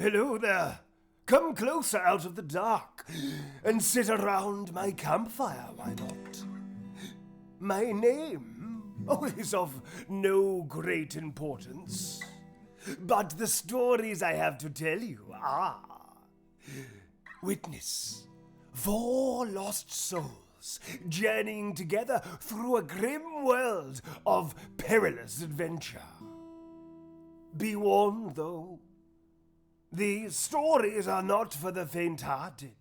Hello there. Come closer out of the dark and sit around my campfire, why not? My name is of no great importance, but the stories I have to tell you are. Witness 4 lost souls journeying together through a grim world of perilous adventure. Be warned, though. These stories are not for the faint-hearted,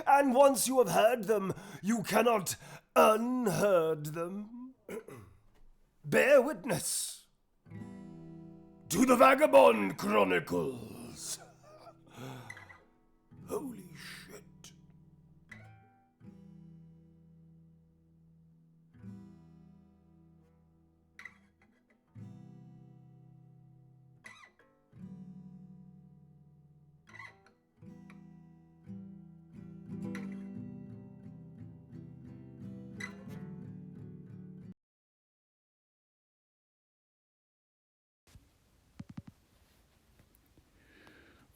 and once you have heard them, you cannot unheard them. Bear witness to the Vagabond Chronicles. Holy shit.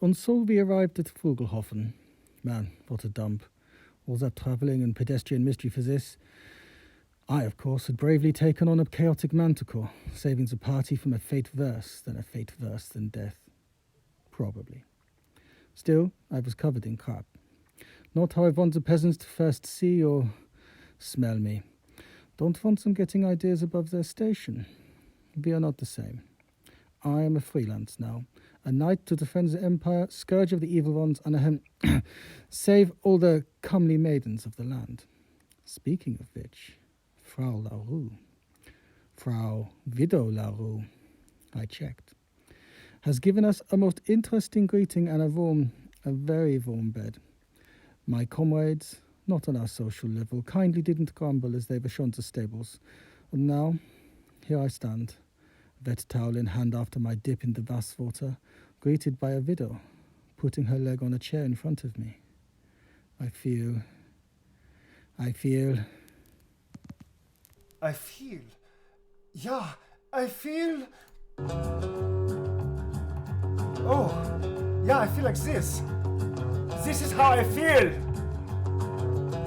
And so we arrived at Vogelhofen. Man, what a dump. All that travelling and pedestrian mystery for this. I, of course, had bravely taken on a chaotic manticore, saving the party from a fate worse than death. Probably. Still, I was covered in crap. Not how I want the peasants to first see or smell me. Don't want them getting ideas above their station. We are not the same. I am a freelance now, a knight to defend the empire, scourge of the evil ones, and save all the comely maidens of the land. Speaking of which, Frau Widow LaRue, I checked, has given us a most interesting greeting and a very warm bed. My comrades, not on our social level, kindly didn't grumble as they were shown to stables. And now, here I stand, wet towel in hand after my dip in the Wasswater, greeted by a widow, putting her leg on a chair in front of me. I feel... Yeah, I feel... Oh, yeah, I feel like this. This is how I feel.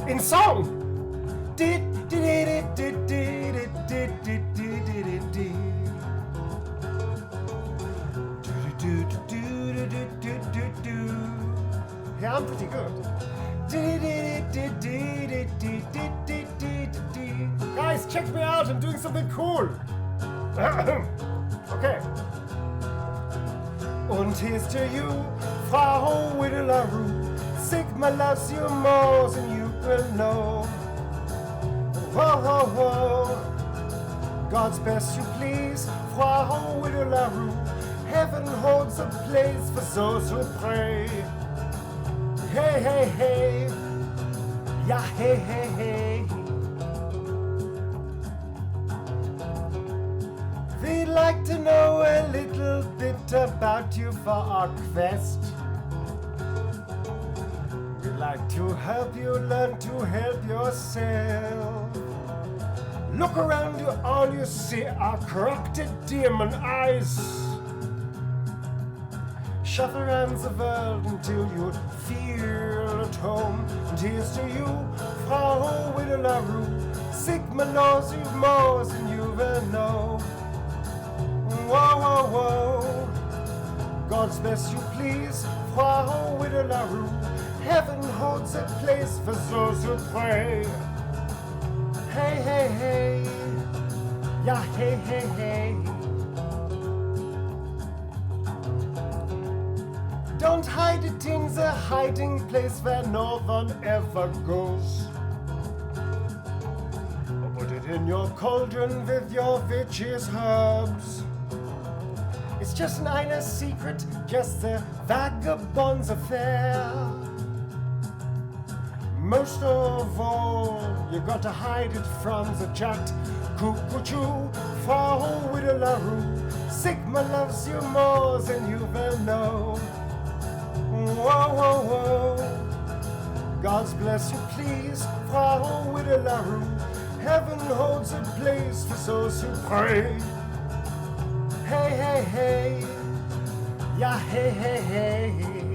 In song. Yeah, I'm pretty good. Guys, check me out. I'm doing something cool. Okay. Und here's to you, Frau Widow LaRue. Sigma loves you more than you will know. Whoa, whoa, whoa. God's best you please, Frau Widow LaRue. Heaven holds a place for those who pray. Hey, hey, hey. Yeah, hey, hey, hey. We'd like to know a little bit about you for our quest. We'd like to help you learn to help yourself. Look around you, all you see are corrupted demon eyes. Shuffle around the world until you feel at home. And here's to you, Frau Widow LaRue. Sigma knows you more than you will know. Whoa, whoa, whoa. God's best you please, Frau Widow LaRue. Heaven holds a place for those who pray. Hey, hey, hey. Yeah, hey, hey, hey. Don't hide it in the hiding place where no one ever goes. Or put it in your cauldron with your witch's herbs. It's just an inner secret, just the Vagabonds affair. Most of all, you got to hide it from the chat. Cuckoo-choo, Frau Widow LaRue. Sigma loves you more than you will know. Whoa, whoa, whoa. God's bless you, please, Frau Widow LaRue. Heaven holds a place for those who pray. Hey, hey, hey. Yeah, hey, hey, hey.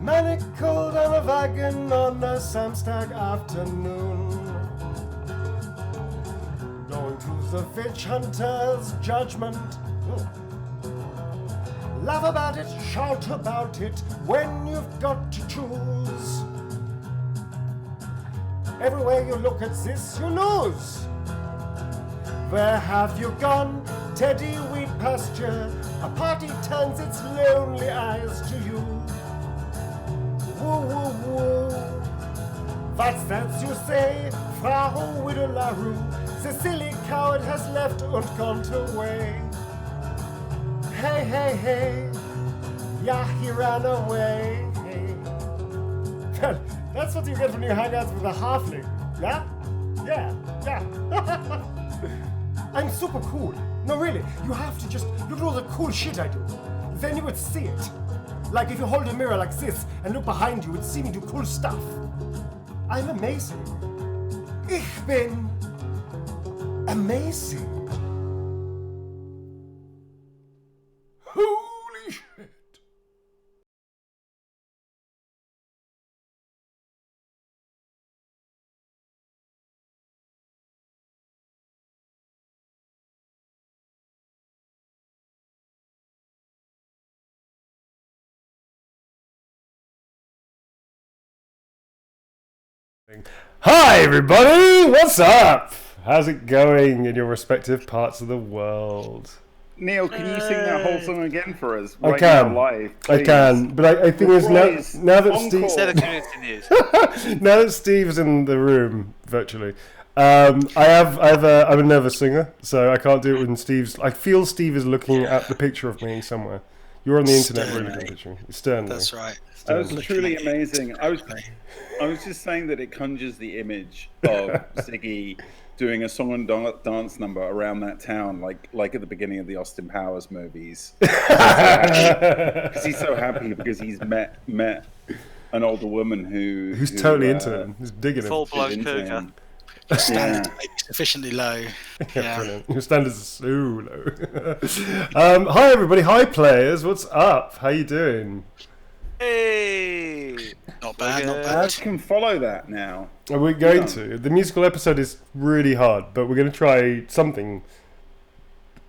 manacled on a wagon on a Samstag afternoon, going to the witch hunter's judgment. Laugh about it, shout about it when you've got to choose. Everywhere you look at this, you lose. Where have you gone, Teddy Wheat Pasture? A party turns its lonely eyes to you. Woo, woo, woo. What's that you say, Frau Widow LaRue? The silly coward has left and gone away. Hey, hey, hey, yeah, he ran away. Well, that's what you get when you hang out with a halfling, yeah? Yeah. I'm super cool. No, really, you have to just look at all the cool shit I do. Then you would see it. Like if you hold a mirror like this and look behind you, you'd see me do cool stuff. I'm amazing. Ich bin amazing. Holy shit. Hi everybody, what's up? How's it going in your respective parts of the world? Neil, can you sing that whole song again for us? I can. Now, live, I can, but I think it's now that Steve. Instead of community news. Now that Steve's in the room virtually, I'm a nervous singer, so I can't do it when Steve's. I feel Steve is looking at the picture of me somewhere. You're on the internet, really good picture. Sternly. That's right. That was truly amazing. I was just saying that it conjures the image of Ziggy doing a song and dance number around that town, like at the beginning of the Austin Powers movies. Because he's so happy because he's met an older woman who's totally into him. He's digging him. Full blown cougar. Standard sufficiently low. Yeah, brilliant. Your standards are so low. Hi everybody. Hi players. What's up? How you doing? Hey! Not bad, not I bad. can follow that now. Are we going to? The musical episode is really hard, but we're going to try something.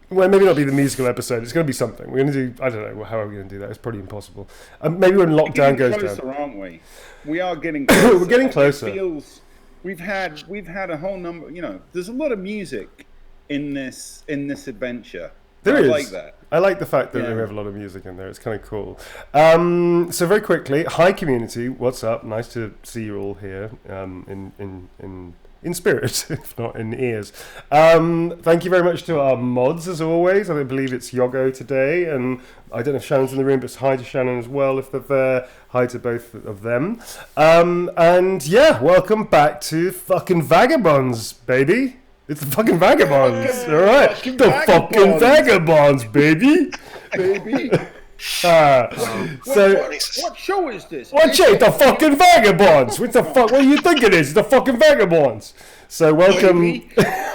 Well, maybe not be the musical episode. It's going to be something. We're going to do. I don't know how are we going to do that. It's probably impossible. Maybe when lockdown goes closer, down. aren't we? We are getting closer. We're getting closer. It feels we've had a whole number. You know, there's a lot of music in this adventure. There is. I like that. I like the fact that we have a lot of music in there. It's kind of cool. So very quickly, hi community, what's up? Nice to see you all here in spirit, if not in ears. Thank you very much to our mods as always. I believe it's Yogo today, and I don't know if Shannon's in the room, but hi to Shannon as well if they're there. Hi to both of them. And yeah, welcome back to fucking Vagabonds, baby. It's the fucking Vagabonds, alright? The fucking Vagabonds, baby! Baby. What show is this? What show? The fucking Vagabonds! What the fuck? What do you think it is? The fucking Vagabonds! So welcome.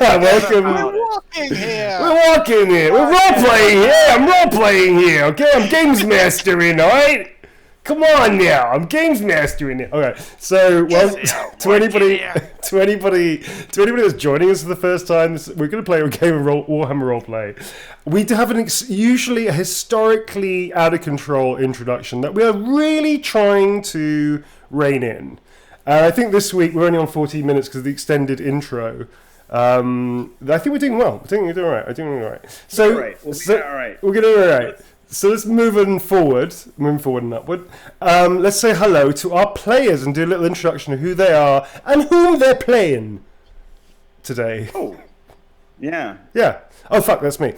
Welcome. We're walking here. We're walking here. We're role-playing here. I'm role-playing here, okay? I'm games mastering, alright? Come on now, I'm games mastering it. Okay, so to anybody that's joining us for the first time, we're going to play a game of Warhammer roleplay. We do have usually a historically out of control introduction that we are really trying to rein in. I think this week we're only on 14 minutes because of the extended intro. I think we're doing well. I think we're doing all right. So all right. We're going to do all right. So let's move forward and upward. Let's say hello to our players and do a little introduction of who they are and whom they're playing today. Oh, yeah. Yeah. Oh, fuck, that's me.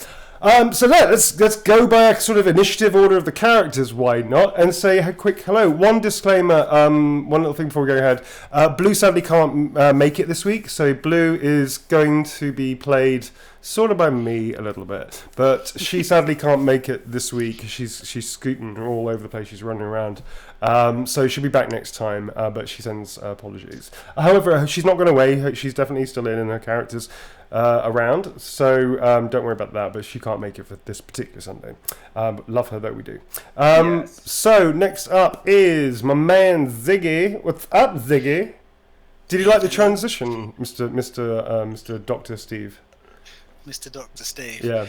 So let's go by a sort of initiative order of the characters, why not, and say a quick hello. One disclaimer, one little thing before we go ahead. Blue sadly can't make it this week, so Blue is going to be played sort of by me a little bit, but she sadly can't make it this week. She's scooting all over the place. She's running around, so she'll be back next time. But she sends apologies. However, she's not gone away. She's definitely still in, and her character's around. So don't worry about that. But she can't make it for this particular Sunday. Love her though we do. Yes. So next up is my man Ziggy. What's up, Ziggy? Did you like the transition, Mr. Dr. Steve? Mr. Dr. Steve. Yeah.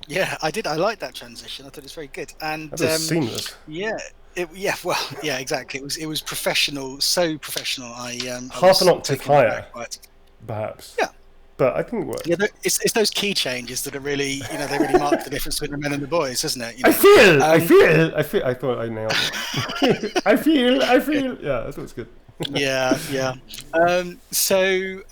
Yeah, I did. I liked that transition. I thought it was very good. And That was seamless. yeah, exactly. It was professional, so professional. Half an octave higher, perhaps. Yeah. But I think it worked. Yeah, it's those key changes that are really, they really mark the difference between the men and the boys, isn't it? I thought I nailed it. I feel. Yeah, I thought it was good. Yeah. So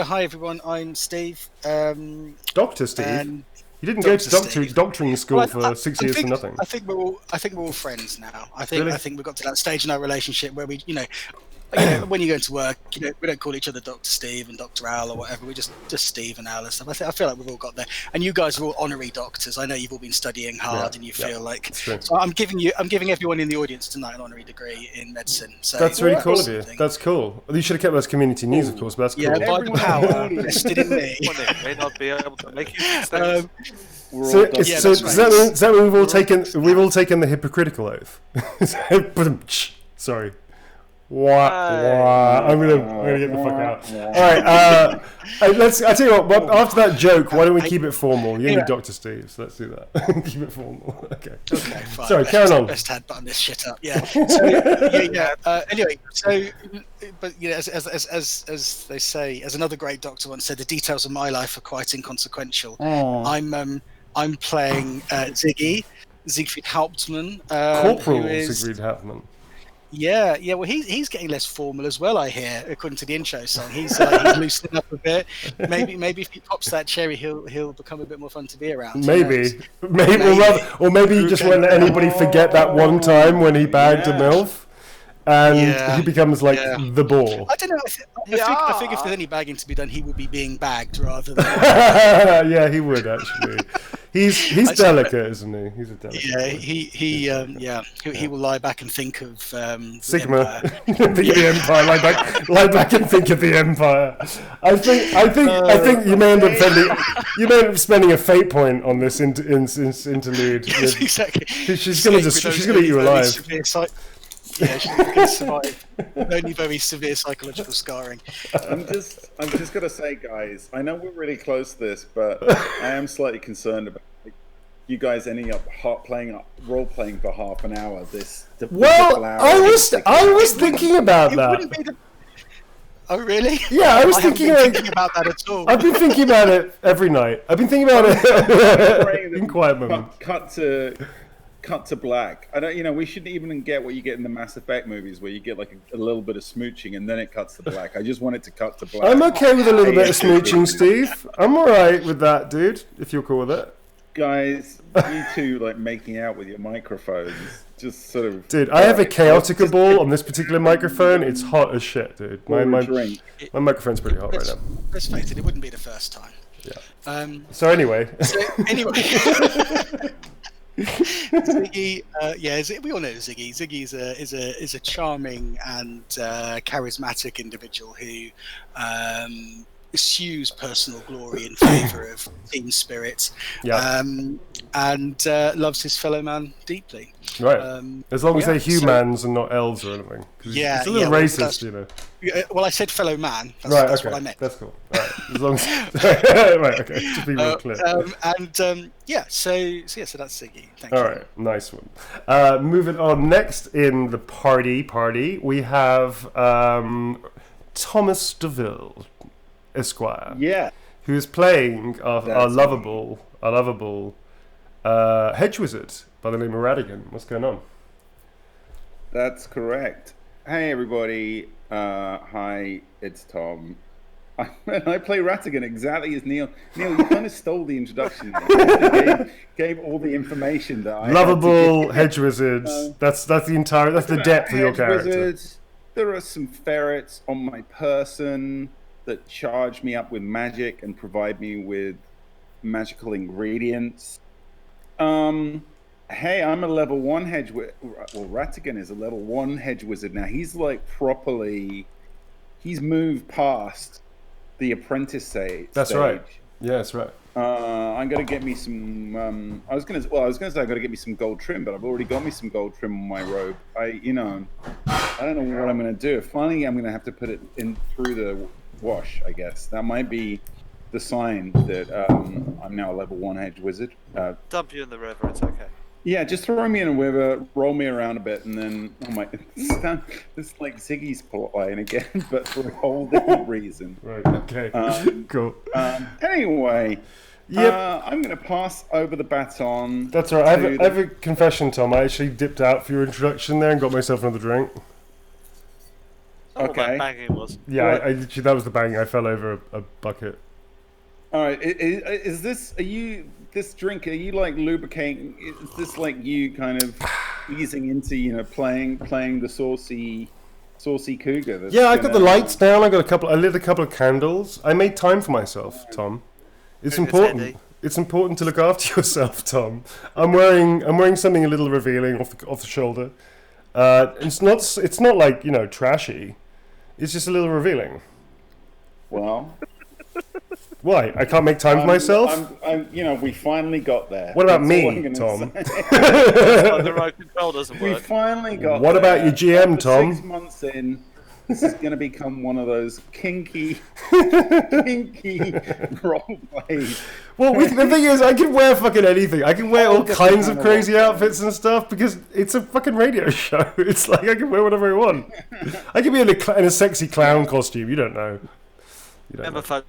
hi everyone. I'm Steve. Dr. Steve. And You didn't go to Steve. doctoring school Well, for 6 years for nothing. I think we're all friends now. I think we've got to that stage in our relationship where we, when you go into work, we don't call each other Dr. Steve and Dr. Al or whatever. We just Steve and Al and stuff. I feel like we've all got there. And you guys are all honorary doctors. I know you've all been studying hard, and you feel like. So I'm giving everyone in the audience tonight an honorary degree in medicine. So that's really cool of you. That's cool. You should have kept those community news, of course, but that's cool. Yeah, by the power vested in me. They may not be able to make you. So does that mean we've all taken the hypocritical oath? Sorry. I'm gonna get the fuck out. All right. I tell you what. After that joke, why don't we keep it formal? You and Dr. Steve. So let's do that. Keep it formal. Okay. Fine. Sorry. Carry on. Best had button this shit up. Yeah. So, anyway, but as they say, as another great doctor once said, the details of my life are quite inconsequential. I'm playing Siegfried Hauptmann. Corporal Siegfried Hauptmann. Yeah. Well, he's getting less formal as well. I hear, according to the intro song, he's loosening up a bit. Maybe if he pops that cherry, he'll become a bit more fun to be around. Maybe. Or maybe he just won't let anybody forget that one time when he bagged a MILF. And he becomes like the ball. I don't know. I think if there's any bagging to be done, he would be being bagged rather than. Yeah, he would actually. He's delicate, isn't he? He's a delicate. Yeah, he will lie back and think of Sigma. Think of the Empire. Lie back and think of the Empire. I think you may end up spending a fate point on this interlude. Yes, exactly. She's gonna eat you alive. Yeah, she's going to survive only very severe psychological scarring. I'm just gonna say, guys, I know we're really close to this, but I am slightly concerned about you guys ending up role playing for half an hour. I was thinking about that. Oh really? Yeah, I was thinking about that at all. I've been thinking about it every night. I've been thinking about it in quiet moments. Cut to black. I don't. We shouldn't even get what you get in the Mass Effect movies, where you get like a little bit of smooching and then it cuts to black. I just want it to cut to black. I'm okay with a little bit of smooching, Steve. I'm all right with that, dude. If you're cool with it, guys. You two like making out with your microphones, just sort of. Dude, I have a Chaotica ball on this particular microphone. It's hot as shit, dude. My microphone's pretty hot right now. Let's face it, it wouldn't be the first time. Yeah. So anyway. Ziggy, we all know Ziggy. Ziggy is a charming and charismatic individual who eschews personal glory in favour of team spirit, and loves his fellow man deeply. Right. As long as they're humans and not elves or anything. Yeah, it's a little racist, Well, I said fellow man. That's what I meant. That's cool. Right. As long as right, okay. Just be real clear. So that's Ziggy. Thank you. All right, nice one. Moving on, next in the party, we have Thomas DeVille, Esquire. Yeah. Who is playing our lovable hedge wizard by the name of Radigan. What's going on? That's correct. Hey everybody. Hi, it's Tom. I play Ratigan exactly as Neil. Neil, you kind of stole the introduction. Gave all the information that I lovable hedge wizards. That's the depth of your character. Wizards. There are some ferrets on my person. that charge me up with magic and provide me with magical ingredients. Hey, I'm a level 1 hedge wizard. Well, Ratigan is a level 1 hedge wizard now. He's like he's moved past the apprentice stage. That's right. Yeah, that's right. I'm gonna get me some. I was gonna say I gotta get me some gold trim, but I've already got me some gold trim on my robe. I don't know what I'm gonna do. Finally, I'm gonna have to put it in through the wash. I guess that might be the sign that I'm now a level 1 hedge wizard. Dump you in the river. It's okay. Yeah, just throw me in a river, roll me around a bit, and then it's like Ziggy's plotline again, but for a whole different reason. Right. Okay. Cool. Anyway. Yep. I'm going to pass over the baton. That's all right. I have a confession, Tom. I actually dipped out for your introduction there and got myself another drink. What Okay. that banging was. Yeah, I literally, that was the bang. I fell over a bucket. All right. Is this? Are you this drink? Are you like lubricating? Is this like you kind of easing into playing the saucy cougar? That's Yeah, I got the lights down. I lit a couple of candles. I made time for myself, Tom. It's important. Teddy. It's important to look after yourself, Tom. I'm wearing something a little revealing off the shoulder. It's not like trashy. It's just a little revealing. Well, Why? I can't make time for myself? We finally got there. What about That's all I'm me, gonna Tom? say. Like the remote control doesn't We work. finally got What there. about your GM, After Tom? 6 months in, this is going to become one of those kinky role plays. Well, the thing is, I can wear fucking anything. I can wear all different kinds of kind of crazy role outfits and stuff because it's a fucking radio show. It's like I can wear whatever I want. I can be in a sexy clown costume. You don't know. Remember, folks,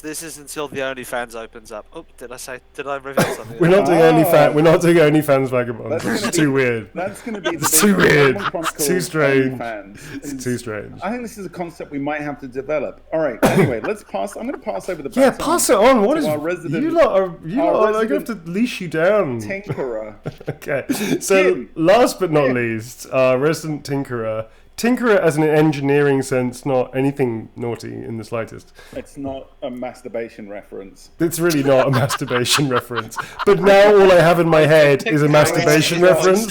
this is until the OnlyFans opens up. Oh, did I reveal something? We're not doing OnlyFans. We're not doing OnlyFans Vagabonds. That's It's too weird. That's going to be It's too weird. Chronicles It's too strange. OnlyFans. It's too strange. I think this is a concept we might have to develop. All right. Anyway, let's pass. I'm going to pass over the Yeah, baton pass it on. What to is our resident- you lot are? You our lot are like, I have resident to leash you down. tinkerer. Okay. So Jim. last but not least, resident tinkerer. Tinkerer as in an engineering sense, not anything naughty in the slightest. It's not a masturbation reference. It's really not a masturbation reference. But now all I have in my head is a masturbation reference.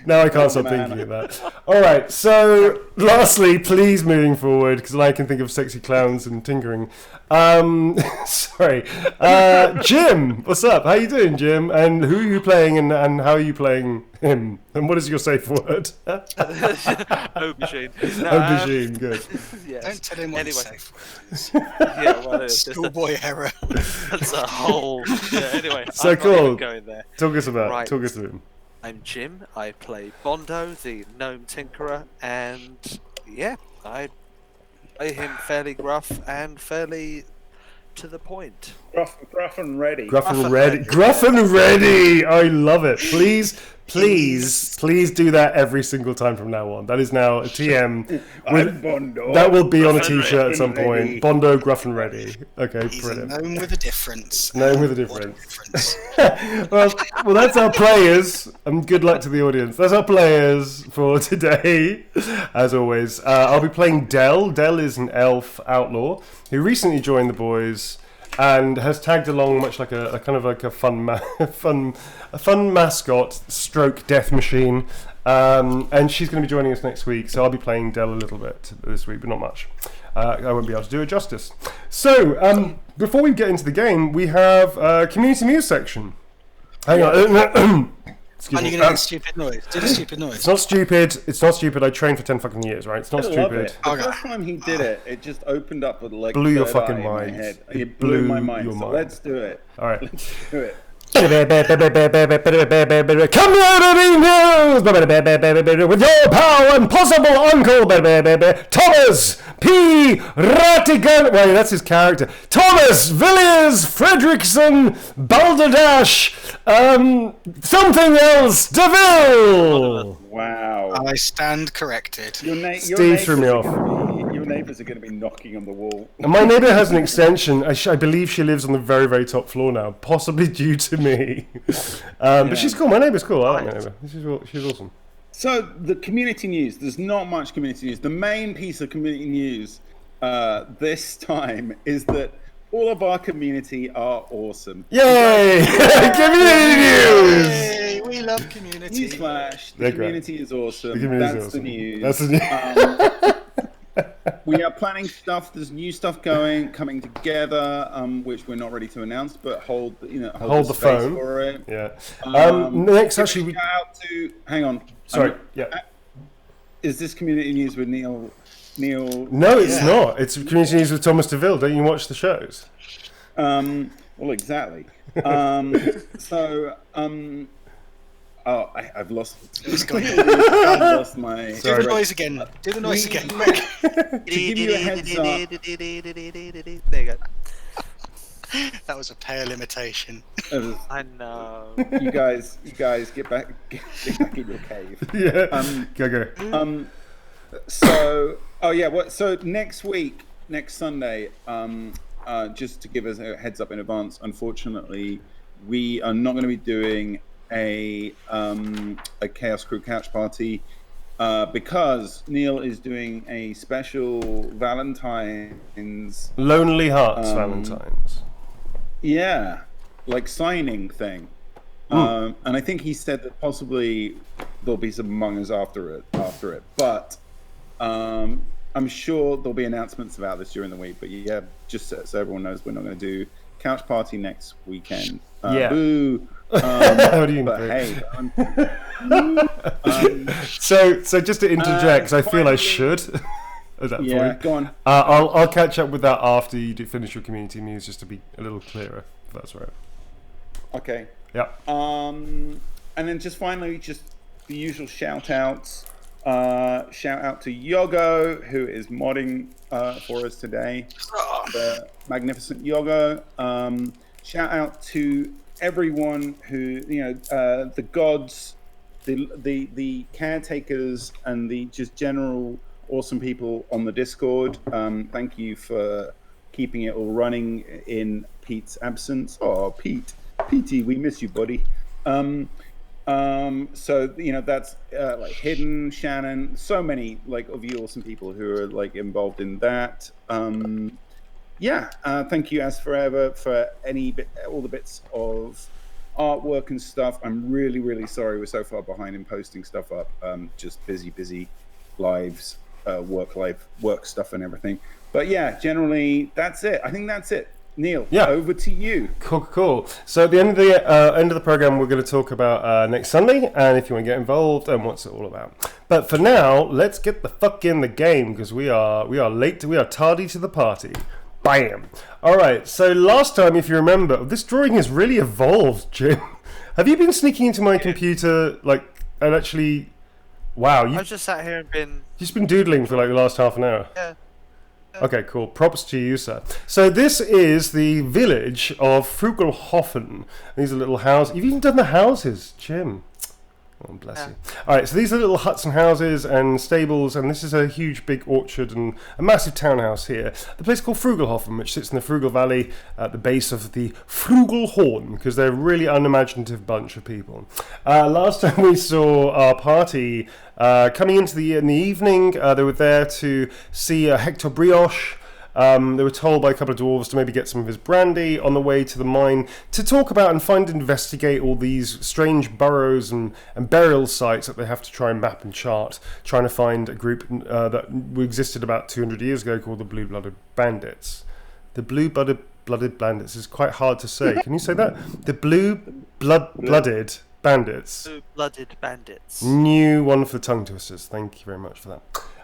Now I can't stop thinking of that. All right. So, lastly, please, moving forward, because I can think of sexy clowns and tinkering. Sorry, Jim. What's up? How you doing, Jim? And who are you playing? And how are you playing him? And what is your safe word? Aubergine. No, Aubergine. Good. Yes. Don't tell him what Anyway. his safe word is. Yeah, well, it's just Schoolboy error. that's a whole. Yeah, anyway, So I'm not cool. even going there. Talk us about. Right. Talk us to him. I'm Jim. I play Bondo, the gnome tinkerer, and yeah, I play him fairly gruff and fairly to the point. Gruff and ready. Gruff and ready. Gruff and ready. I love it. Please do that every single time from now on. That is now a TM. I'm Bondo. That will be on a Gruff and t-shirt at some ready. point. Bondo, gruff and ready. Okay, He's brilliant. a gnome with a difference. Gnome with a What difference. difference. well, that's our players. And good luck to the audience. That's our players for today. As always, I'll be playing Dell. Dell is an elf outlaw who recently joined the boys and has tagged along much like a kind of like a fun mascot stroke death machine. And she's going to be joining us next week, so I'll be playing Dell a little bit this week, but not much. I won't be able to do it justice. So, before we get into the game, we have a community news section. Hang on. Excuse And me. you're going to make a stupid noise. Do the stupid noise. It's not stupid. It's not stupid. I trained for 10 fucking years, right? It's not I love stupid. it. The Okay. first time he did it, it just opened up with like Blew your third fucking eye in my mind. head. It It blew my blew mind. your So mind. let's do it. All right. Let's do it. Community news with your pal and possible uncle Thomas P. Rattigan. Wait, that's his character. Thomas Villiers Fredrickson Balderdash. Something else. Deville. Wow. I stand corrected. Steve threw me off. Your neighbours are going to be knocking on the wall. And my neighbour has an extension. I believe she lives on the very, very top floor now, possibly due to me. But she's cool. My neighbour's cool. I like my neighbour. She's awesome. So the community news. There's not much community news. The main piece of community news this time is that all of our community are awesome. Yay! Community news! Hey, we love community. Newsflash, They're the great. community is awesome. The community That's is the awesome. news. That's the news. We are planning stuff. There's new stuff coming together, which we're not ready to announce, but hold the the space phone. for it. Yeah. Next, give a actually, shout out to. Hang on. sorry. Yeah. Is this community news with Neil? No, it's not. It's community news with Thomas DeVille. Don't you watch the shows? Well, exactly. I've lost. I've lost my. Do the noise again. Do the noise again. Quick. To give you a heads up. There you go. That was a pale imitation. I know. You guys, get back in your cave. Yeah. Go. So next week, next Sunday, just to give us a heads up in advance, unfortunately, we are not going to be doing a Chaos Crew couch party because Neil is doing a special Valentine's Lonely Hearts Valentines. Yeah, like signing thing. And I think he said that possibly there'll be some Among Us after it. But I'm sure there'll be announcements about this during the week. But yeah, just so everyone knows, we're not going to do couch party next weekend. Yeah. Boo. What do you But mean? hey, So just to interject, 'cause I feel I should. At that yeah, point. go on. I'll catch up with that after you do finish your community news, just to be a little clearer. If that's right. Okay. Yeah. And then just finally, just the usual shout outs. Shout out to Yogo, who is modding for us today. The magnificent Yogo. Shout out to everyone who, the gods, the caretakers, and the just general awesome people on the Discord. Thank you for keeping it all running in Pete's absence. Oh, Petey, we miss you, buddy. So that's like Hidden, Shannon, so many of you awesome people who are involved in that. Thank you as forever for all the bits of artwork and stuff. I'm really, really sorry we're so far behind in posting stuff up. Just busy lives, work stuff and everything. But yeah, generally that's it. I think that's it. Neil, over to you. Cool. So at the end of the program, we're going to talk about next Sunday, and if you want to get involved and what's it all about. But for now, let's get the fuck in the game, because we are late. We are tardy to the party. Bam. All right. So last time, if you remember, this drawing has really evolved, Jim. Have you been sneaking into my computer and actually? Wow, I've just sat here and been. You've just been doodling for the last half an hour. Yeah. Okay, cool. Props to you, sir. So this is the village of Frugelhofen. These are little houses. You've even done the houses, Jim. Oh, bless you. All right, so these are little huts and houses and stables, and this is a huge, big orchard and a massive townhouse here. The place called Frugelhofen, which sits in the Frugel Valley at the base of the Frugelhorn, because they're a really unimaginative bunch of people. Last time we saw our party coming into in the evening. They were there to see Hector Brioche. They were told by a couple of dwarves to maybe get some of his brandy on the way to the mine to talk about and investigate all these strange burrows and burial sites that they have to try and map and chart, trying to find a group that existed about 200 years ago called the Blue-Blooded Bandits. The Blue-Blooded Bandits is quite hard to say. Can you say that? The Blue-Blooded Bandits. Blue-Blooded Bandits. New one for the tongue twisters. Thank you very much for that.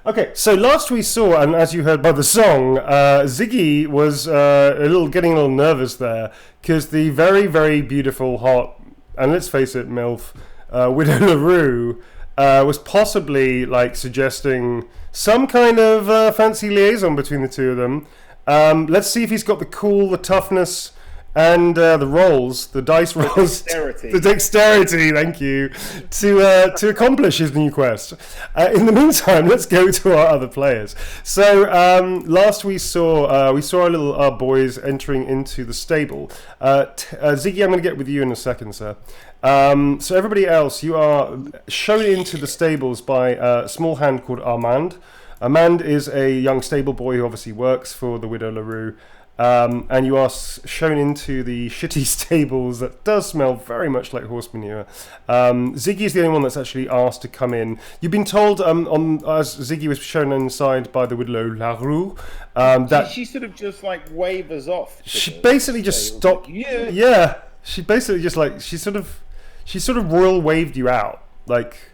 Okay, so last we saw, and as you heard by the song, Ziggy was getting a little nervous there, because the very, very beautiful, hot, and let's face it, MILF, Widow LaRue, was possibly suggesting some kind of fancy liaison between the two of them. Let's see if he's got the cool, the toughness, and the rolls, the dice rolls, the dexterity, thank you, to accomplish his new quest. In the meantime, let's go to our other players. So last we saw our boys entering into the stable. Ziggy, I'm going to get with you in a second, sir. So everybody else, you are shown into the stables by a small hand called Armand. Amand is a young stable boy who obviously works for the Widow LaRue. And you are shown into the shitty stables that does smell very much like horse manure. Ziggy is the only one that's actually asked to come in. You've been told, as Ziggy was shown inside by the Widow LaRue, that she sort of just like wave us off. She basically just stopped. Yeah, she basically just like she sort of royal waved you out. Like,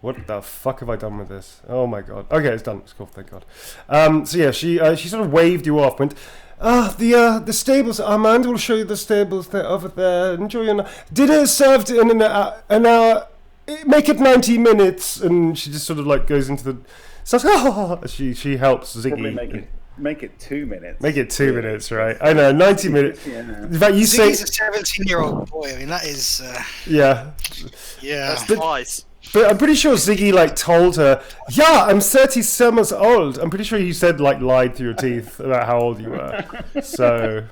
what the fuck have I done with this? Oh my god. Okay, it's done. It's cool. Thank God. So yeah, she sort of waved you off. Went. The stables. Armand will show you the stables. They're over there. Enjoy your dinner is served in an hour. Make it 90 minutes. And she just sort of like goes into the. She helps Ziggy. Probably make it 2 minutes. Make it 2 minutes, right? I know, 90 minutes. Yeah. In fact, you say Ziggy's a 17-year-old boy. I mean, that is. Yeah. That's twice. But I'm pretty sure Ziggy like told her, "Yeah, I'm 30 summers old." I'm pretty sure you said like lied through your teeth about how old you were. So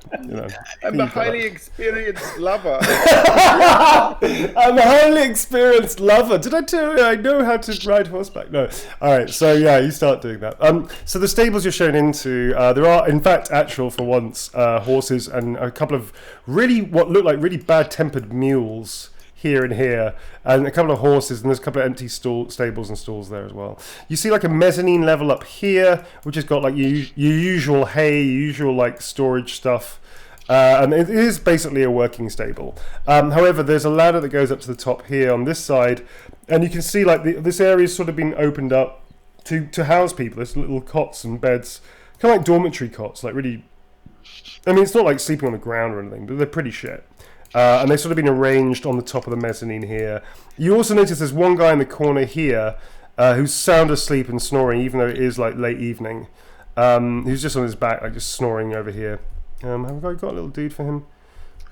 I'm a highly experienced lover. I'm a highly experienced lover. Did I tell you I know how to ride horseback? No. All right. So yeah, you start doing that. So the stables you're shown into, there are in fact for once horses and a couple of what look like really bad-tempered mules. Here and here, and a couple of horses, and there's a couple of empty stables and stalls there as well. You see like a mezzanine level up here, which has got like your usual hay, usual like storage stuff, and it is basically a working stable. However, there's a ladder that goes up to the top here on this side, and you can see like this area's sort of been opened up to house people. There's little cots and beds, kind of like dormitory cots, like really. I mean, it's not like sleeping on the ground or anything, but they're pretty shit. And they've sort of been arranged on the top of the mezzanine here. You also notice there's one guy in the corner here who's sound asleep and snoring, even though it is like late evening. Who's just on his back, like just snoring over here. Have I got a little dude for him?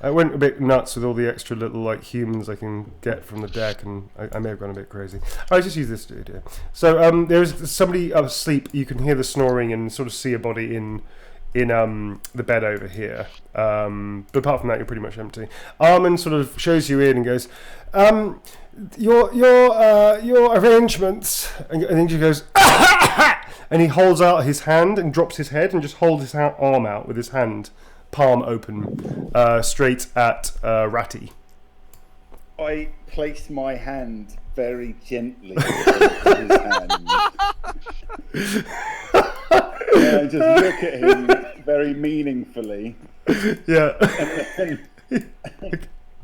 I went a bit nuts with all the extra little like humans I can get from the deck, and I may have gone a bit crazy. I just use this dude here. So there's somebody asleep. You can hear the snoring and sort of see a body in the bed over here, but apart from that, you're pretty much empty. Armin sort of shows you in and goes, your arrangements, and then he goes, and he holds out his hand and drops his head and just holds his arm out with his hand, palm open, straight at Ratty. I place my hand very gently on his hand. I just look at him very meaningfully. Yeah. And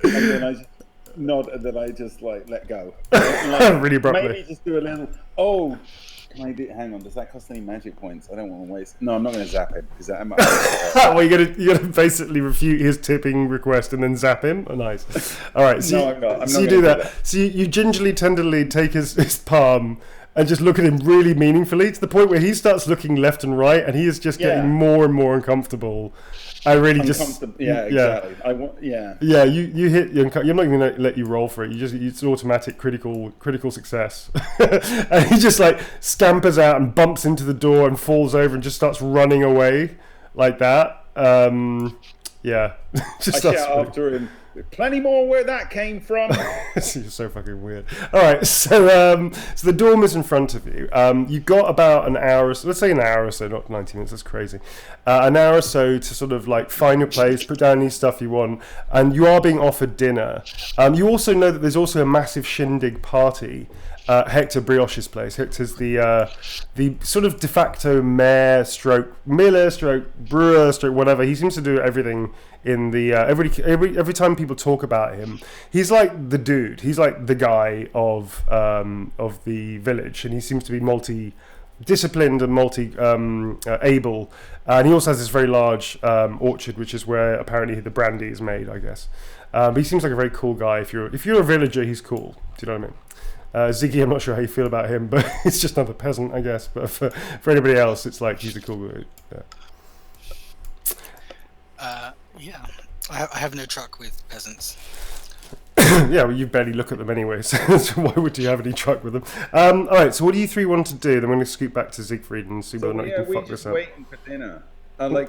then I just nod, and then I just like let go. Like, really abruptly. Maybe just do a little. Oh, can I do? Hang on. Does that cost any magic points? I don't want to waste. No, I'm not going to zap him because that. Well, you're gonna basically refute his tipping request and then zap him. Oh, nice. All right. So no, I'm not. So you do that. So you gingerly, tenderly take his palm and just look at him really meaningfully to the point where he starts looking left and right, and he is just getting more and more uncomfortable. I really just exactly. I want Yeah, you hit. You're not even gonna let you roll for it. It's an automatic critical success, and he just like scampers out and bumps into the door and falls over and just starts running away like that. Yeah, just I shout after him. Plenty more where that came from. You're so fucking weird. All right, so the dorm is in front of you. You got about an hour, let's say an hour or so, not 90 minutes. That's crazy. An hour or so to sort of like find your place, put down any stuff you want, and you are being offered dinner. You also know that there's also a massive shindig party. Hector Brioche's place. Hector's the sort of de facto mayor stroke miller stroke brewer stroke whatever. He seems to do everything in the every time people talk about him, he's like the dude. He's like the guy of the village, and he seems to be multi-disciplined and multi-able. And he also has this very large orchard, which is where apparently the brandy is made, I guess. But he seems like a very cool guy. If you're a villager, he's cool. Do you know what I mean? Ziggy, I'm not sure how you feel about him, but it's just another peasant, I guess. But for anybody else, it's like he's a cool dude. Yeah, I have no truck with peasants. Yeah, well, you barely look at them anyway, so why would you have any truck with them? All right, so what do you three want to do? Then we're going to scoot back to Siegfried and see whether or not you can fuck this up. Waiting for dinner. So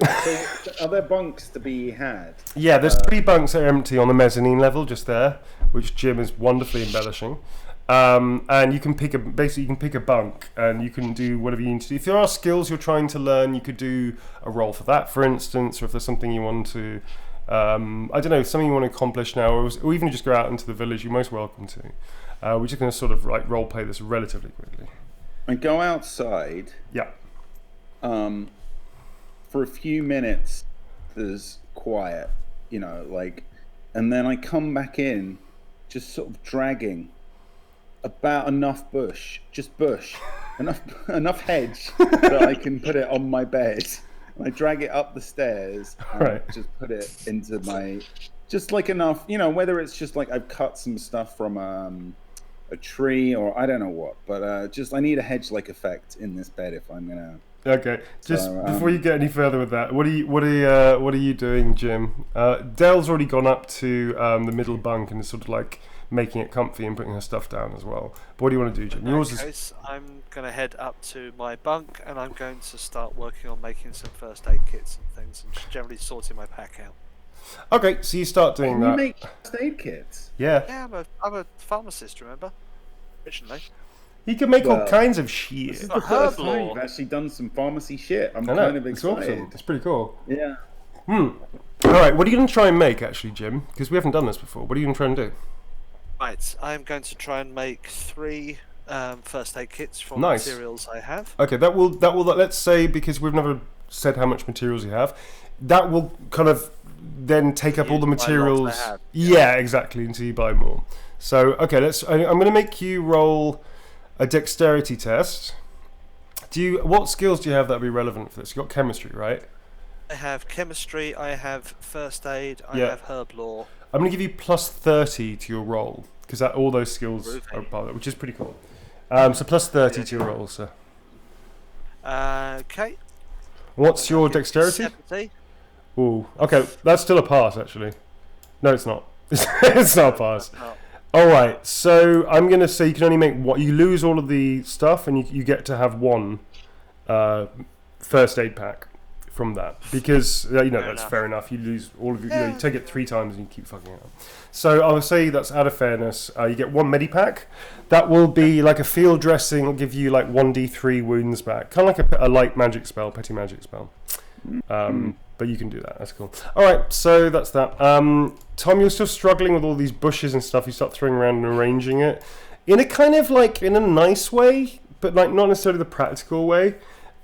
are there bunks to be had? Yeah, there's 3 bunks that are empty on the mezzanine level just there, which Jim is wonderfully embellishing. and you can pick a bunk, and you can do whatever you need to do. If there are skills you're trying to learn, you could do a roll for that, for instance, or if there's something you want to, I don't know, something you want to accomplish now, or even just go out into the village, you're most welcome to. We're just going to sort of like role play this relatively quickly. And go outside. Yeah. For a few minutes, there's quiet, and then I come back in, just sort of dragging about enough bush, enough hedge that I can put it on my bed. And I drag it up the stairs and just put it into my, just like enough, whether it's just like I've cut some stuff from a tree or I don't know what, but I need a hedge-like effect in this bed if I'm gonna. Okay, just before you get any further with that, what are you doing, Jim? Dell's already gone up to the middle bunk and is sort of like making it comfy and putting her stuff down as well. But what do you want to do, Jim? In that case, I'm going to head up to my bunk and I'm going to start working on making some first aid kits and things and just generally sorting my pack out. Okay, so you start doing that. You make first aid kits? Yeah. Yeah, I'm a pharmacist, remember? Originally. He can make all kinds of shit. This is the first time you've actually done some pharmacy shit. I'm kind of excited. It's awesome. It's pretty cool. Yeah. All right, what are you going to try and make, actually, Jim? Because we haven't done this before. What are you going to try and do? Right, I'm going to try and make 3 first aid kits from materials I have. Okay, that will. Let's say, because we've never said how much materials you have, that will kind of then take up all the materials. Yeah, exactly, until you buy more. So, okay, I'm going to make you roll a dexterity test. What skills do you have that would be relevant for this? You got chemistry, right? I have chemistry, I have first aid, I have herb lore. I'm going to give you plus 30 to your roll, because all those skills are part of it, which is pretty cool. So plus 30 to your roll, sir. Okay. What's your dexterity? 70. Ooh, okay, that's still a pass, actually. No, it's not. It's not a pass. Alright, so I'm going to say you can only make one. You lose all of the stuff, and you get to have one first aid pack from that. Because, that's fair enough. You lose all of it. You take it 3 times and you keep fucking it up. So I'll say that's out of fairness. You get 1 medipack. That will be like a field dressing. It'll give you like 1d3 wounds back. Kind of like a light magic spell, petty magic spell. But you can do that. That's cool. All right, so that's that. Tom, you're still struggling with all these bushes and stuff. You start throwing around and arranging it in a kind of like in a nice way, but like not necessarily the practical way.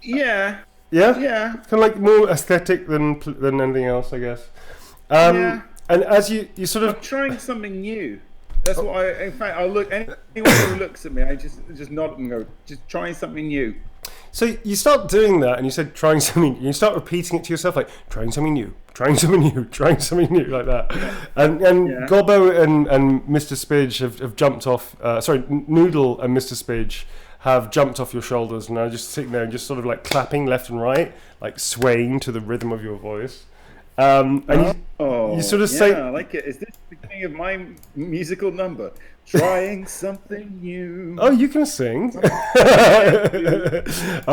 Yeah. Yeah. Yeah. Kind of like more aesthetic than anything else, I guess. And as you sort of I'm trying something new. That's what in fact, I'll look. Anyone who looks at me, I just nod and go, just trying something new. So you start doing that, and you said trying something. You start repeating it to yourself, like trying something new, trying something new, trying something new, like that. And Gobbo and Mr. Spidge have jumped off. Noodle and Mr. Spidge have jumped off your shoulders, and are just sitting there and just sort of like clapping left and right, like swaying to the rhythm of your voice. You sort of say, I like it. Is this the beginning of my musical number? Trying something new. Oh, you can sing. All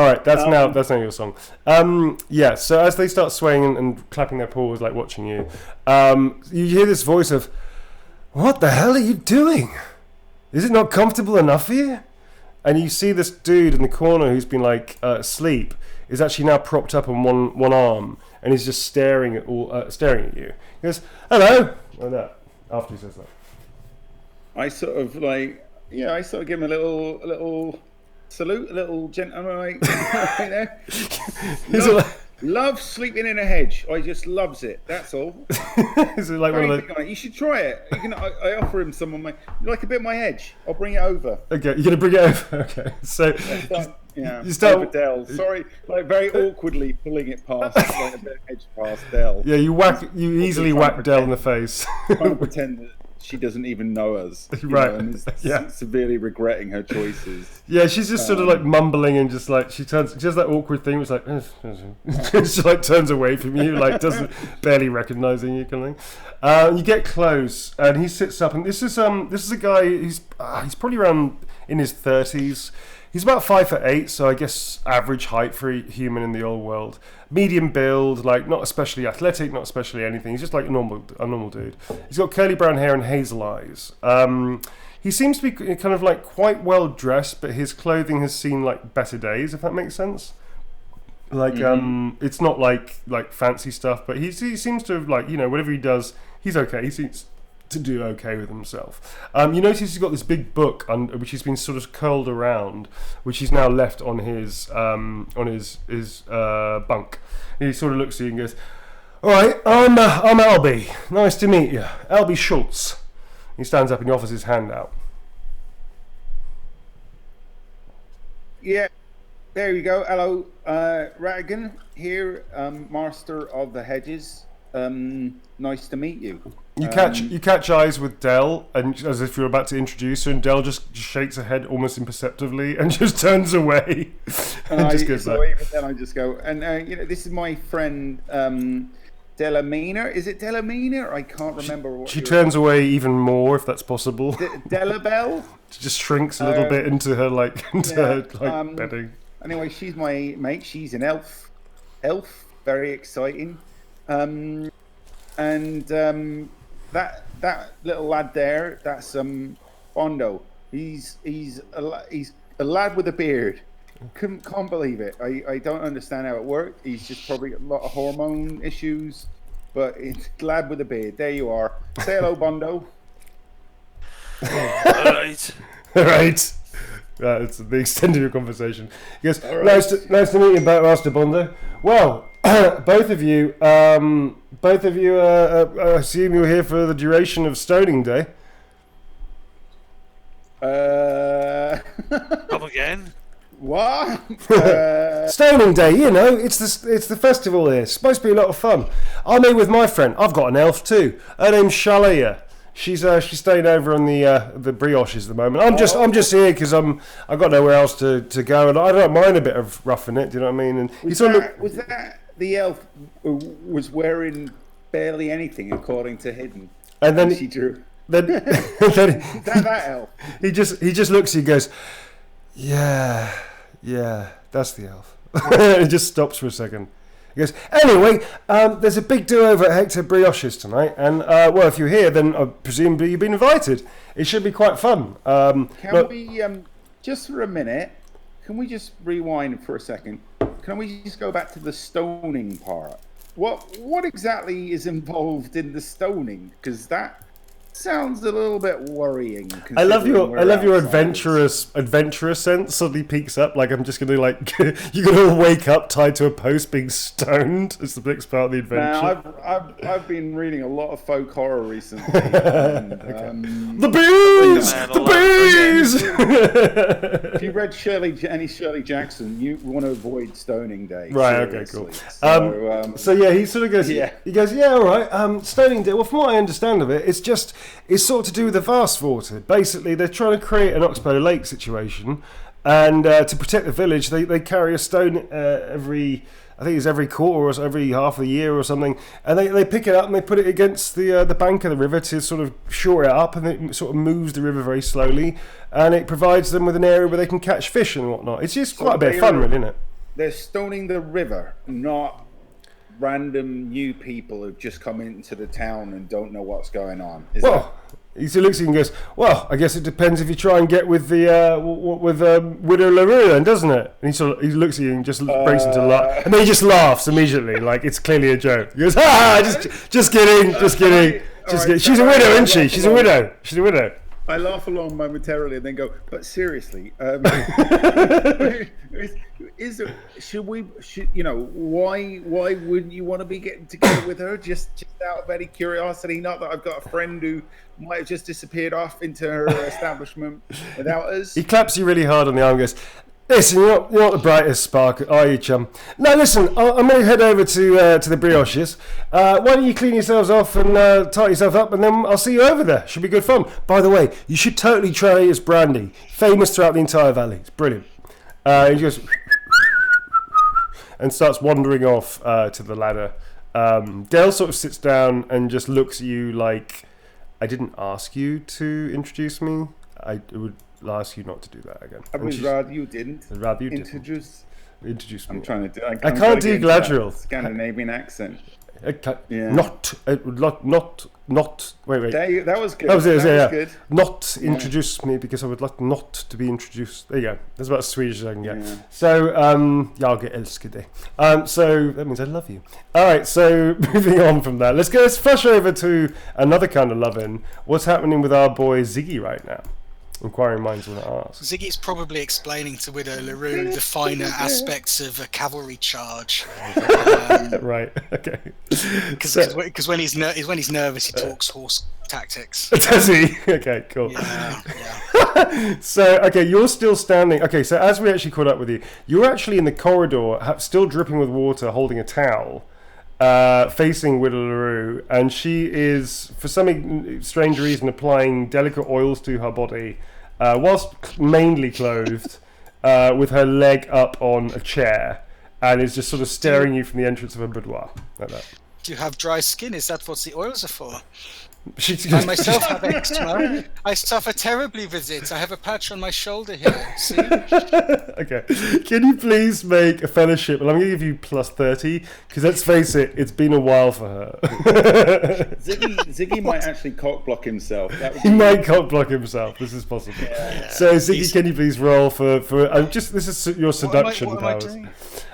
right, that's now your song. So as they start swaying and clapping their paws, like watching you, you hear this voice of, "What the hell are you doing? Is it not comfortable enough here?" And you see this dude in the corner who's been like asleep is actually now propped up on one arm, and he's just staring at you. He goes, "Hello," like that. After he says that, I sort of give him a little salute, a little gentleman, loves sleeping in a hedge. I just loves it. That's all. Is it like one of those? You should try it. I offer him some of my. You like a bit of my hedge? I'll bring it over. Okay, you're gonna bring it over. Okay, so you start over Dell. Sorry, like very awkwardly pulling it past, like a bit of hedge past Dell. Yeah, you easily whack Dell in the face. Trying to pretend that she doesn't even know us, right? And is severely regretting her choices. Yeah, she's just sort of like mumbling and just like she does that awkward thing, which like she like turns away from you, like doesn't barely recognizing you, kind of thing. You get close, and he sits up, and this is a guy. He's probably around in his 30s. He's about 5'8", so I guess average height for a human in the old world. Medium build, like not especially athletic, not especially anything. He's just like a normal dude. He's got curly brown hair and hazel eyes. he seems to be kind of like quite well dressed, but his clothing has seen like better days, if that makes sense. Like it's not like fancy stuff, but he seems to have, like, you know, whatever he does, he's okay. He seems to do okay with himself. You notice he's got this big book which he's been sort of curled around, which he's now left on his bunk. And he sort of looks at you and goes, "All right, I'm Albie. Nice to meet you, Albie Schultz." He stands up and he offers his hand out. Yeah, there you go. Hello, Ratigan here, Master of the Hedges. Nice to meet you. You catch eyes with Dell, and as if you're about to introduce her, and Dell just shakes her head almost imperceptibly and just turns away. And just goes so even then I just go, and you know, this is my friend Delamina. Is it Delamina? I can't remember. What she turns away even more, if that's possible. Delabelle. She just shrinks a little bit into her bedding. Anyway, she's my mate. She's an elf. Very exciting. That little lad there, that's Bondo. He's a lad with a beard. Can't believe it. I don't understand how it worked. He's just probably got a lot of hormone issues, but it's a lad with a beard. There you are. Say hello, Bondo. Alright. Right. It's the extent of your conversation. He goes, right. Nice to meet you, Master Bondo. Well, both of you, I assume you're here for the duration of Stoning Day. Come again? What? Stoning Day, you know, it's the festival here. It's supposed to be a lot of fun. I'm here with my friend. I've got an elf too. Her name's Shalaya. She's staying over on the brioches at the moment. I'm just here because I've got nowhere else to go, and I don't mind a bit of roughing it. Do you know what I mean? And was that the elf who was wearing barely anything, according to Hidden? And then she drew. Then that elf. He just looks. He goes, yeah, that's the elf. He just stops for a second. He goes, anyway, there's a big do over at Hector Brioches tonight, and well, if you're here, then presumably you've been invited. It should be quite fun. Can we just for a minute? Can we just rewind for a second? Can we just go back to the stoning part? What exactly is involved in the stoning? Because that sounds a little bit worrying. I love your adventurous sense suddenly peaks up. Like I'm just gonna you're gonna wake up tied to a post being stoned as the next part of the adventure. Now I've been reading a lot of folk horror recently. And, the bees. If you read any Shirley Jackson, you want to avoid Stoning Day. Right. Seriously. Okay. Cool. So yeah, he sort of goes. Yeah. He goes. Yeah. All right. Stoning Day. Well, from what I understand of it, it's sort of to do with the vast water. Basically, they're trying to create an Oxbow Lake situation, and to protect the village, they carry a stone every quarter or every half of the year or something, and they pick it up and they put it against the bank of the river to sort of shore it up, and it sort of moves the river very slowly, and it provides them with an area where they can catch fish and whatnot. It's just quite a bit of fun, really, isn't it? They're stoning the river, not random new people who've just come into the town and don't know what's going on. He looks at you and goes, well, I guess it depends if you try and get with the Widow LaRue then, doesn't it? And he looks at you and just breaks into laugh, and then he just laughs immediately, like it's clearly a joke. He goes, just kidding. She's a widow, isn't she? She's a widow. I laugh along momentarily and then go, but seriously, why wouldn't you want to be getting together with her just out of any curiosity? Not that I've got a friend who might have just disappeared off into her establishment without us. He claps you really hard on the arm and goes, listen, you're not the brightest spark, are you, chum? No, listen, I'm going to head over to the brioches. Why don't you clean yourselves off and tighten yourself up, and then I'll see you over there. Should be good fun. By the way, you should totally try his brandy. Famous throughout the entire valley. It's brilliant. He goes and starts wandering off to the ladder. Dale sort of sits down and just looks at you like, I didn't ask you to introduce me. I would ask you not to do that again. I would rather you didn't. I'd rather you introduce me. I'm trying to do. I can't do Galadriel. Scandinavian accent. Not. Wait. That was good. That was it. That Yeah. was good. Not introduce me because I would like not to be introduced. There you go. That's about as Swedish as I can get. Yeah. So, jag älskar dig. So that means I love you. All right. So moving on from that, let's flash over to another kind of loving. What's happening with our boy Ziggy right now? Inquiring minds want to ask. Ziggy's probably explaining to Widow LaRue the finer aspects of a cavalry charge. Right. Okay. Because when he's nervous, he talks horse tactics. Does he? Okay. Cool. Yeah. So, okay, you're still standing. Okay, so as we actually caught up with you, you're actually in the corridor, still dripping with water, holding a towel, facing Widow LaRue, and she is, for some strange reason, applying delicate oils to her body, whilst mainly clothed, with her leg up on a chair, and is just sort of staring you from the entrance of her boudoir, like that. Do you have dry skin? Is that what the oils are for? She's I myself have eczema. I suffer terribly with it. I have a patch on my shoulder here. See? Okay. Can you please make a fellowship? And I'm going to give you plus 30, because let's face it, it's been a while for her. Ziggy might actually cock block himself. He might cock block himself. This is possible. Yeah. So, Ziggy, can you please roll for this is your seduction powers.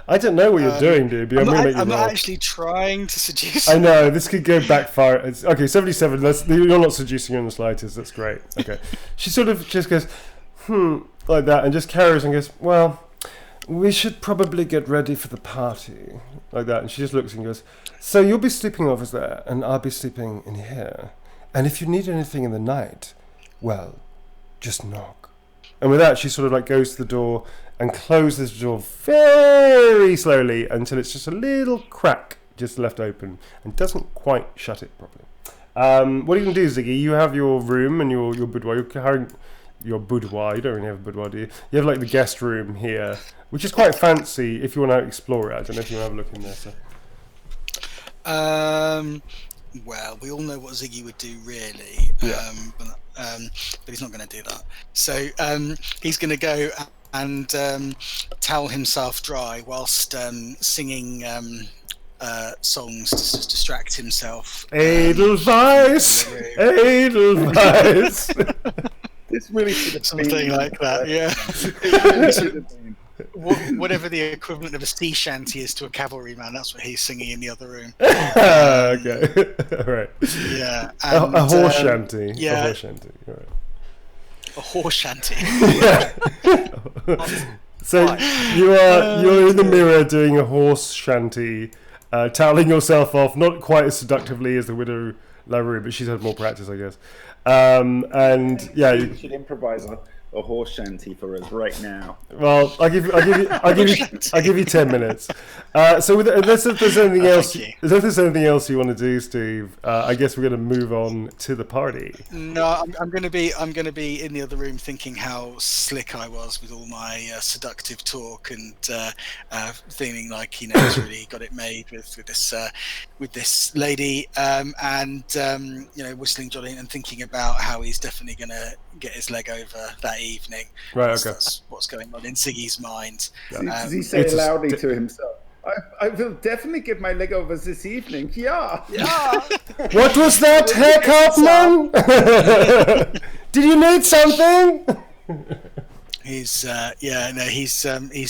I don't know what you're doing, dude. But I'm not actually trying to seduce. I know this could go backfire. Okay, 77. You're not seducing her in the slightest. That's great. Okay, she sort of just goes, like that, and just carries and goes, well, we should probably get ready for the party, like that. And she just looks and goes, so you'll be sleeping over there, and I'll be sleeping in here. And if you need anything in the night, well, just knock. And with that, she sort of like goes to the door and closes the door very slowly until it's just a little crack just left open and doesn't quite shut it properly. What are you going to do, Ziggy? You have your room and your boudoir. You're carrying your boudoir. You don't really have a boudoir, do you? You have like the guest room here, which is quite fancy if you want to explore it. I don't know if you want to have a look in there. So. Well, we all know what Ziggy would do, really. Yeah. But he's not going to do that. So he's going to go and towel himself dry whilst singing songs to just distract himself. Edelweiss! Edelweiss! This really should have something like that, yeah. Whatever the equivalent of a sea shanty is to a cavalryman, that's what he's singing in the other room. Okay, all right. Yeah, and, a horse shanty. Yeah, a horse shanty. All right. A horse shanty. Yeah. So you're in the mirror doing a horse shanty, toweling yourself off, not quite as seductively as the Widow LaRue, but she's had more practice, I guess. And yeah, you should improvise a horse shanty for us right now. Well, I'll give you 10 minutes. So unless there's anything else you want to do, Steve, I guess we're going to move on to the party. No, I'm going to be in the other room thinking how slick I was with all my seductive talk and feeling like he's really got it made with this lady, and whistling jolly and thinking about how he's definitely going to get his leg over that evening. Right, okay. That's what's going on in Ziggy's mind. Does he say loudly to himself, I will definitely get my leg over this evening. Yeah. What was that, Herr Kaufman? Did you need something? He's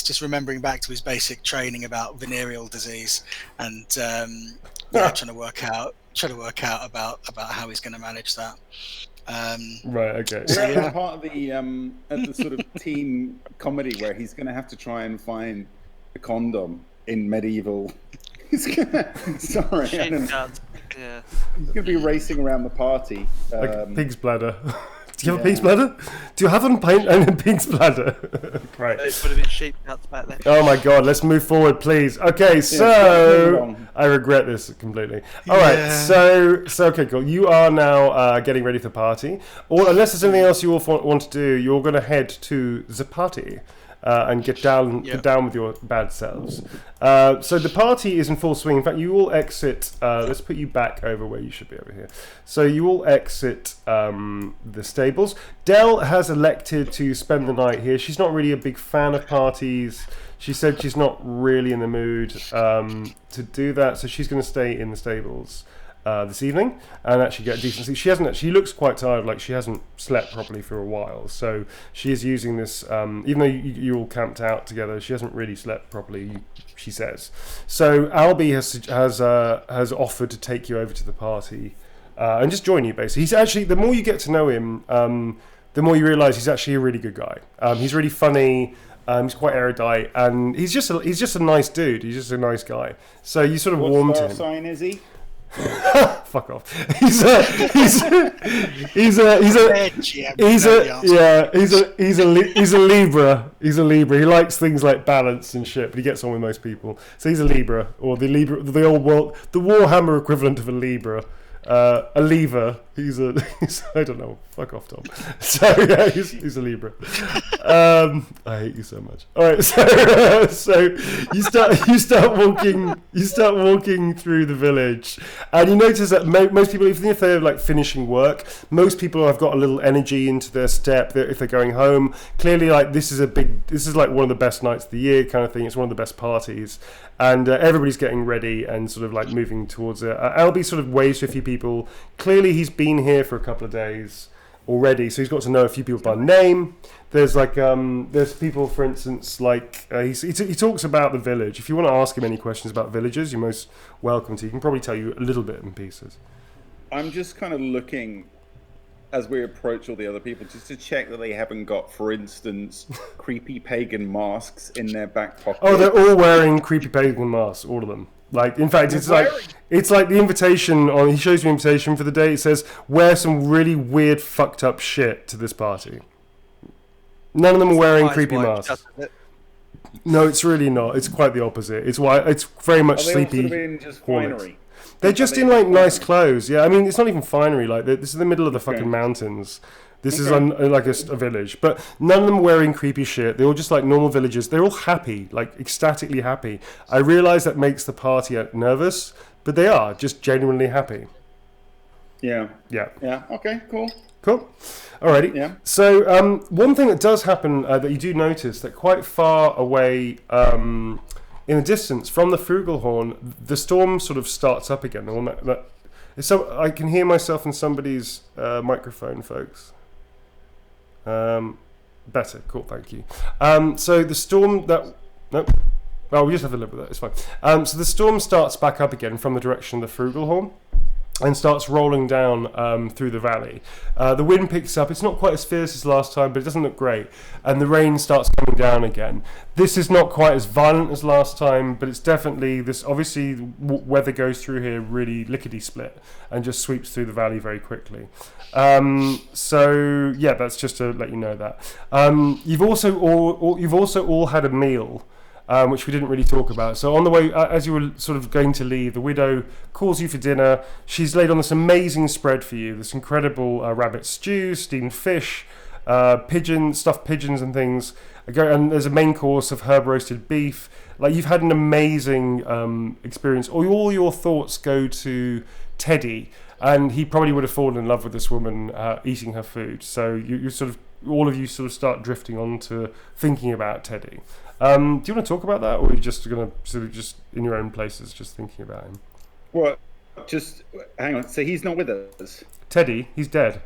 just remembering back to his basic training about venereal disease and trying to work out about how he's going to manage that. Right. Okay. We're at part of the sort of teen comedy where he's going to have to try and find a condom in medieval. Yeah. He's going to be racing around the party. Like pig's bladder. Do you have a pig's bladder? Do you have a pig's bladder? Right. It would have been sheep nuts back then. Oh my God! Let's move forward, please. Okay, so I regret this completely. All right, so okay, cool. You are now getting ready for the party, or unless there's anything else you all want to do, you're going to head to the party. and get down with your bad selves. So the party is in full swing. In fact, you all exit. Let's put you back over where you should be over here. So you all exit the stables. Dell has elected to spend the night here. She's not really a big fan of parties. She said she's not really in the mood to do that, so she's going to stay in the stables this evening and actually get a decent sleep. She hasn't. She looks quite tired, like she hasn't slept properly for a while. So she is using this, even though you all camped out together, she hasn't really slept properly, she says. So Albie has offered to take you over to the party and just join you, basically. He's actually, the more you get to know him, the more you realise he's actually a really good guy. He's really funny. He's quite erudite, and he's just a nice dude. He's just a nice guy. So you sort of warm to him. What sign is he? Fuck off. He's a Libra. He's a Libra. He likes things like balance and shit, but he gets on with most people. So he's a Libra, or the Warhammer equivalent of a Libra. A lever. He's I don't know. Fuck off, Tom. So yeah, he's a Libra. I hate you so much. All right, so you start walking through the village, and you notice that most people, even if they're like finishing work, most people have got a little energy into their step. If they're going home, clearly, like this is like one of the best nights of the year, kind of thing. It's one of the best parties. And everybody's getting ready and sort of like moving towards it. Albie sort of waves to a few people. Clearly, he's been here for a couple of days already, so he's got to know a few people by name. There's like there's people, for instance, like he talks about the village. If you want to ask him any questions about villages, you're most welcome to. He can probably tell you a little bit in pieces. I'm just kind of looking as we approach all the other people, just to check that they haven't got, for instance, creepy pagan masks in their back pocket. Oh, they're all wearing creepy pagan masks, all of them. Like, in fact, it's like the invitation on. He shows you an invitation for the day. It says, "Wear some really weird, fucked up shit to this party." None of them are wearing creepy masks. No, it's really not. It's quite the opposite. It's very much sleepy. Are they all sort of in just finery? They're just in like nice clothes. Yeah, I mean, it's not even finery. Like, this is the middle of the fucking mountains. This is like a village, but none of them are wearing creepy shit. They're all just like normal villagers. They're all happy, like ecstatically happy. I realise that makes the party nervous, but they are just genuinely happy. Yeah. Yeah. Yeah. Okay. Cool. Cool. Alrighty. Yeah. So one thing that does happen that you do notice, that quite far away in the distance from the Frugalhorn, the storm sort of starts up again. The one so I can hear myself in somebody's microphone, folks. Better. Cool. Thank you. So the storm nope. Well, we just have to live with it. It's fine. So the storm starts back up again from the direction of the Frugalhorn and starts rolling down through the valley. The wind picks up. It's not quite as fierce as last time, but it doesn't look great. And the rain starts coming down again. This is not quite as violent as last time, but it's definitely this. Obviously, weather goes through here really lickety-split and just sweeps through the valley very quickly. So yeah, that's just to let you know that. You've also all had a meal. Which we didn't really talk about. So on the way, as you were sort of going to leave, the widow calls you for dinner. She's laid on this amazing spread for you, this incredible rabbit stew, steamed fish, stuffed pigeons and things. And there's a main course of herb roasted beef. Like, you've had an amazing experience. All your thoughts go to Teddy, and he probably would have fallen in love with this woman eating her food. So all of you start drifting on to thinking about Teddy. Do you want to talk about that, or are you just going to sort of just in your own places just thinking about him? Well, just hang on. So he's not with us? Teddy, he's dead.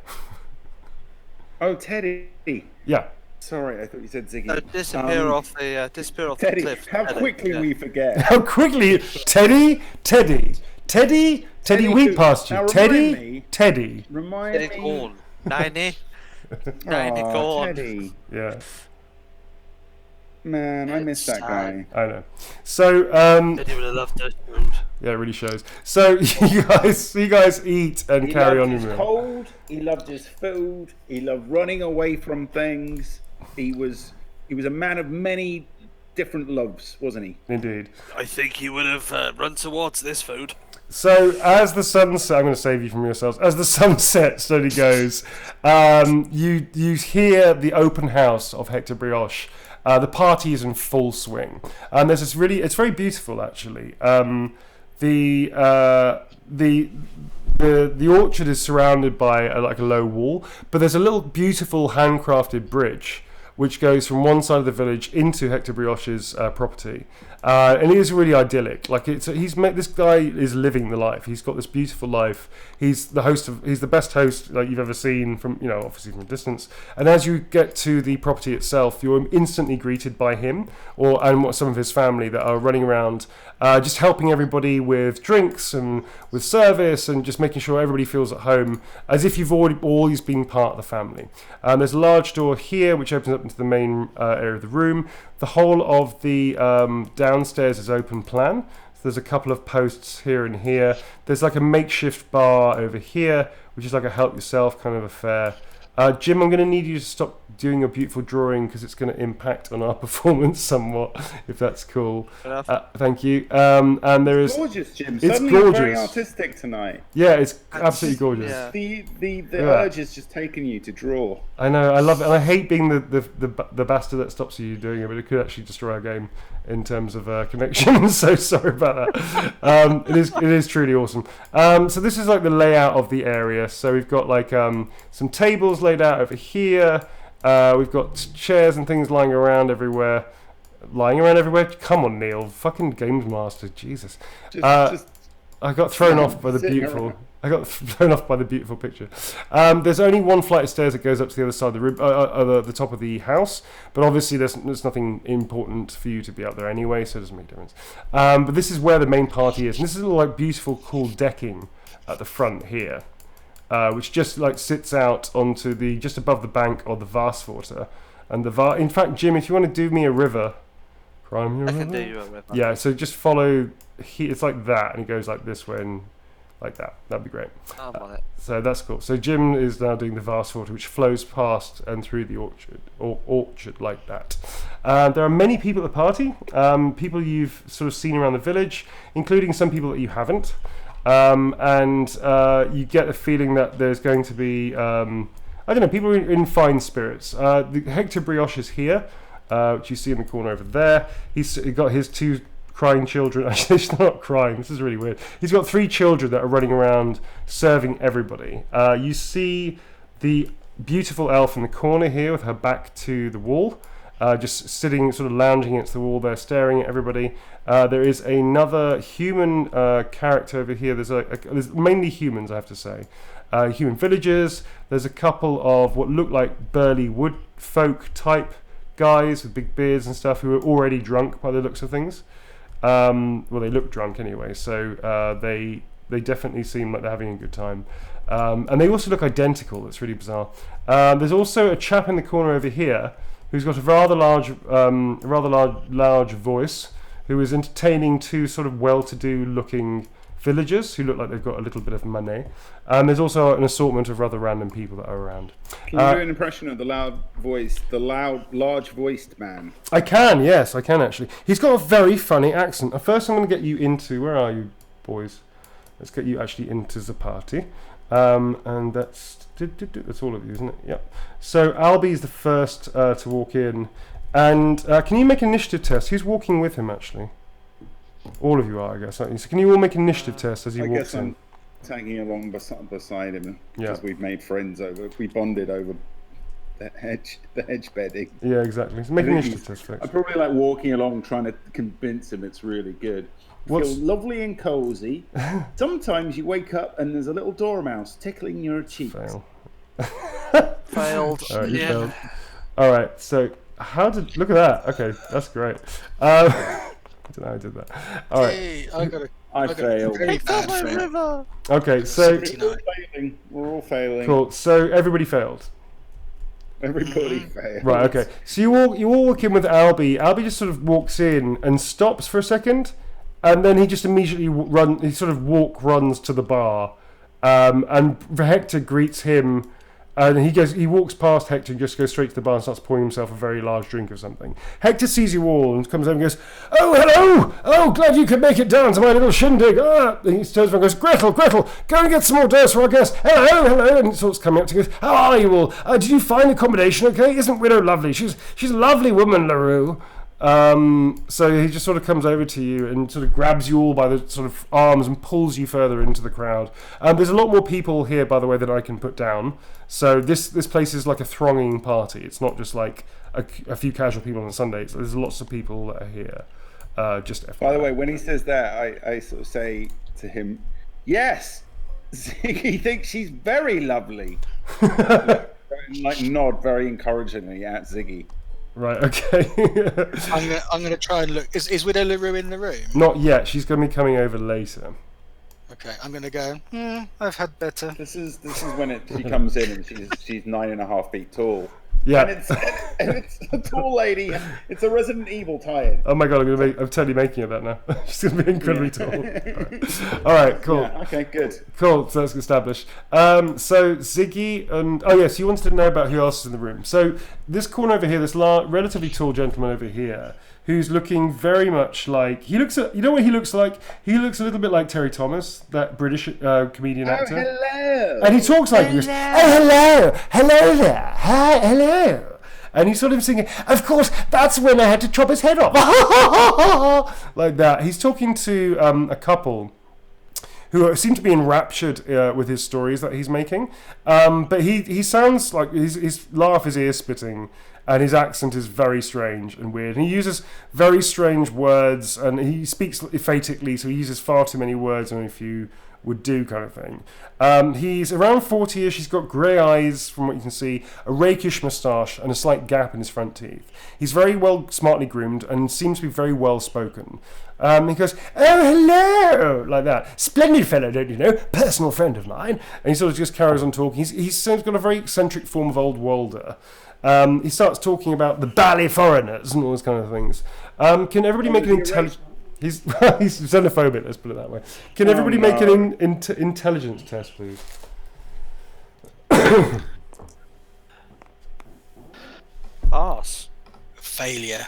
Oh, Teddy. Yeah. Sorry, I thought you said Ziggy. Disappear off Teddy, the cliff. how quickly we forget. How quickly, Teddy, weep past you. Now Teddy. Remind me. Corn. 90 Aw, corn. Teddy. Yeah. Man, I miss that guy. I know. So, Teddy would have loved those food. yeah, it really shows. So you guys eat and carry on your meal. He loved his cold. He loved his food. He loved running away from things. He was a man of many different loves, wasn't he? Indeed. I think he would have run towards this food. So as the sunset, I'm going to save you from yourselves. As the sunset slowly goes, you hear the open house of Hector Brioche. The party is in full swing, and there's this it's very beautiful actually. The orchard is surrounded by a low wall, but there's a little beautiful handcrafted bridge which goes from one side of the village into Hector Brioche's property. And it is really idyllic. This guy is living the life. He's got this beautiful life. He's the best host you've ever seen from, obviously from a distance. And as you get to the property itself, you're instantly greeted by him and some of his family that are running around, just helping everybody with drinks and with service and just making sure everybody feels at home, as if you've always been part of the family. There's a large door here which opens up into the main area of the room. The whole of the downstairs is open plan. So there's a couple of posts here and here. There's a makeshift bar over here, which is a help yourself kind of affair. Jim, I'm going to need you to stop doing a beautiful drawing because it's going to impact on our performance somewhat, if that's cool. Thank you. And there is gorgeous, Jim. It's Suddenly gorgeous. Very artistic tonight. Yeah, it's absolutely gorgeous. Yeah. The urge is just taking you to draw. I know, I love it, and I hate being the bastard that stops you doing it, but it could actually destroy our game in terms of connection. So sorry about that. It is truly awesome. So this is the layout of the area. So we've got some tables laid out over here. We've got chairs and things lying around everywhere. Come on, Neil, fucking Games Master, Jesus. I got thrown off by the beautiful. I got thrown off by the beautiful picture. There's only one flight of stairs that goes up to the other side of the room, the top of the house. But obviously, there's nothing important for you to be up there anyway, so it doesn't make a difference. But this is where the main party is, and this is all beautiful, cool decking at the front here, which just sits out onto just above the bank of the Varswater. And in fact, Jim, if you want to do me a river, I can do you a river. Yeah, so just follow. It's like that, and it goes this way and like that. That'd be great. I'm on it. So that's cool. So Jim is now doing the Varswater, which flows past and through the orchard like that. There are many people at the party. People you've sort of seen around the village, including some people that you haven't. And you get a feeling that there's going to be, people are in fine spirits. Hector Brioche is here, which you see in the corner over there. He's got his two crying children. Actually, they're not crying. This is really weird. He's got 3 children that are running around serving everybody. You see the beautiful elf in the corner here with her back to the wall, just sitting, sort of lounging against the wall there, staring at everybody. There is another human character over here. There's mainly humans, I have to say. Human villagers. There's a couple of what look like burly wood folk type guys with big beards and stuff who are already drunk by the looks of things. Well, they look drunk anyway, so they definitely seem like they're having a good time. And they also look identical. That's really bizarre. There's also a chap in the corner over here who's got a rather large voice, who is entertaining 2 sort of well-to-do looking villagers who look like they've got a little bit of money. There's also an assortment of rather random people that are around. Can you do an impression of the large-voiced man? I can, yes, I can actually. He's got a very funny accent. First, I'm going to get you into. Where are you, boys? Let's get you actually into the party. And that's all of you, isn't it? Yep. So Albie's the first to walk in. And can you make an initiative test? Who's walking with him, actually? All of you are, I guess. So can you all make an initiative test as he walks in? I'm tagging along beside him because Yeah. we've made friends we bonded over the hedge bedding. Yeah, exactly. So make an initiative test, folks. I'm probably walking along trying to convince him it's really good. Feel lovely and cozy. Sometimes you wake up and there's a little dormouse tickling your cheeks. Fail. Failed. All right, you failed. All right, so look at that. Okay, that's great. I don't know how I did that. All right. Hey, I failed. Very bad fail. Okay, so We're all failing. cool. So everybody failed. Everybody failed. Right. Okay. So you all walk in with Albie. Albie just sort of walks in and stops for a second, and then he just immediately runs to the bar, and Hector greets him And he walks past Hector and just goes straight to the bar and starts pouring himself a very large drink of something. Hector sees you all and comes over and goes, "Oh, hello! Oh, glad you could make it down to my little shindig." And he turns around and goes, Gretel, go and get some more dirt for our guest. Hello. And he starts coming up to you and goes, "How are you all? Did you find accommodation okay? Isn't Widow lovely? She's a lovely woman, LaRue." So he just sort of comes over to you and sort of grabs you all by the sort of arms and pulls you further into the crowd. There's a lot more people here, by the way, than I can put down. So this place is like a thronging party. It's not just like a few casual people on a Sunday. There's lots of people that are here. Just FYI. By the way, when he says that, I sort of say to him, "Yes, Ziggy thinks she's very lovely." like nod very encouragingly at Ziggy. Right, okay. I'm gonna try and look. Is Widow LaRue in the room? Not yet. She's going to be coming over later. Okay, I'm gonna go. I've had better. This is when she comes in and she's 9.5 feet tall. Yeah. And it's a tall lady. It's a Resident Evil tie-in. Oh my god, I'm totally making it that now. She's going to be incredibly tall. All right, cool. Yeah, okay, good. Cool, so that's established. So Ziggy and... Oh yes, you wanted to know about who else is in the room. So this corner over here, this relatively tall gentleman over here, who's looking very much like... You know what he looks like? He looks a little bit like Terry Thomas, that British comedian actor. Hello! And he talks like this. Oh, hello there. Hi, hello. And he's sort of singing, "Of course, that's when I had to chop his head off." Like that. He's talking to a couple who seem to be enraptured with his stories that he's making. But he sounds like his laugh is ear-spitting, and his accent is very strange and weird. And he uses very strange words, and he speaks emphatically, so he uses far too many words and a few would do, kind of thing. He's around 40ish. He's got grey eyes, from what you can see, a rakish moustache, and a slight gap in his front teeth. He's very smartly groomed, and seems to be very well spoken. He goes, "Oh, hello," like that. "Splendid fellow, don't you know? Personal friend of mine." And he sort of just carries on talking. He's got a very eccentric form of old worlder. He starts talking about the bally foreigners and all those kind of things. Can everybody make an intelligence... He's xenophobic, let's put it that way. Can everybody make an intelligence test, please? Pass. Failure.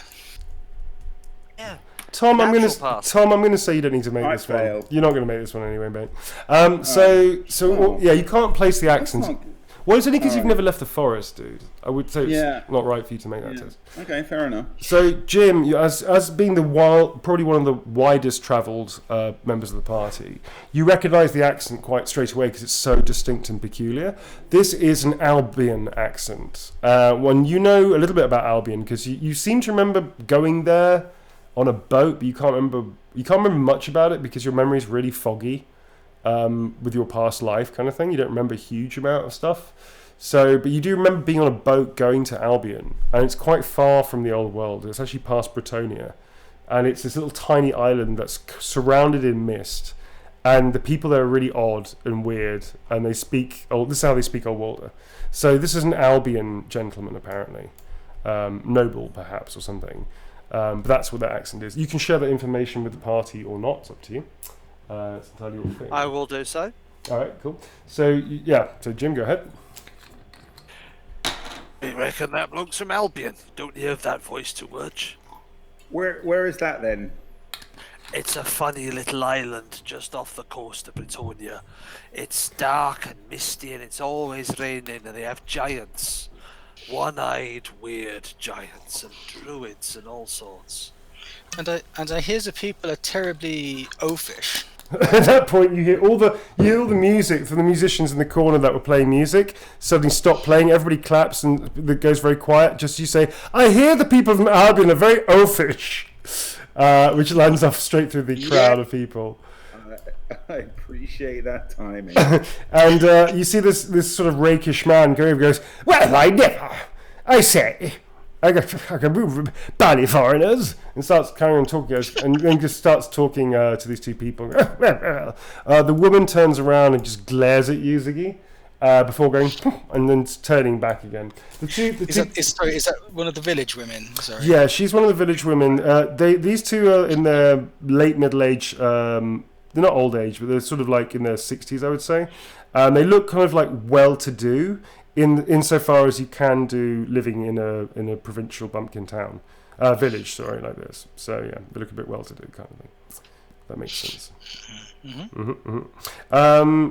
Yeah. Tom, I'm Pass. gonna say you don't need to make this one. You're not gonna make this one anyway, mate. So you can't place the accents. Well, it's only because you've never left the forest, dude. I would say it's not right for you to make that test. Okay, fair enough. So, Jim, as being probably one of the widest travelled members of the party, you recognise the accent quite straight away because it's so distinct and peculiar. This is an Albion accent. When you know a little bit about Albion, because you seem to remember going there on a boat, but you can't remember much about it because your memory is really foggy. With your past life kind of thing. You don't remember a huge amount of stuff. But you do remember being on a boat going to Albion, and it's quite far from the old world. It's actually past Bretonia, and it's this little tiny island that's surrounded in mist, and the people there are really odd and weird, and they speak... this is how they speak Old Worlder. So this is an Albion gentleman, apparently. Noble, perhaps, or something. But that's what that accent is. You can share that information with the party or not. It's up to you. It's entirely your thing. I will do so. All right, cool. So Jim, go ahead. I reckon that bloke's from Albion. Don't hear that voice too much. Where is that then? It's a funny little island just off the coast of Bretonia. It's dark and misty, and it's always raining, and they have giants, one-eyed, weird giants, and druids and all sorts. And I hear the people are terribly oafish. At that point, you hear all the music from the musicians in the corner that were playing music suddenly stop playing. Everybody claps and it goes very quiet. Just you say, "I hear the people from Albion are very oafish," which lands off straight through the crowd of people. I appreciate that timing. And you see this sort of rakish man go over and goes, "Well, I never. I say. I can move bally foreigners," and starts carrying on talking, and then just starts talking to these two people. The woman turns around and just glares at you, Ziggy, before going, and then turning back again. Is that one of the village women? Sorry. Yeah, she's one of the village women. These two are in their late middle age. They're not old age, but they're sort of like in their 60s, I would say. They look kind of like well-to-do insofar as you can do living in a provincial bumpkin town, village, sorry, like this. So yeah, they look a bit well-to-do kind of thing. That makes sense.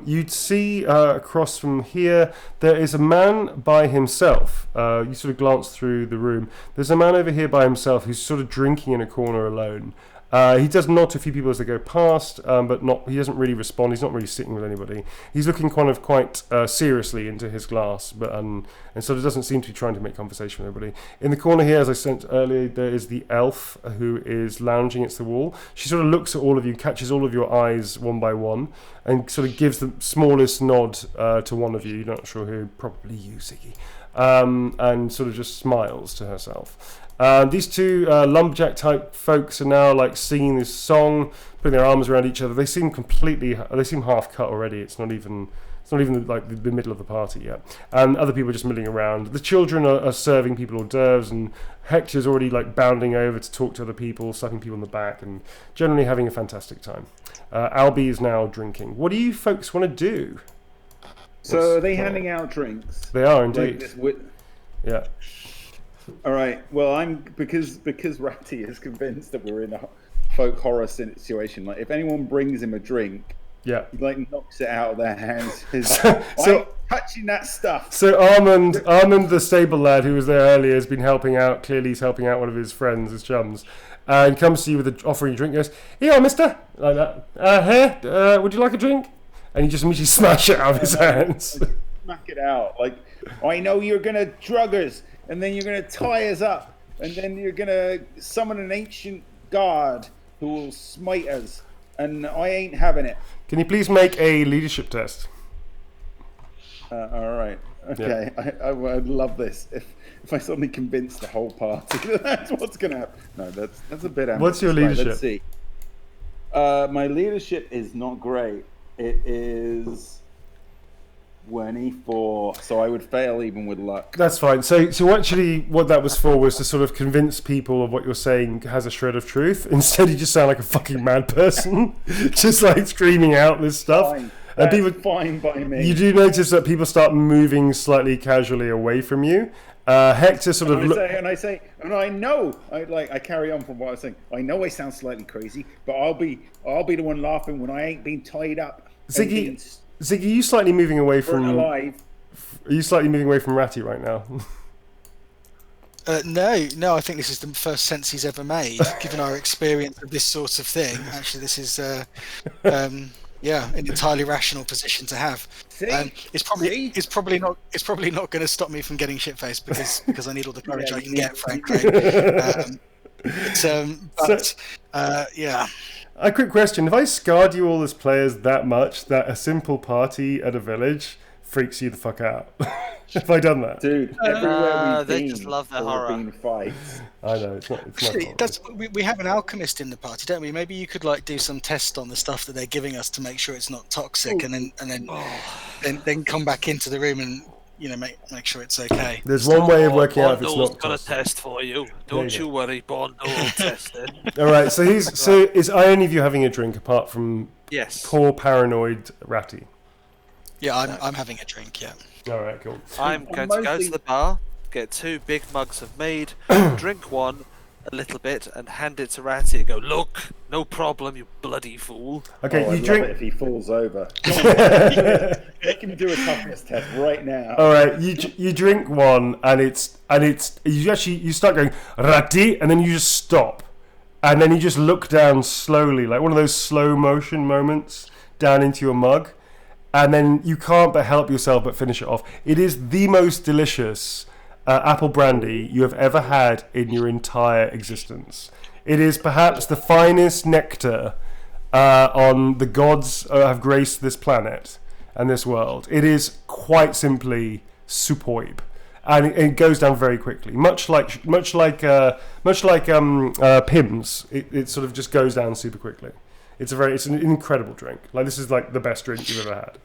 You'd see across from here there is a man by himself. You sort of glance through the room. There's a man over here by himself who's sort of drinking in a corner alone. He does nod to a few people as they go past, but he doesn't really respond. He's not really sitting with anybody. He's looking quite seriously into his glass, but and sort of doesn't seem to be trying to make conversation with everybody. In the corner here, as I said earlier, there is the elf who is lounging against the wall. She sort of looks at all of you, catches all of your eyes one by one, and sort of gives the smallest nod to one of you. You're not sure who, probably you, Ziggy, and sort of just smiles to herself. These two lumberjack type folks are now like singing this song, putting their arms around each other. They seem half cut already. It's not even like the middle of the party yet. And other people are just milling around. The children are serving people hors d'oeuvres, and Hector's already like bounding over to talk to other people, sucking people in the back, and generally having a fantastic time. Albie is now drinking. What do you folks want to do? So are they handing out drinks? They are indeed. Yeah. All right. Well, because Ratty is convinced that we're in a folk horror situation. Like, if anyone brings him a drink, he like knocks it out of their hands. I'm touching that stuff. So Armand, the stable lad who was there earlier, has been helping out. Clearly, he's helping out one of his friends, his chums, and comes to you with offering you a drink. He goes, "Here, mister," like that. Here, would you like a drink? And you just immediately smash it out of his hands. Smack it out. Like, I know you're gonna drug us, and then you're gonna tie us up, and then you're gonna summon an ancient god who will smite us, and I ain't having it. Can you please make a leadership test? All right. Okay. Yeah. I would love this if I suddenly convince the whole party that that's what's gonna happen. No, that's a bit ambitious. What's your leadership? Right, let's see. My leadership is not great. It is 24, so I would fail even with luck. That's fine. So actually what that was for was to sort of convince people of what you're saying has a shred of truth. Instead, you just sound like a fucking mad person, just like screaming out this stuff. Fine. And people, fine by me. You do notice that people start moving slightly casually away from you. Hector sort of I carry on from what I was saying. I know I sound slightly crazy, but I'll be the one laughing when I ain't been tied up. Ziggy, are you slightly moving away from alive? Are you slightly moving away from Ratty right now? No. I think this is the first sense he's ever made, given our experience of this sort of thing. Actually, this is an entirely rational position to have. It's probably not going to stop me from getting shit-faced because I need all the courage I can get, frankly. Yeah. A quick question: if I scarred you all as players that much that a simple party at a village freaks you the fuck out, have I done that? Dude, everywhere we've they been, just love the horror. Been fights. I know it's not. Actually, we have an alchemist in the party, don't we? Maybe you could like do some test on the stuff that they're giving us to make sure it's not toxic, and then come back into the room and make sure it's okay. There's one way of working out if it's not. Got a test for you. Don't you worry, Bondo will test it. All right, so is any of you having a drink apart from poor paranoid Ratty? Yeah, I'm having a drink. Yeah. All right, cool. I'm going to go to the bar, get 2 big mugs of mead, drink one, a little bit, and hand it to Ratty and go, "Look, no problem, you bloody fool." Okay, you drink. Love it if he falls over. He can do a toughness test right now. All right, you drink one, and it's you start going Ratty, and then you just stop, and then you just look down slowly, like one of those slow motion moments down into your mug. And then you can't but help yourself but finish it off. It is the most delicious apple brandy you have ever had in your entire existence. It is perhaps the finest nectar on the gods have graced this planet and this world. It is quite simply superb, and it goes down very quickly. Much like Pimm's, it sort of just goes down super quickly. It's an incredible drink. Like, this is like the best drink you've ever had.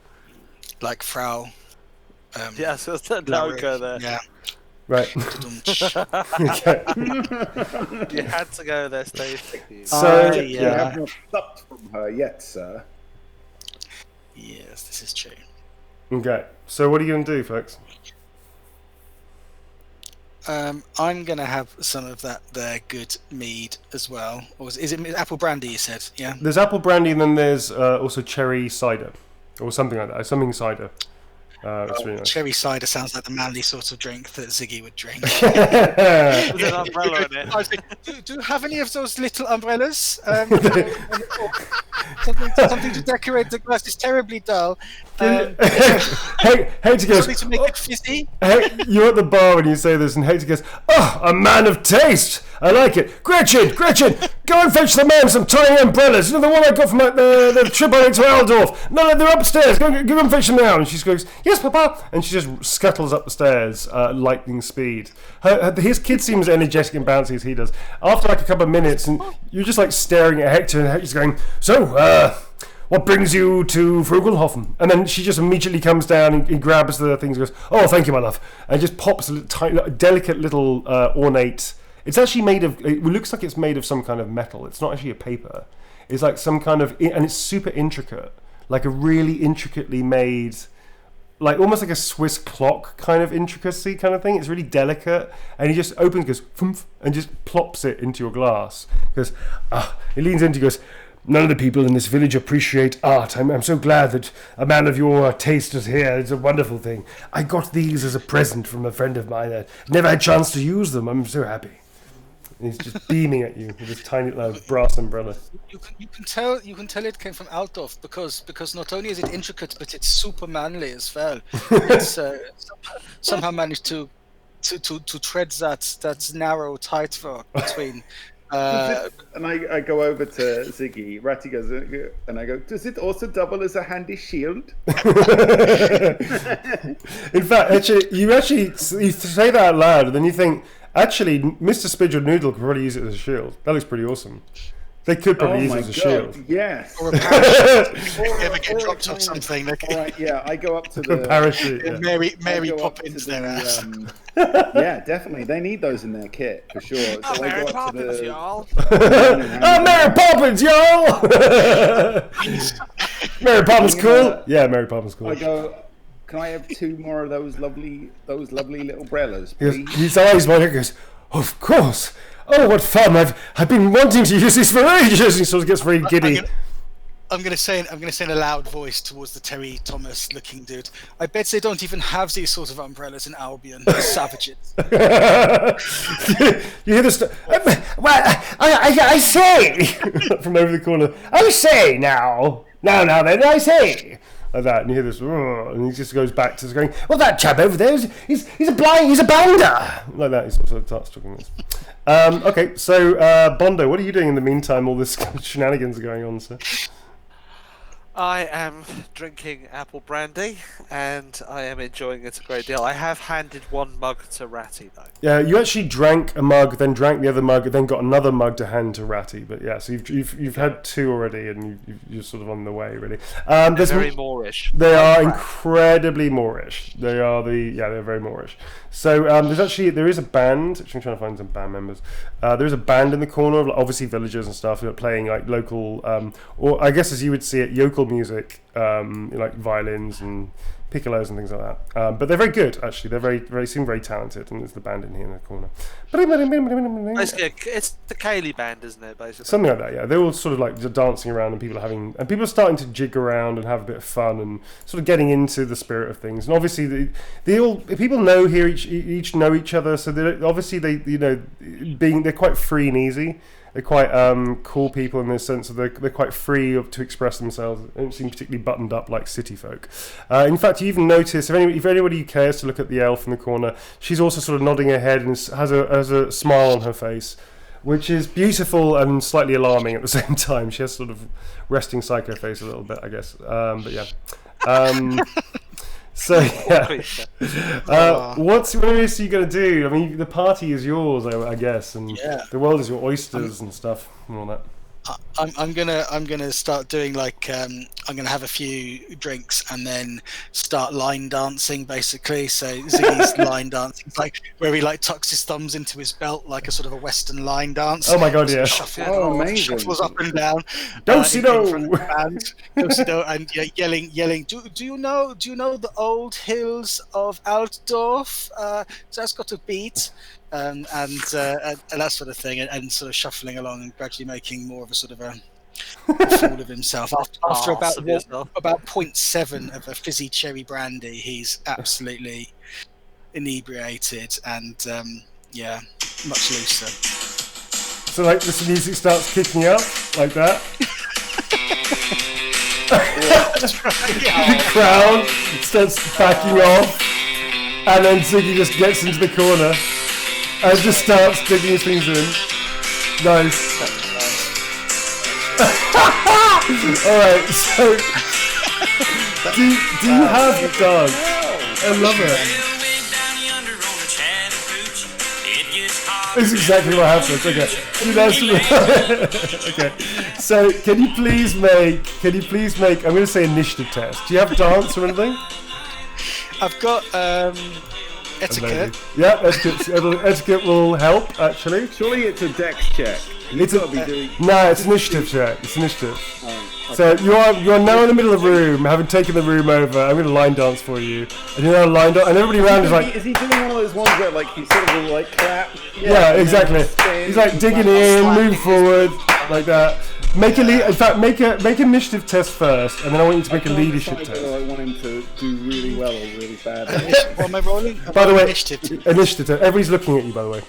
Like Frau. So now we go there. Yeah. Right. Okay. You had to go there, Steve. So you have not supped from her yet, sir. Yes, this is true. Okay. So what are you going to do, folks? I'm going to have some of that there good mead as well. Or is it apple brandy, you said? Yeah. There's apple brandy, and then there's also cherry cider, or something like that. Something cider. It's really nice. Cherry cider sounds like the manly sort of drink that Ziggy would drink. With an umbrella in it. I was like, do you have any of those little umbrellas? Something to decorate the glass. It's terribly dull. Hector goes, something to make it fizzy. you're at the bar and you say this, and Hector goes, "Oh, a man of taste. I like it. Gretchen, go and fetch the man some tiny umbrellas. You know the one I got from the trip I went to Aldorf. No, they're upstairs. Go and fetch them now." And she goes, "Yes, Papa." And she just scuttles up the stairs at lightning speed. His kid seems energetic and bouncy as he does. After like a couple of minutes, and you're just like staring at Hector, and Hector's going, "So, what brings you to Frugelhofen?" And then she just immediately comes down and grabs the things and goes, "Oh, thank you, my love." And just pops a little, tiny, delicate little ornate. It's actually made of, it looks like it's made of some kind of metal. It's not actually a paper. It's like some kind of, and it's super intricate. Like a really intricately made, like almost like a Swiss clock kind of intricacy kind of thing. It's really delicate. And he just opens, goes, "Fumph," and just plops it into your glass. He leans in and he goes, "None of the people in this village appreciate art. I'm so glad that a man of your taste is here. It's a wonderful thing. I got these as a present from a friend of mine. I never had a chance to use them. I'm so happy." And he's just beaming at you with this tiny little brass umbrella. You can tell it came from Altdorf because not only is it intricate, but it's super manly as well. It's somehow managed to tread that narrow tightrope between. And I go over to Ziggy. Ratty goes, and I go, "Does it also double as a handy shield?" In fact, you say that out loud, and then you think, actually, Mr. Spidgel Noodle could probably use it as a shield. That looks pretty awesome. They could probably use it as a shield. Yes. Or a parachute. If you ever get dropped off something. All right, yeah, I go up to the parachute. Yeah. Mary Poppins their ass. Yeah, definitely. They need those in their kit for sure. So Oh, Mary Poppins, y'all. Oh, Mary Poppins, y'all! Mary Poppins cool. Yeah, Mary Poppins cool. I go, "Can I have 2 more of those lovely little umbrellas, please?" His eyes wide. He goes, "Of course. Oh, what fun! I've been wanting to use this for ages." He sort of gets very giddy. I'm gonna say in a loud voice towards the Terry Thomas looking dude. I bet they don't even have these sort of umbrellas in Albion. They're savages. You hear this? Well, I say from over the corner. I say now then. I say. Like that, and you hear this, and he just goes back to going, "Well, that chap over there, he's a bander," like that. He sort of starts talking this. Okay, so Bondo, what are you doing in the meantime? All this shenanigans are going on, sir. I am drinking apple brandy, and I am enjoying it a great deal. I have handed 1 mug to Ratty, though. Yeah, you actually drank a mug, then drank the other mug, then got another mug to hand to Ratty. But yeah, so you've had 2 already, and you're sort of on the way, really. They're very Moorish. They are incredibly Moorish. They're very Moorish. So there is a band. Actually, I'm trying to find some band members. There is a band in the corner of obviously villagers and stuff playing like local, or I guess as you would see it, yokel music, like violins and piccolos and things like that. But they're very good, actually. They're very seem very talented, and there's the band in here in the corner. Basically, it's the Cayley band, isn't it? Basically, something like that. Yeah, they're all sort of like dancing around, and people are starting to jig around and have a bit of fun and sort of getting into the spirit of things. And obviously, people know here each know each other, so they're quite free and easy. They're quite cool people in the sense that they're quite free to express themselves. They don't seem particularly buttoned up like city folk. In fact, you even notice if anybody cares to look at the elf in the corner, she's also sort of nodding her head and has a smile on her face, which is beautiful and slightly alarming at the same time. She has sort of resting psycho face a little bit, I guess. But yeah. So yeah, what are you going to do? I mean, the party is yours, I guess, and the world is your oysters and stuff and all that. I'm gonna start doing like I'm gonna have a few drinks and then start line dancing basically. So Ziggy's line dancing, like where he like tucks his thumbs into his belt like a sort of a Western line dance. Oh my god, yeah! Shuffles up and down. Do-si-do! And yelling. Do you know the old hills of Altdorf? That's got a beat. and that sort of thing, and sort of shuffling along and gradually making more of a sort of a fool of himself. After about 0.7 of a fizzy cherry brandy, he's absolutely inebriated and much looser. So like this music starts kicking up like that. The crowd starts backing off, and then Ziggy just gets into the corner and just starts digging his things in. Nice. Alright, so do you have the dance? I love it. That's exactly what happens. Okay. Okay. So can you please make I'm gonna say initiative test. Do you have dance or anything? I've got etiquette. Yeah, etiquette will help actually. Surely it's a dex check. It's initiative check. It's initiative. So you are now in the middle of the room, having taken the room over. I'm going to line dance for you, and you're now lined up, and everybody around is like. Is he doing one of those ones where like he sort of will like clap? Yeah, exactly. He's like digging in, move forward, like that. In fact, make an initiative test first, and then I want you to make a leadership test. I want him to do really well or really bad. What am I rolling? By the way, initiative. Everybody's looking at you. By the way.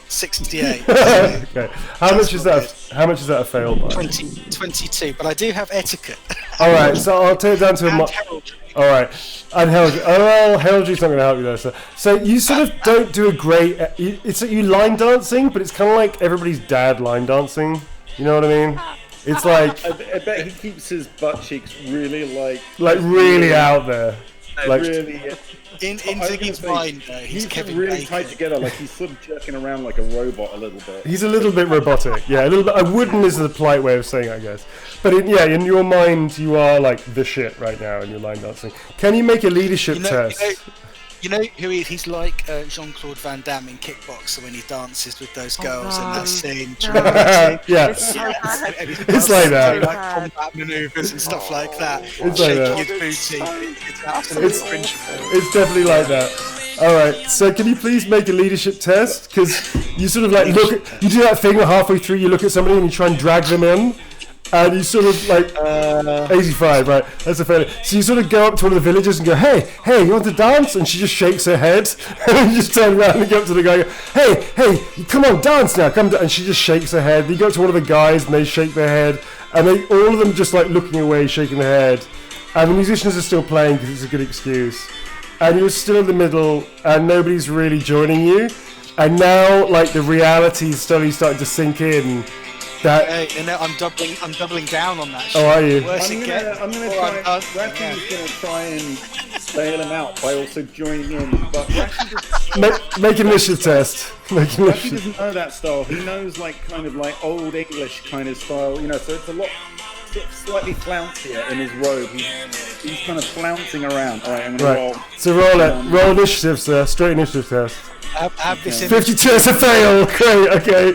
68. Okay. How much is that a fail by? 22. But I do have etiquette. All right. So I'll take it down to a. All right. And heraldry. Oh, well, heraldry's not going to help you there. So you sort of don't do a great. It's you line dancing, but it's kind of like everybody's dad line dancing. You know what I mean? It's like. I bet he keeps his butt cheeks really really out there. Like really. In Ziggy's mind, though, he's Kevin really Bacon. tight together, like he's sort of jerking around like a robot a little bit. He's a little bit robotic, yeah. A little bit. Wooden is the polite way of saying it, I guess. But in your mind, you are like the shit right now, and you're line dancing. Can you make a leadership test? You know who he is? He's like Jean-Claude Van Damme in Kickboxer when he dances with those girls in that scene. Do you remember that scene? Yeah. It's like that. Like combat maneuvers and stuff like that. It's Shaking like that. his booty. It's absolutely cringeable. It's definitely like that. All right. So can you please make a leadership test? Because you sort of like you do that thing where halfway through you look at somebody and you try and drag them in. And you sort of like 85, right? That's a failure. So you sort of go up to one of the villagers and go, hey, you want to dance? And she just shakes her head, and you just turn around and go up to the guy and go, hey, come on, dance now, come. And she just shakes her head. You go up to one of the guys and they shake their head, and all of them just like looking away, shaking their head. And the musicians are still playing because it's a good excuse. And you're still in the middle, and nobody's really joining you. And now, like the reality is slowly starting to sink in. I'm doubling down on that. Oh, are you? I'm gonna try. Ratchet's gonna try and bail him out by also joining in, but Ratchet make an initiative test. Ratchet doesn't know that style. He knows kind of like old English kind of style, so it's a lot slightly flouncier in his robe. He's kind of flouncing around. All right, I'm gonna roll. So roll initiative, sir. Straight initiative test. Have this 52 is a fail. Great. Okay.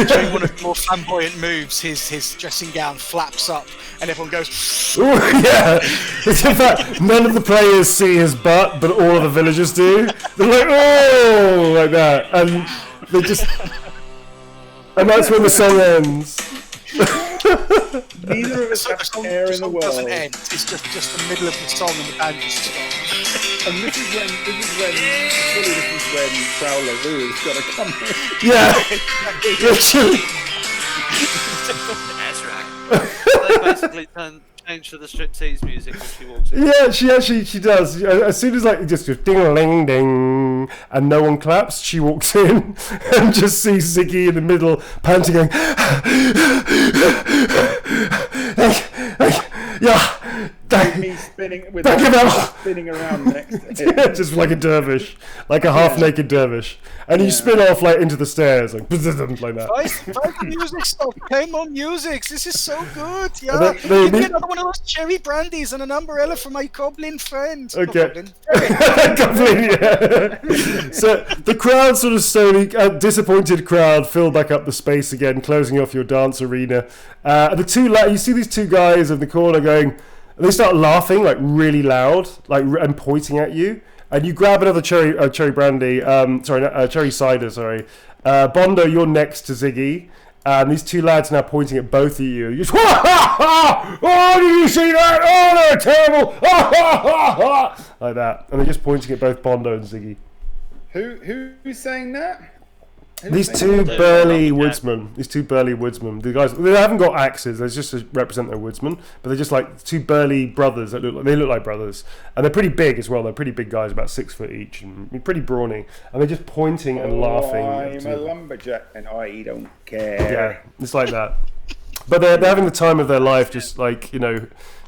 During one of the more flamboyant moves, his dressing gown flaps up, and everyone goes. Ooh, yeah. In fact, none of the players see his butt, but all of the villagers do. They're like, oh, like that, and they just, and that's when the song ends. Neither of us have hair in the world. Doesn't end. It's just the middle of the song, and the band just stops. And this is when Prowler Lou has got to come in. Yeah. That's right. They basically change to the striptease music when she walks in. Yeah, she does. As soon as like it just goes ding ding and no one claps, she walks in and just sees Ziggy in the middle panting, going, yeah. Me spinning around next to him. Yeah, just like a dervish, like a half-naked dervish, and you spin off like into the stairs, like that. Guys, music stop! Come on, music! This is so good. Yeah, give me another one of those cherry brandies and an umbrella for my goblin friend. Okay. Goblin, yeah. So the crowd sort of slowly, disappointed crowd, fill back up the space again, closing off your dance arena. You see these two guys in the corner going. They start laughing like really loud, like and pointing at you, and you grab another cherry brandy. Cherry cider. Sorry, Bondo, you're next to Ziggy. And these two lads are now pointing at both of you. You just, oh, did you see that? Oh, they're terrible. Like that. And they're just pointing at both Bondo and Ziggy. Who's saying that? These two burly woodsmen. The guys, they haven't got axes. They're just to represent their woodsmen, but they're just like two burly brothers that look like brothers, and they're pretty big as well. They're pretty big guys, about 6 foot each, and pretty brawny. And they're just pointing and laughing. I'm a lumberjack, and I don't care. Yeah, it's like that. But they're having the time of their life, just like they're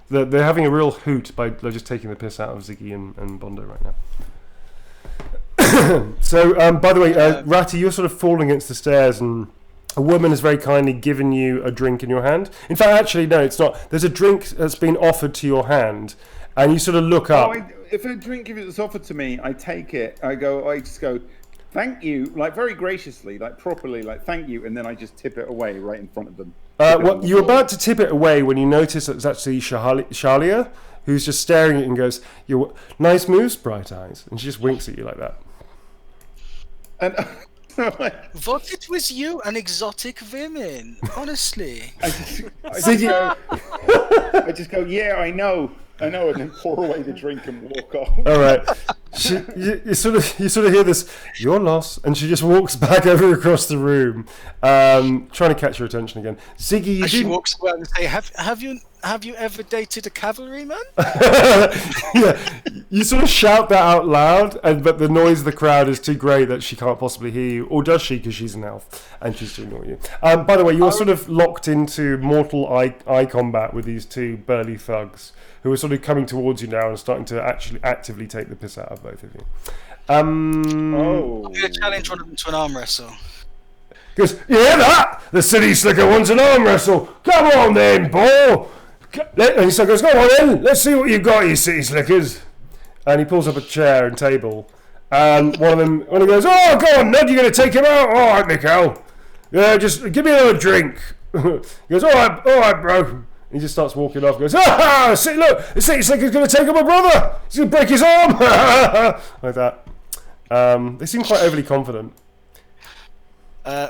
having a real hoot by just taking the piss out of Ziggy and Bondo right now. So, by the way, Ratty, you're sort of falling against the stairs, and a woman has very kindly given you a drink in your hand. In fact, actually, no, it's not. There's a drink that's been offered to your hand, and you sort of look up. If a drink is offered to me, I take it. I just go, thank you, like very graciously, like properly, like thank you, and then I just tip it away right in front of them. Well, you're about to tip it away when you notice that it's actually Shalia, who's just staring at you and goes, "Your nice moves, Bright Eyes," and she just winks at you like that. And What it was you and exotic women, honestly. I just go, yeah, I know, and then pour away the drink and walk off. All right, you sort of hear this, "Your loss," and she just walks back over across the room, trying to catch your attention again. Ziggy, she walks away and say, "Have you ever dated a cavalryman?" Yeah, you sort of shout that out loud, but the noise of the crowd is too great that she can't possibly hear you, or does she? Because she's an elf and she's too annoy you. By the way, you're sort of locked into mortal eye combat with these two burly thugs who are sort of coming towards you now and starting to actually actively take the piss out of both of you. I'm going to challenge one of them to an arm wrestle. Goes, "You hear that? The city slicker wants an arm wrestle. Come on then, boy." And he goes, "Go on then, let's see what you've got, you city slickers." And he pulls up a chair and table. And one of them, when he goes, "Oh, go on, Ned, you're going to take him out? All right, Mikhail. Yeah, just give me another drink." He goes, all right, bro. And he just starts walking off. Goes, see, look, the city slicker's going to take up my brother. He's going to break his arm. Like that. They seem quite overly confident.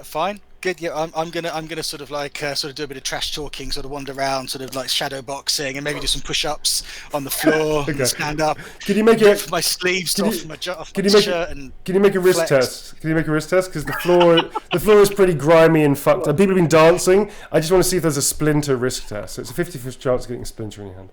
Fine. Good. Yeah, I'm gonna sort of like sort of do a bit of trash talking, sort of wander around, sort of like shadow boxing, and maybe do some push-ups on the floor, and stand up. Can you make my sleeves off my shirt? Can you make a wrist test? Can you make a wrist test? Because the floor is pretty grimy and fucked up. People have been dancing. I just want to see if there's a splinter wrist test. So it's a 50-50 chance of getting a splinter in your hand.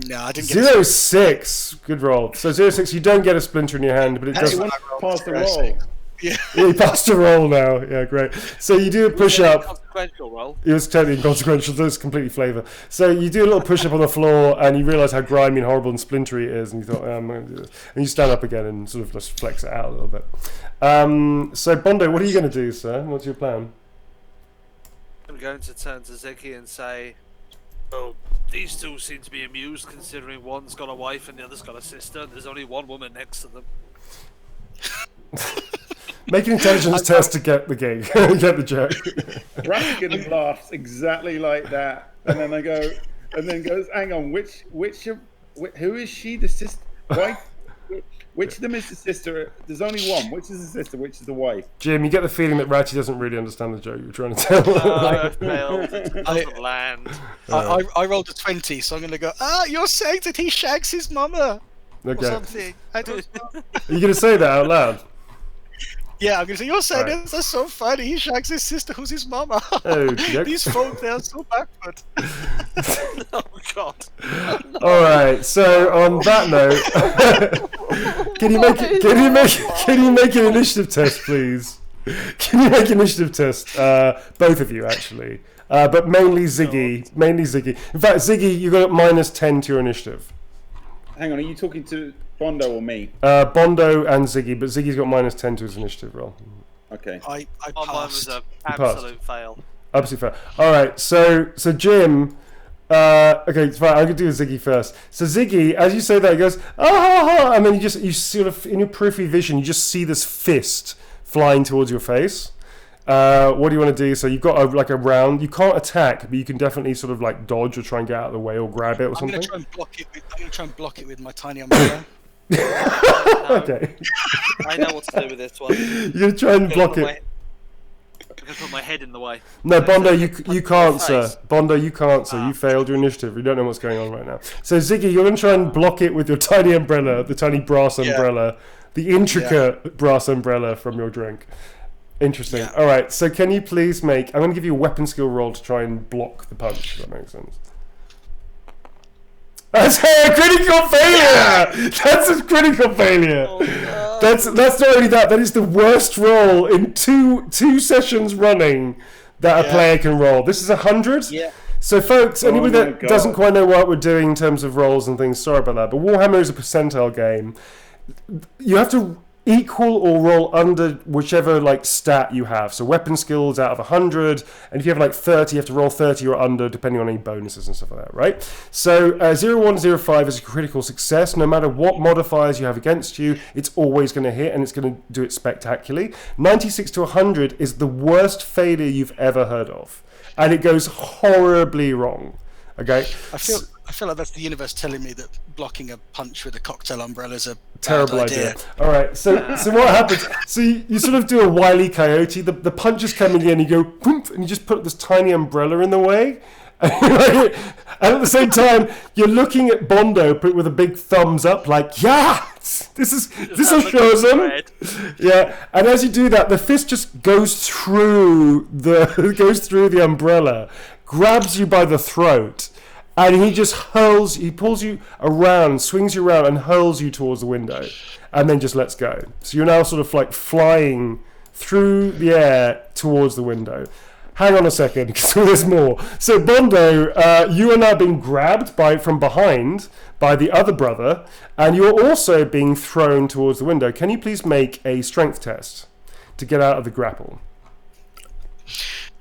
No, I didn't get 0-6. Good roll. So 0-6, you don't get a splinter in your hand, but it does. Pass the roll. Yeah, you passed a roll now. Yeah, great. So you do a push-up. Consequential roll. It was totally inconsequential. It's completely flavour. So you do a little push-up on the floor, and you realise how grimy and horrible and splintery it is, and you thought, I'm going to do this. And you stand up again and sort of just flex it out a little bit. So Bondo, what are you going to do, sir? What's your plan? I'm going to turn to Ziggy and say, "Oh, these two seem to be amused, considering one's got a wife and the other's got a sister. There's only one woman next to them." Make an intelligence test to get the gig, get the joke. Bracken laughs exactly like that, and then I go, and then goes, "Hang on, who is she? The sister, wife? Which of them is the sister? There's only one. Which is the sister? Which is the wife?" Jim, you get the feeling that Ratchy doesn't really understand the joke you're trying to tell. I failed. It doesn't land. I rolled a 20, so I'm going to go, you're saying that he shags his mama or Okay. something. I don't know. Are you going to say that out loud? Yeah, I'm going to say, you're saying Right. that's so funny. He shags his sister, who's his mama. Okey-doke. These folk, they are so backward. Oh God. All right. So on that note, can you make an initiative test, please? Can you make an initiative test? Both of you, actually, but mainly Ziggy. Mainly Ziggy. In fact, Ziggy, you got -10 to your initiative. Hang on, are you talking to Bondo or me? Bondo and Ziggy, but Ziggy's got -10 to his initiative roll. Okay. I Oh, mine was passed. an passed. absolute fail. Absolutely fair. All right, so Jim. Okay, it's fine. I'm gonna do Ziggy first. So Ziggy, as you say that, he goes, and then you sort of in your periphery vision, you just see this fist flying towards your face. What do you want to do? So you've got a round. You can't attack, but you can definitely sort of like dodge or try and get out of the way or grab it or I'm something. going to try and block it with my tiny umbrella. Okay. I know what to do with this one. You're going to try and block it. I'm going to put my head in the way. No, Bondo, you can't, face. sir. Bondo, you can't, sir. You failed your initiative. You don't know what's going on right now. So, Ziggy, you're going to try and block it with your tiny umbrella, the tiny brass umbrella, the intricate brass umbrella from your drink. Interesting. Yeah. All right, so can you please make... I'm going to give you a weapon skill roll to try and block the punch, if that makes sense. That's a critical failure! That's a critical failure! Oh, no. That's not only that is the worst roll in two sessions running that a player can roll. This is 100. Yeah. So folks, anybody my that God. doesn't quite know what we're doing in terms of rolls and things, sorry about that. But Warhammer is a percentile game. You have to equal or roll under whichever like stat you have. So weapon skills out of 100, and if you have like 30, you have to roll 30 or under, depending on any bonuses and stuff like that, right? So 0105 is a critical success. No matter what modifiers you have against you, it's always going to hit, and it's going to do it spectacularly. 96 to 100 is the worst failure you've ever heard of, and it goes horribly wrong. Okay. I feel like that's the universe telling me that blocking a punch with a cocktail umbrella is a Terrible bad idea. All right, so what happens? So you sort of do a Wile E. Coyote. The punch is coming in, you go boom, and you just put this tiny umbrella in the way. And at the same time, you're looking at Bondo with a big thumbs up, like, yeah, this will show them. Yeah, and as you do that, the fist just goes through the umbrella, grabs you by the throat. And he just pulls you around, swings you around, and hurls you towards the window, and then just lets go. So you're now sort of like flying through the air towards the window. Hang on a second, because there's more. So Bondo, you are now being grabbed from behind by the other brother, and you're also being thrown towards the window. Can you please make a strength test to get out of the grapple?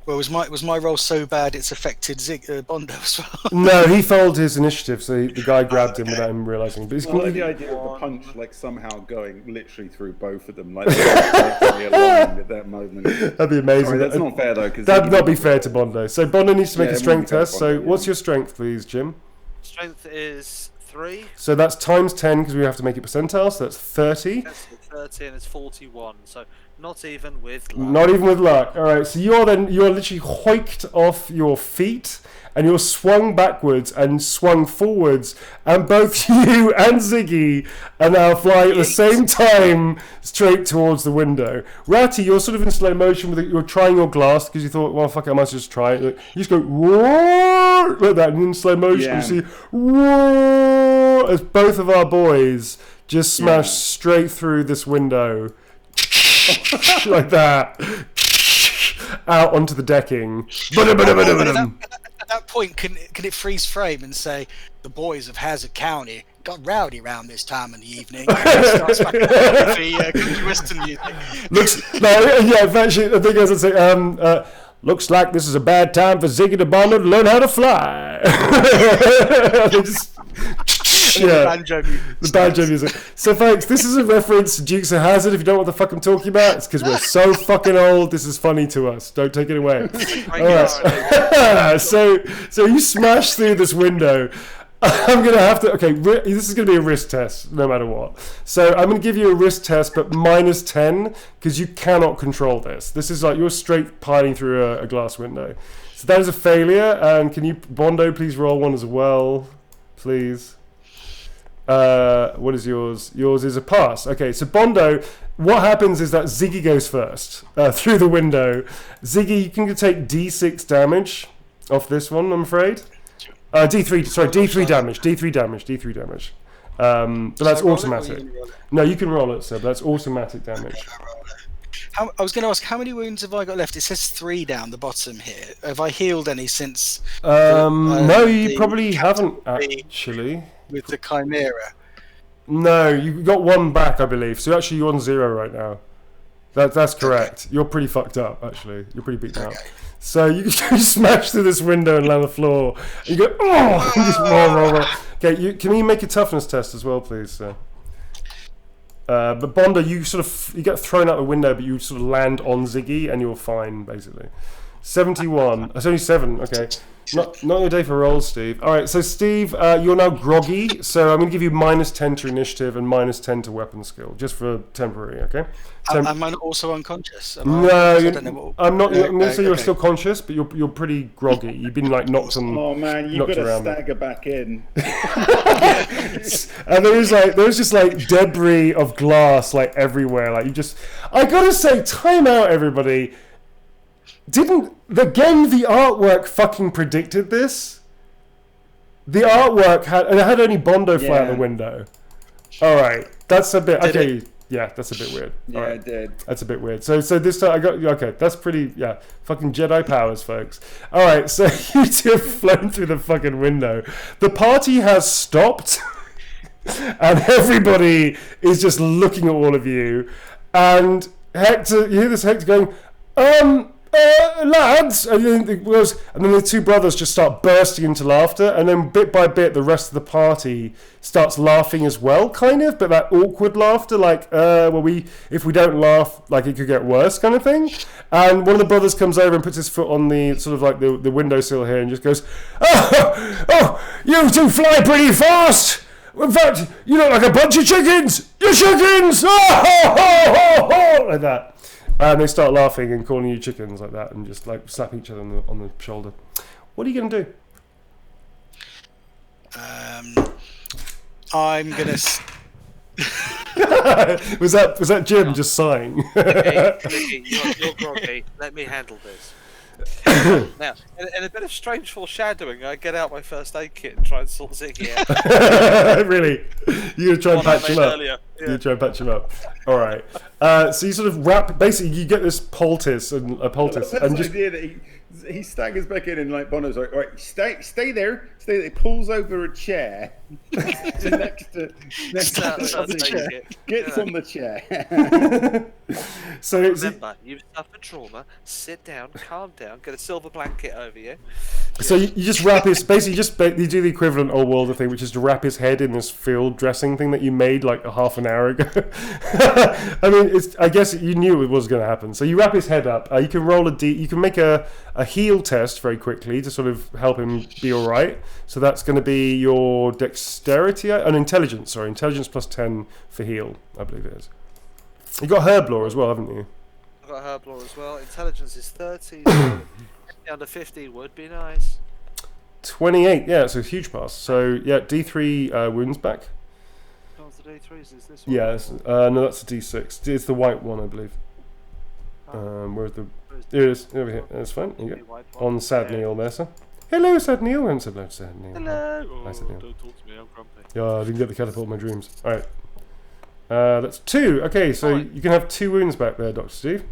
Well, was my roll so bad it's affected Bondo as well? No, he failed his initiative, so the guy grabbed him without him realizing. But I like the idea of the punch, like somehow going literally through both of them, like aligned at that moment. That'd be amazing. Sorry, that's not fair though. That'd not be fair to Bondo. So Bondo needs to make a it strength wouldn't be fair test. to So Bondo, what's yeah. your strength, please, Jim? Strength is 3. So that's times 10 because we have to make it percentile. So that's 30. That's 30 and it's 41. So not even with luck. Not even with luck. All right. So you're literally hoiked off your feet, and you're swung backwards and swung forwards, and both you and Ziggy are now flying at the same time straight towards the window. Ratty, you're sort of in slow motion you're trying your glass because you thought, well, fuck it, I might just try it. You just go roar like that, and in slow motion you see roar as both of our boys just smash straight through this window. Like that, out onto the decking. At that point, can it freeze frame and say the boys of Hazard County got rowdy around this time in the evening? And starts back the country western music. Actually, I think as I say, looks like this is a bad time for Ziggy to Bondo to learn how to fly. The banjo music. So, folks, this is a reference to Dukes of Hazzard. If you don't know what the fuck I'm talking about, it's because we're so fucking old. This is funny to us. Don't take it away. All right. So you smash through this window. I'm going to have to... Okay, this is going to be a wrist test, no matter what. So I'm going to give you a wrist test, but minus 10, because you cannot control this. This is like you're straight piling through a glass window. So that is a failure. And can you, Bondo, please roll one as well, please? What is yours? Yours is a pass. Okay, so Bondo, what happens is that Ziggy goes first through the window. Ziggy, you can take D6 damage off this one, I'm afraid. D3 damage. But that's automatic. No, you can roll it, sir. But that's automatic damage. I was going to ask, how many wounds have I got left? It says 3 down the bottom here. Have I healed any since? No, you probably haven't actually. With the Chimera. No, you got 1 back, I believe. So actually, you're on 0 right now. That's correct. Okay. You're pretty fucked up, actually. You're pretty beaten up. So you smash through this window and land on the floor. And you go, oh! You just roll. Okay, can you make a toughness test as well, please, sir? But Bondo, you get thrown out the window, but you sort of land on Ziggy, and you're fine, basically. 71. It's only 7. Okay. Not your day for rolls, Steve. All right, so Steve, you're now groggy, so I'm going to give you -10 to initiative and -10 to weapon skill, just for temporary, okay? Am I also unconscious? I'm not. I'm going to say you're still conscious, but you're pretty groggy. You've been like knocked on. Oh man, you've got to stagger back in. And there was just like debris of glass like everywhere. Like I gotta say, time out, everybody. Didn't the artwork fucking predicted this? The artwork had only Bondo fly out the window. All right, that's a bit okay. Yeah, that's a bit weird. Yeah, right. it did. That's a bit weird. So this time I got okay. That's pretty. Yeah, fucking Jedi powers, folks. All right, so you two have flown through the fucking window. The party has stopped, and everybody is just looking at all of you. And Hector, you hear this Hector going, lads, and then the two brothers just start bursting into laughter, and then bit by bit the rest of the party starts laughing as well, kind of, but that awkward laughter, like, if we don't laugh, like it could get worse, kind of thing. And one of the brothers comes over and puts his foot on the sort of like the windowsill here and just goes, oh, you two fly pretty fast. In fact, you look like a bunch of chickens. You're chickens. Like that. And they start laughing and calling you chickens like that, and just like slapping each other on the shoulder. What are you gonna do? I'm gonna. was that Jim just sighing? Mickey, you're groggy. Let me handle this. Now, in a bit of strange foreshadowing, I get out my first aid kit and try and sort Ziggy out. Really? You're gonna try and patch him up? Earlier. Yeah. You try and patch him up. All right. So you sort of wrap. Basically, you get this poultice and just. Idea that he staggers back in and like Bono's like, all right, stay there. He pulls over a chair next to the chair. Gets on the chair. So remember, you've suffered trauma. Sit down, calm down, get a silver blanket over you. So you just wrap his. Basically, you do the equivalent old worlder thing, which is to wrap his head in this field dressing thing that you made like a half an hour ago. I mean, I guess you knew it was going to happen. So you wrap his head up. You can roll you can make a heal test very quickly to sort of help him be all right. So that's going to be your dexterity and intelligence. Sorry, intelligence plus 10 for heal, I believe it is. You got Herblore as well, haven't you? I've got Herblore as well. Intelligence is 30. So under 50 would be nice. 28. Yeah, it's a huge pass. So yeah, D3 wounds back. Oh, the D3s is this one? Yeah, no, that's a D6. It's the white one, I believe. Where's the? Here it is. Over here. That's fine. Here you go. On Sad Neil there, sir. Hello, Sad Neil. And hello, Sad Neil. Hello. Nice Neil. Don't talk to me. I'm grumpy. Yeah, I didn't get the catapult in my dreams. All right. That's 2. Okay, so you can have 2 wounds back there, Dr. Steve.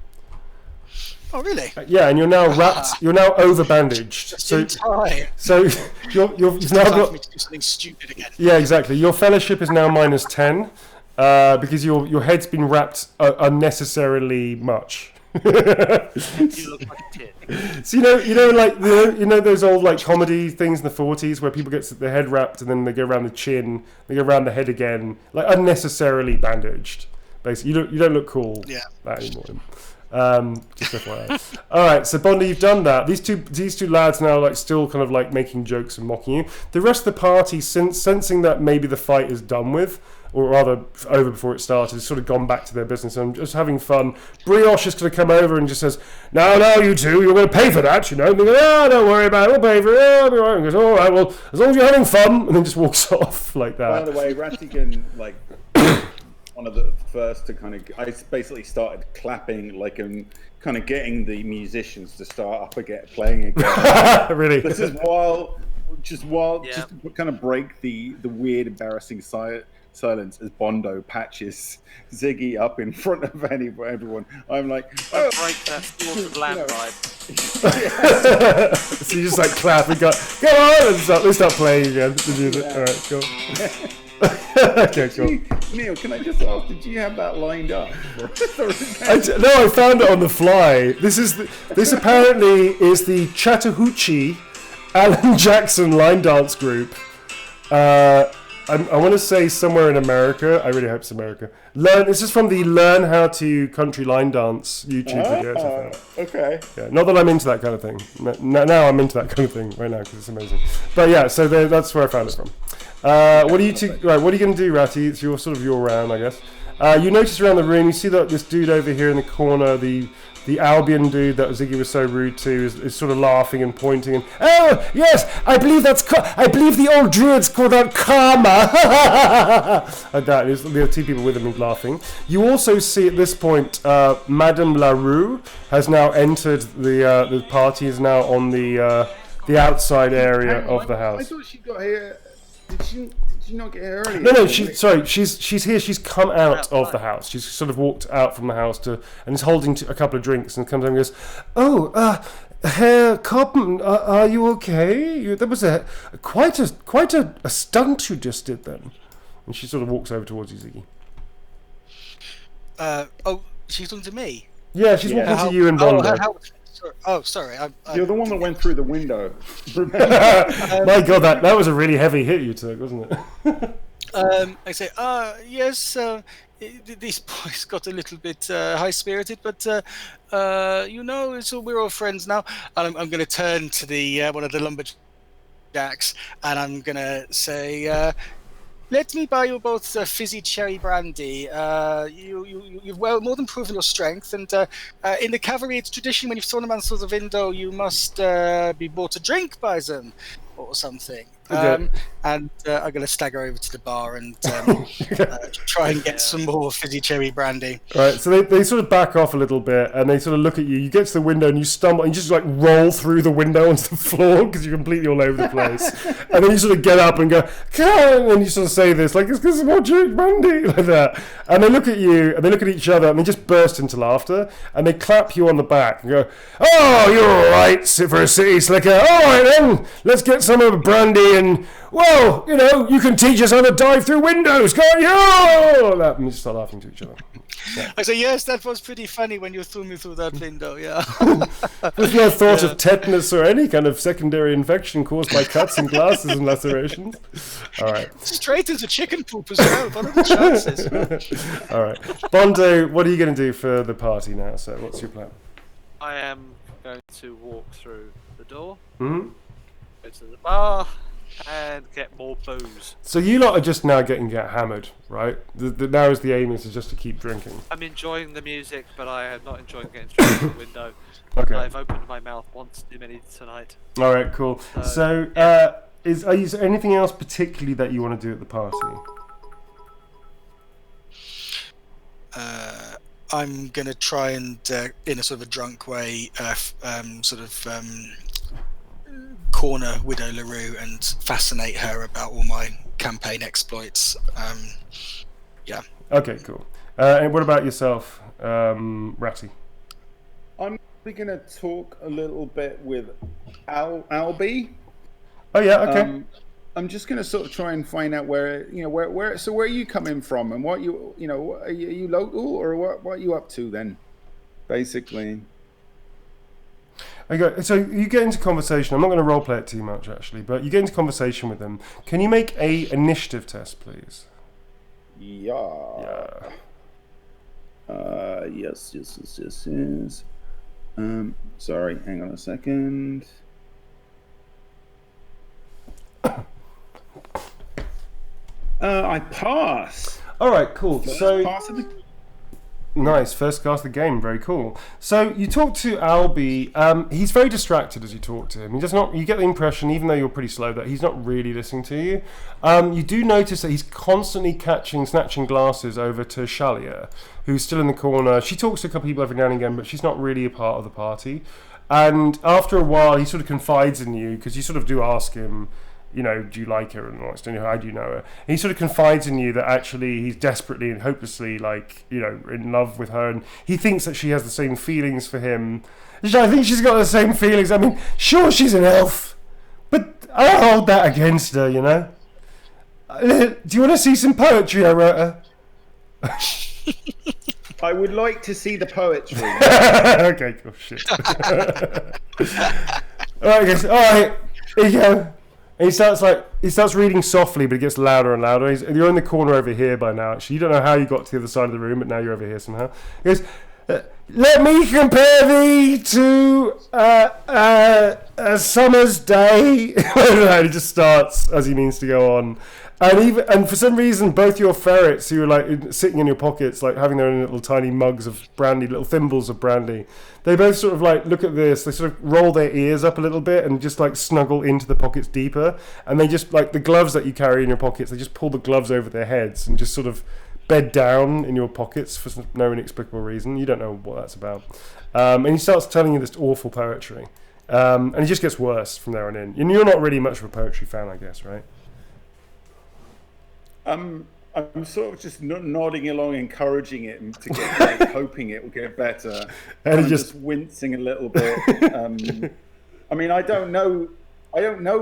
Oh, really? Yeah, and you're now wrapped. You're now over bandaged. Just in time. So you've now got. Me to do something stupid again. Yeah, exactly. Your fellowship is now -10 because your head's been wrapped unnecessarily much. You look like a tit. So you know those old like comedy things in the 40s where people get their head wrapped and then they go around the chin, they go around the head again, like unnecessarily bandaged. Basically, you don't look cool anymore. Just FYI. All right, so Bondi, you've done that. These two lads now like still kind of like making jokes and mocking you. The rest of the party, sensing that maybe the fight is done with, or rather over before it started, has sort of gone back to their business and just having fun. Brioche is going to come over and just says, "No, you two, you're going to pay for that, you know." And they go, "Oh, don't worry about it, we'll pay for it. Oh, I'll be right." And goes, "All right, well, as long as you're having fun," and then just walks off like that. By the way, Ratigan, like one of the first to kind of, I basically started clapping, like, and kind of getting the musicians to start up again, playing again. Really? This is just to kind of break the weird, embarrassing silence as Bondo patches Ziggy up in front of everyone. I'm like, break that slaughtered lamb vibe. So you just like clap and go on, and they start playing again. The music. All right, cool. Okay, cool. Neil, can I just ask, did you have that lined up? No, I found it on the fly. This apparently is the Chattahoochee Alan Jackson line dance group. I want to say somewhere in America. I really hope it's America. This is from the Learn How to Country Line Dance YouTube videos. I found. Okay. Yeah, not that I'm into that kind of thing. Now I'm into that kind of thing right now because it's amazing. But yeah, so that's where I found it from. What are you two? Right, what are you going to do, Ratty? It's your round, I guess. You notice around the room, you see that this dude over here in the corner, the Albion dude that Ziggy was so rude to, is sort of laughing and pointing. And oh yes, I believe I believe the old druids call that karma. Like that. There are two people with him laughing. You also see at this point, Madame Larue has now entered the party. Is now on the outside area of the house. I thought she got here. Did she not get here earlier? No, she's here. She's come out of the house. She's sort of walked out from the house and is holding a couple of drinks and comes over and goes, "Oh, Herr Cobham, are you okay? That was quite a stunt you just did then." And she sort of walks over towards you, Ziggy. She's talking to me. Yeah, she's walking to you and Bondo. Sorry. You're the one that went through the window. My God, that was a really heavy hit you took, wasn't it? I say, yes, these boys got a little bit high-spirited, but so we're all friends now. And I'm going to turn to the one of the lumberjacks, and I'm going to say, let me buy you both fizzy cherry brandy. You've well more than proven your strength, and in the cavalry, it's tradition when you've thrown a man through the window, you must be bought a drink by them, or something. Okay. And I'm going to stagger over to the bar and try and get some more fizzy cherry brandy. Right, so they sort of back off a little bit, and they sort of look at you. You get to the window, and you stumble, and you just like roll through the window onto the floor because you're completely all over the place. And then you sort of get up and go, "Come!" and you sort of say this, like, "It's because some more cherry brandy," like that. And they look at you, and they look at each other, and they just burst into laughter, and they clap you on the back and go, "Oh, you're all right for a city slicker. All right then, let's get some of the brandy and, well, you can teach us how to dive through windows, can't you?" And you just start laughing to each other. Yeah. I say, yes, that was pretty funny when you threw me through that window, yeah. There's no thought of tetanus or any kind of secondary infection caused by cuts and glasses and lacerations. All right. Straight into chicken poop as well. What are the chances? All right. Bondo, what are you going to do for the party now? So what's your plan? I am going to walk through the door, Mm-hmm. go to the bar, and get more booze. So you lot are just now getting hammered, right? Now is the aim is just to keep drinking. I'm enjoying the music, but I am not enjoying getting through the window. Okay. I've opened my mouth once too many tonight. All right, cool. So, is there anything else particularly that you want to do at the party? I'm going to try and, in a sort of a drunk way, corner Widow LaRue and fascinate her about all my campaign exploits. Yeah. Okay, cool. And what about yourself, Ratty? I'm probably going to talk a little bit with Albie. Oh yeah, okay. I'm just going to sort of try and find out where are you coming from and what are you local or what are you up to then, basically. Okay, so you get into conversation. I'm not going to roleplay it too much, actually, but you get into conversation with them. Can you make a initiative test, please? Yeah. Yes. Sorry, hang on a second. I pass. All right, cool. So Pass of the... nice, first cast of the game, very cool. So you talk to Albie. He's very distracted as you talk to him. He does not. You get the impression, even though you're pretty slow, that he's not really listening to you. You do notice that he's constantly snatching glasses over to Shalia, who's still in the corner. She talks to a couple people every now and again, but she's not really a part of the party. And after a while, he sort of confides in you because you sort of do ask him, do you like her and what? How do you know her? And he sort of confides in you that actually he's desperately and hopelessly in love with her, and he thinks that she has the same feelings for him. I think she's got the same feelings. I mean, sure, she's an elf, but I don't hold that against her, Do you want to see some poetry I wrote her? I would like to see the poetry. Okay, cool, shit. All right, guys. All right, here you go. And he starts reading softly, but it gets louder and louder. You're in the corner over here by now, actually. You don't know how you got to the other side of the room, but now you're over here somehow. He goes, let me compare thee to a summer's day. And he just starts as he means to go on. And for some reason, both your ferrets who are like sitting in your pockets, like having their own little tiny mugs of brandy, little thimbles of brandy, they both sort of like look at this, they sort of roll their ears up a little bit and just like snuggle into the pockets deeper. And they just, like the gloves that you carry in your pockets, they just pull the gloves over their heads and just sort of bed down in your pockets for no inexplicable reason. You don't know what that's about. And he starts telling you this awful poetry. And it just gets worse from there on in. And you're not really much of a poetry fan, I guess, right? I'm sort of just nodding along, encouraging it to get, like, hoping it will get better. And I'm just wincing a little bit. I mean, I don't know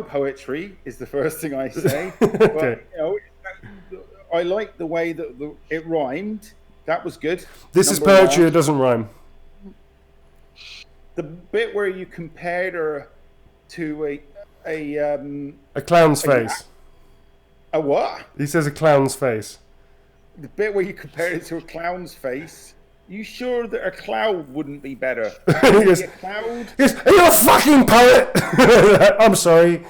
poetry is the first thing I say, but Okay. you know, I like the way that it rhymed. That was good. This is poetry that doesn't rhyme. The bit where you compared her to A clown's face. a what? He says a clown's face. The bit where you compared it to a clown's face. You sure that a cloud wouldn't be better? He goes, A cloud? are you a fucking poet? I'm sorry.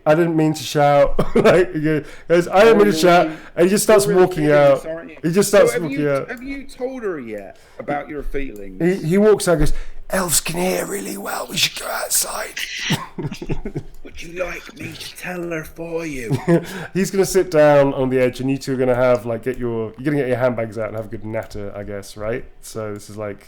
I didn't mean to shout. Like, he goes, I didn't mean to shout. And he just starts walking out. He just starts walking out. Have you told her yet about your feelings? He walks out and goes, elves can hear really well. We should go outside. Would you like me to tell her for you? He's going to sit down on the edge, and you two are going to have, like, you're going to get your handbags out and have a good natter, I guess, right? So this is like,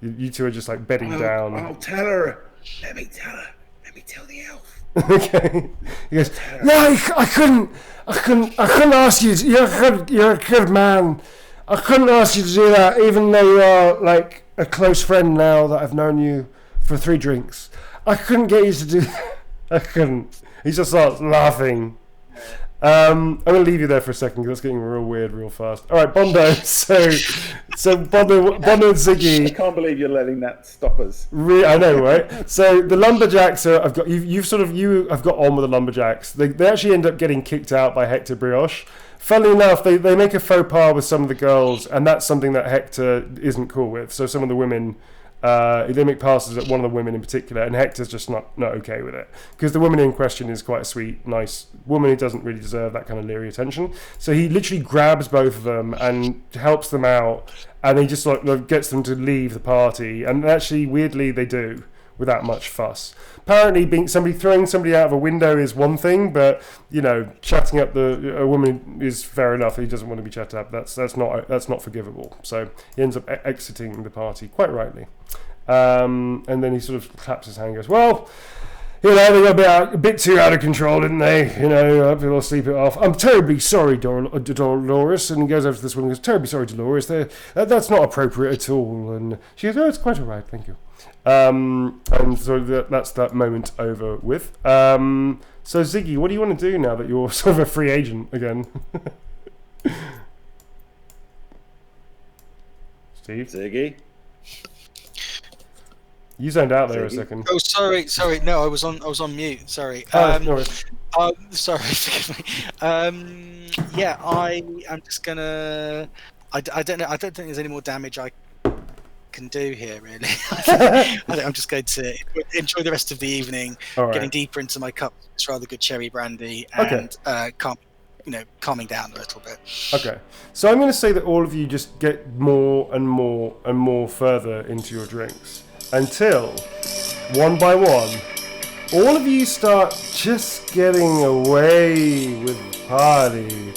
you two are just, like, bedding down. I'll tell her. Let me tell her. Let me tell the elf. Okay. He goes, no, I couldn't ask you. You're a good man. I couldn't ask you to do that, even though you are like a close friend now that I've known you for 3 drinks. I couldn't get you to do that. I couldn't. He just starts laughing. I'm going to leave you there for a second because it's getting real weird real fast. All right, Bondo. So Bondo and Ziggy. I can't believe you're letting that stop us. I know, right? So the lumberjacks are. I've got I've got on with the lumberjacks. They actually end up getting kicked out by Hector Brioche. Funnily enough, they make a faux pas with some of the girls, and that's something that Hector isn't cool with. So some of the women. They make passes at one of the women in particular, and Hector's just not okay with it because the woman in question is quite a sweet, nice woman who doesn't really deserve that kind of leery attention. So he literally grabs both of them and helps them out, and he just like gets them to leave the party. And actually, weirdly, they do without much fuss. Apparently, throwing somebody out of a window is one thing, but you know, chatting up a woman is fair enough. He doesn't want to be chatted up. That's not forgivable. So he ends up exiting the party quite rightly. And then he sort of claps his hand and goes, well, you know, they got a bit too out of control, didn't they? You know, people will sleep it off. I'm terribly sorry, Dolores. And he goes over to this woman and goes, terribly sorry, Dolores. That's not appropriate at all. And she goes, oh, it's quite all right, thank you. And so that's that moment over with. So Ziggy, what do you want to do now that you're sort of a free agent again? Steve? Ziggy? You zoned out there a second. Oh, sorry. No, I was on mute. Sorry. No worries. Sorry, forgive me. Yeah, I'm just gonna. I don't know. I don't think there's any more damage I can do here, really. I think I'm just going to enjoy the rest of the evening, getting deeper into my cup. It's rather good cherry brandy, and calming down a little bit. Okay, so I'm going to say that all of you just get more and more and more further into your drinks until, one by one, all of you start just getting away with the party,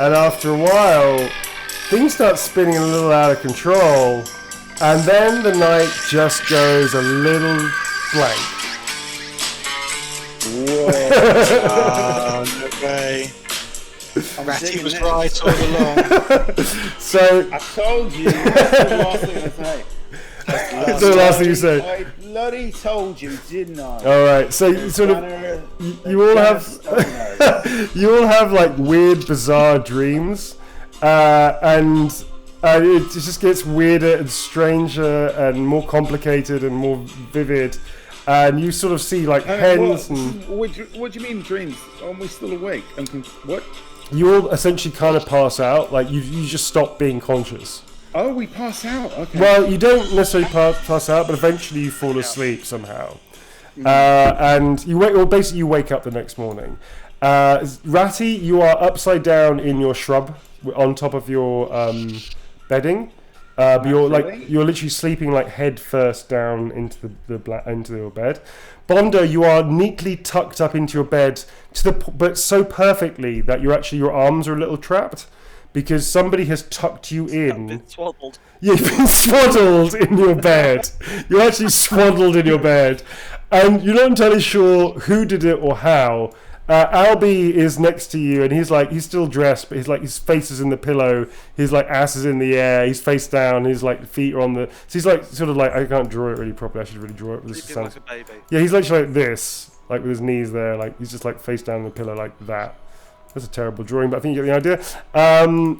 and after a while, things start spinning a little out of control. And then the night just goes a little blank. Whoa. No way. Ratty was right all along. So I told you. That's the last thing I say. That's the last thing you say. I bloody told you, didn't I? All right. So you sort of you all have like weird, bizarre dreams, and it just gets weirder and stranger and more complicated and more vivid. and you sort of see like hens and what do you mean dreams? Aren't we still awake? What? You'll essentially kind of pass out, like you just stop being conscious. Oh, we pass out. Okay. Well, you don't necessarily pass out, but eventually you fall asleep somehow, and you wake. Well, basically you wake up the next morning. Ratty, you are upside down in your shrub on top of your bedding. But you're literally sleeping like head first down into into your bed. Bondo, you are neatly tucked up into your bed but so perfectly that your arms are a little trapped because somebody has tucked you in. I've been swaddled. You've been swaddled in your bed. You're actually swaddled in your bed, and you're not entirely sure who did it or how. Albie is next to you, and he's still dressed, but his face is in the pillow, his like ass is in the air, he's face down, his like feet are on the. So he's like sort of like, I can't draw it really properly. I should really draw it. Sleeping like a baby. Yeah, he's literally like this, like with his knees there, like he's just like face down on the pillow like that. That's a terrible drawing, but I think you get the idea.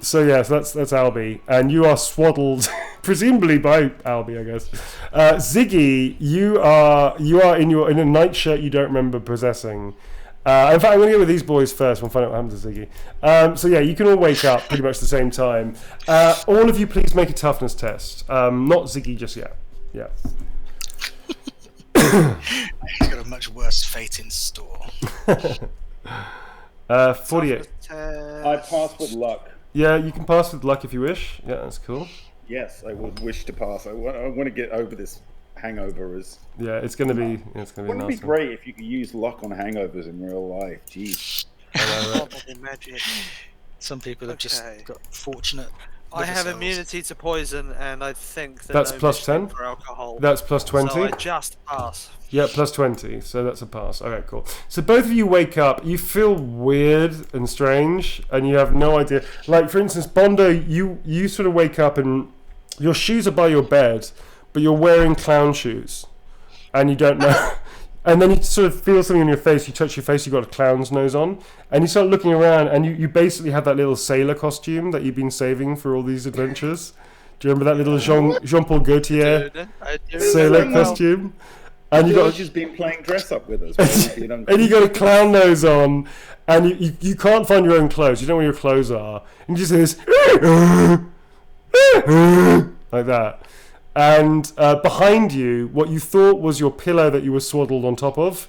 So that's Albie, and you are swaddled, presumably by Albie, I guess. Ziggy, you are in a nightshirt you don't remember possessing. In fact, I'm going to go with these boys first. We'll find out what happens to Ziggy. So yeah, you can all wake up pretty much the same time. All of you, please make a toughness test. Not Ziggy just yet. Yeah. He's got a much worse fate in store. 48. I pass with luck. Yeah, you can pass with luck if you wish. Yeah, that's cool. Yes, I would wish to pass. I want to get over this hangover. Yeah, it's going to be nasty. Wouldn't it be great if you could use luck on hangovers in real life? Jeez. Magic. Some people have just got fortunate. I have immunity to poison, and I think that's plus 10 for alcohol. That's plus 20. So I just pass. Yeah, plus 20. So that's a pass. Okay, cool. So both of you wake up. You feel weird and strange, and you have no idea. Like for instance, Bondo, you sort of wake up and your shoes are by your bed, but you're wearing clown shoes, and you don't know. And then you sort of feel something on your face. You touch your face. You've got a clown's nose on, and you start looking around, and you basically have that little sailor costume that you've been saving for all these adventures. Do you remember that little Jean-Paul Gaultier sailor costume? And you got just been playing dress up with us. And you got a clown nose on, and you can't find your own clothes. You don't know where your clothes are, and you just hear this like that. And behind you, what you thought was your pillow that you were swaddled on top of,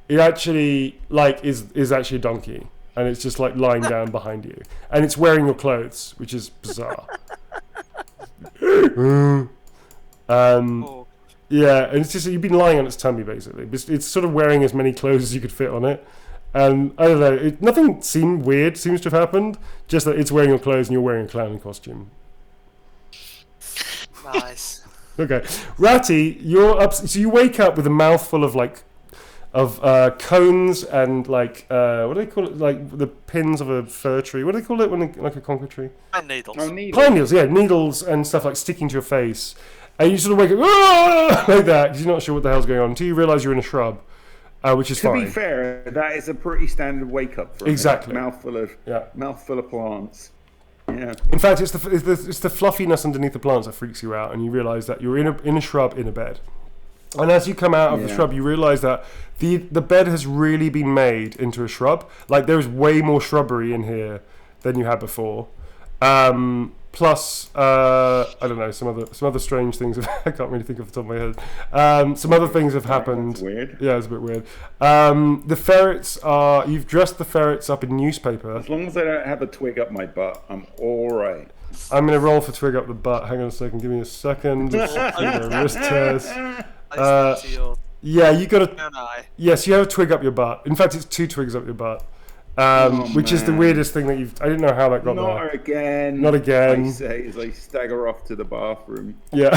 it actually is actually a donkey, and it's just like lying down behind you, and it's wearing your clothes, which is bizarre. Yeah, and it's just you've been lying on its tummy basically. It's sort of wearing as many clothes as you could fit on it, and I don't know. Nothing seems to have happened. Just that it's wearing your clothes and you're wearing a clown costume. Nice. Okay, Ratty, you're up. So you wake up with a mouthful of cones and like what do they call it? Like the pins of a fir tree. What do they call it when like a conker tree? Pine needles. Oh, needles. Pine needles, yeah, needles and stuff like sticking to your face, and you sort of wake up like that because you're not sure what the hell's going on until you realise you're in a shrub, which is fine. To be fair, that is a pretty standard wake up for exactly a mouthful of plants. Yeah. In fact, it's the fluffiness underneath the plants that freaks you out, and you realise that you're in a shrub in a bed. And as you come out of the shrub, you realise that the bed has really been made into a shrub. Like there's way more shrubbery in here than you had before. Plus, I don't know, some other strange things. I can't really think off the top of my head. Some other things have happened. That's weird. Yeah, it's a bit weird. The ferrets you've dressed the ferrets up in newspaper. As long as I don't have a twig up my butt, I'm all right. I'm going to roll for twig up the butt. Hang on a second. Give me a second. Wrist test. Yeah, you got a. Yes, you have a twig up your butt. In fact, it's 2 twigs up your butt. Which is the weirdest thing that I didn't know how that got there. Not again. I say as I stagger off to the bathroom. Yeah,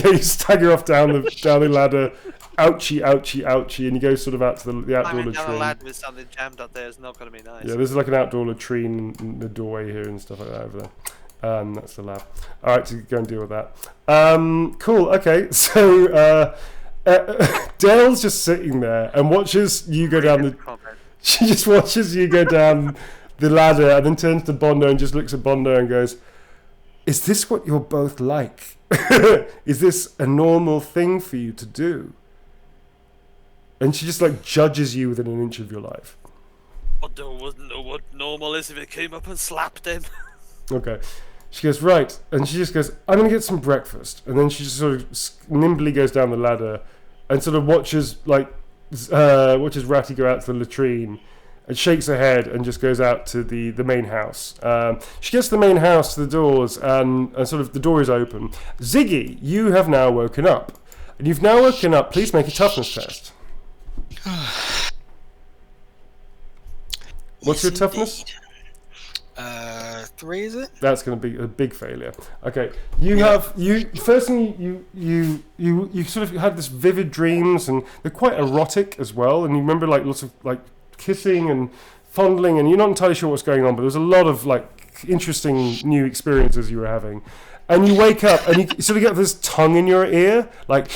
you stagger off down the ladder. Ouchie, ouchie, ouchie, and you go sort of out to the outdoor latrine. Down a ladder with something jammed up there is not going to be nice. Yeah, there's like an outdoor latrine in the doorway here and stuff like that over there. That's the lab. All right, so go and deal with that. Cool. Okay, so Dale's just sitting there and watches you go down the. She just watches you go down the ladder and then turns to Bondo and just looks at Bondo and goes, "Is this what you're both like? Is this a normal thing for you to do?" and she just like judges you within an inch of your life. I wouldn't know what normal is if it came up and slapped him. Okay. She goes, right. And she just goes, I'm going to get some breakfast. And then she just sort of nimbly goes down the ladder and sort of watches Ratty go out to the latrine and shakes her head and just goes out to the main house. She gets to the main house, to the doors, and sort of the door is open. Ziggy, you have now woken up. And you've now woken up. Please make a toughness test. What's your toughness? 3, is it? That's going to be a big failure. Okay, first thing you sort of had this vivid dreams, and they're quite erotic as well. And you remember like lots of like kissing and fondling, and you're not entirely sure what's going on, but there was a lot of like interesting new experiences you were having. And you wake up and you sort of get this tongue in your ear, like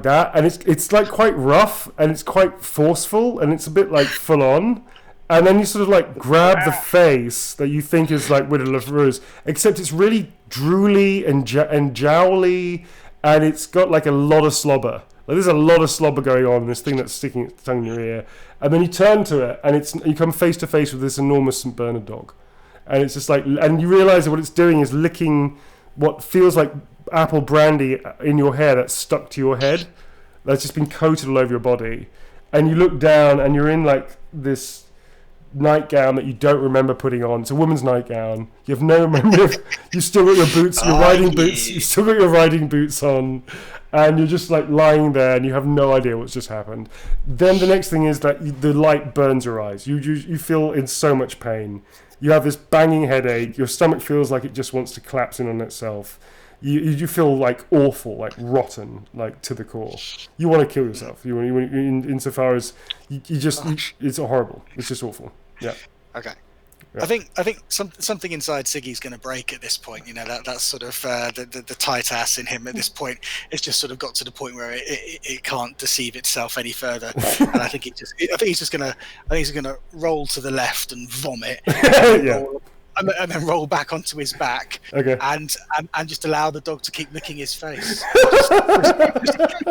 that, and it's like quite rough and it's quite forceful and it's a bit like full on. And then you sort of like grab the face that you think is like Widow LaFreuse, except it's really drooly and jowly, and it's got like a lot of slobber. Like there's a lot of slobber going on in this thing that's sticking its tongue in your ear. And then you turn to it, and you come face to face with this enormous St. Bernard dog, and it's just like, and you realise that what it's doing is licking what feels like apple brandy in your hair that's stuck to your head, that's just been coated all over your body. And you look down, and you're in like this nightgown that you don't remember putting on. It's a woman's nightgown. You have no memory of. You still got your boots, your riding boots. You still got your riding boots on, and you're just like lying there, and you have no idea what's just happened. Then the next thing is that the light burns your eyes. You feel in so much pain. You have this banging headache. Your stomach feels like it just wants to collapse in on itself. You feel like awful, like rotten, like to the core. You want to kill yourself. Insofar as it's horrible. It's just awful. Yeah. Okay. Yeah. I think something inside Siggy's going to break at this point. You know, that's sort of the tight ass in him at this point. It's just sort of got to the point where it can't deceive itself any further. And I think he's just going to roll to the left and vomit. Yeah. And then roll back onto his back, okay, and just allow the dog to keep licking his face.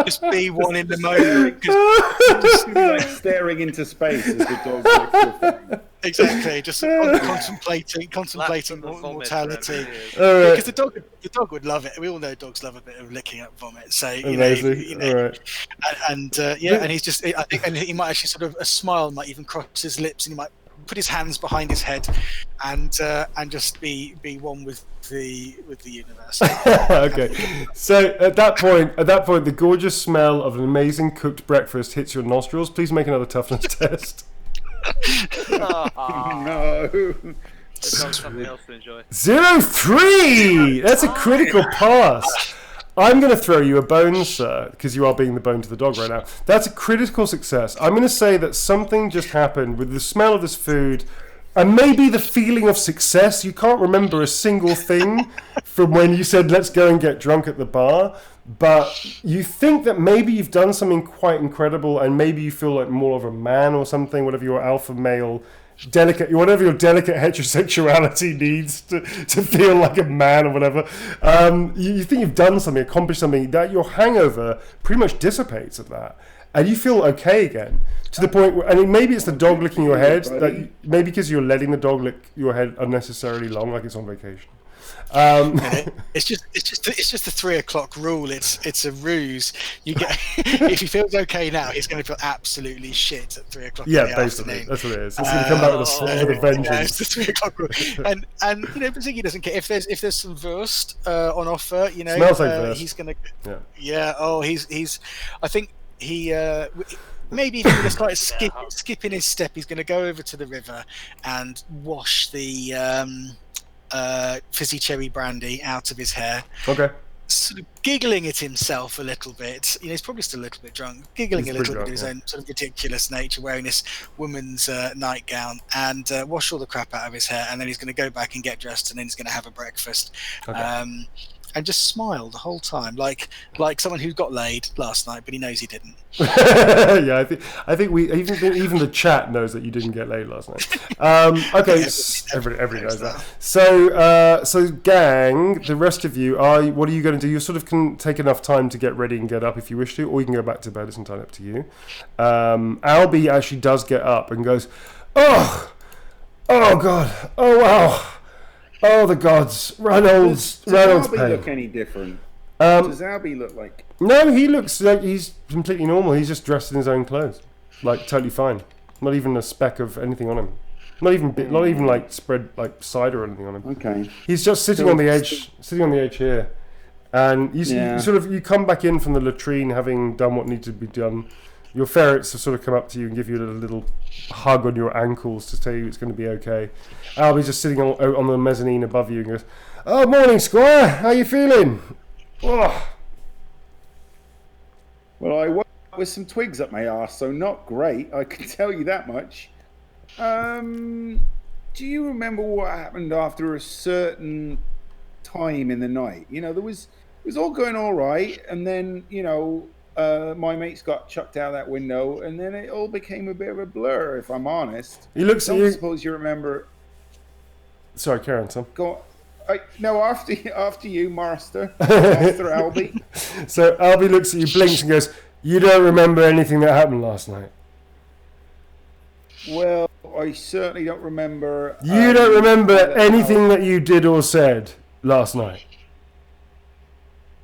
just be one in the moment. Just like staring into space as the dog licks your face. Exactly, just contemplating mortality. Because the dog would love it. We all know dogs love a bit of licking up vomit. So amazing. All right. And he's just. I think, and he might actually sort of a smile might even cross his lips, and he might put his hands behind his head and just be one with the universe. Okay, so at that point the gorgeous smell of an amazing cooked breakfast hits your nostrils. Please make another toughness test. No. There's something else to enjoy. 0-3. That's a critical pass. I'm going to throw you a bone, sir, because you are being the bone to the dog right now. That's a critical success. I'm going to say that something just happened with the smell of this food and maybe the feeling of success. You can't remember a single thing from when you said, let's go and get drunk at the bar. But you think that maybe you've done something quite incredible and maybe you feel like more of a man or something, whatever your alpha male whatever your delicate heterosexuality needs to feel like a man or whatever. You think you've done something, accomplished something, that your hangover pretty much dissipates at that. And you feel okay again, to the point where, and maybe it's the dog licking your head, maybe because you're letting the dog lick your head unnecessarily long, like it's on vacation. It's just the 3 o'clock rule. It's a ruse. You get if he feels okay now, he's going to feel absolutely shit at 3 o'clock. Yeah, basically, that's what it is. It's going to come back with a vengeance. Yeah, it's the 3 o'clock rule. And Ziggy doesn't care if there's some wurst on offer. Smells like wurst. He's going to. Yeah. Yeah. Oh, he's. I think he. Maybe if he just started skipping his step, he's going to go over to the river and wash the fizzy cherry brandy out of his hair. Okay. Sort of giggling at himself a little bit. He's probably still a little bit drunk, giggling a little bit at his own sort of ridiculous nature, wearing this woman's nightgown, and wash all the crap out of his hair. And then he's going to go back and get dressed, and then he's going to have a breakfast. Okay. and just smile the whole time, like someone who got laid last night, but he knows he didn't. Yeah, I think we even the chat knows that you didn't get laid last night. Okay, everybody knows that. So gang, the rest of you what are you going to do? You sort of can take enough time to get ready and get up if you wish to, or you can go back to bed. It's entirely up to you. Albie actually does get up and goes, oh God, oh wow, oh the gods, Reynolds Does Albie pain. look any different? Does Albie look like? No, he looks like he's completely normal. He's just dressed in his own clothes, like totally fine. Not even a speck of anything on him. Not even like spread like cider or anything on him. Okay. He's just sitting on the edge here, and you come back in from the latrine having done what needs to be done. Your ferrets have sort of come up to you and give you a little hug on your ankles to tell you it's going to be okay. Albie's just sitting on the mezzanine above you and goes, "Oh, morning, Squire. How you feeling?" Oh. Well, I woke up with some twigs up my arse, so not great. I can tell you that much. Do you remember what happened after a certain time in the night? You know, it was all going all right, and then my mates got chucked out that window, and then it all became a bit of a blur. If I'm honest, He looks at you. I suppose you remember. Sorry, Karen, Tom. Go. No, after you, Master Albie. So Albie looks at you, blinks, and goes, "You don't remember anything that happened last night?" Well, I certainly don't remember. You don't remember anything that you did or said last night?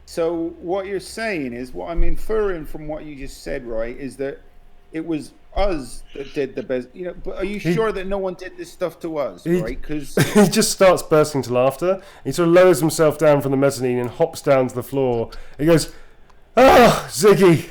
So what you're saying is, what I'm inferring from what you just said, right, is that it was us that did the best. But are you sure that no one did this stuff to us, right? Because he just starts bursting into laughter. He sort of lowers himself down from the mezzanine and hops down to the floor. He goes, "Oh, Ziggy,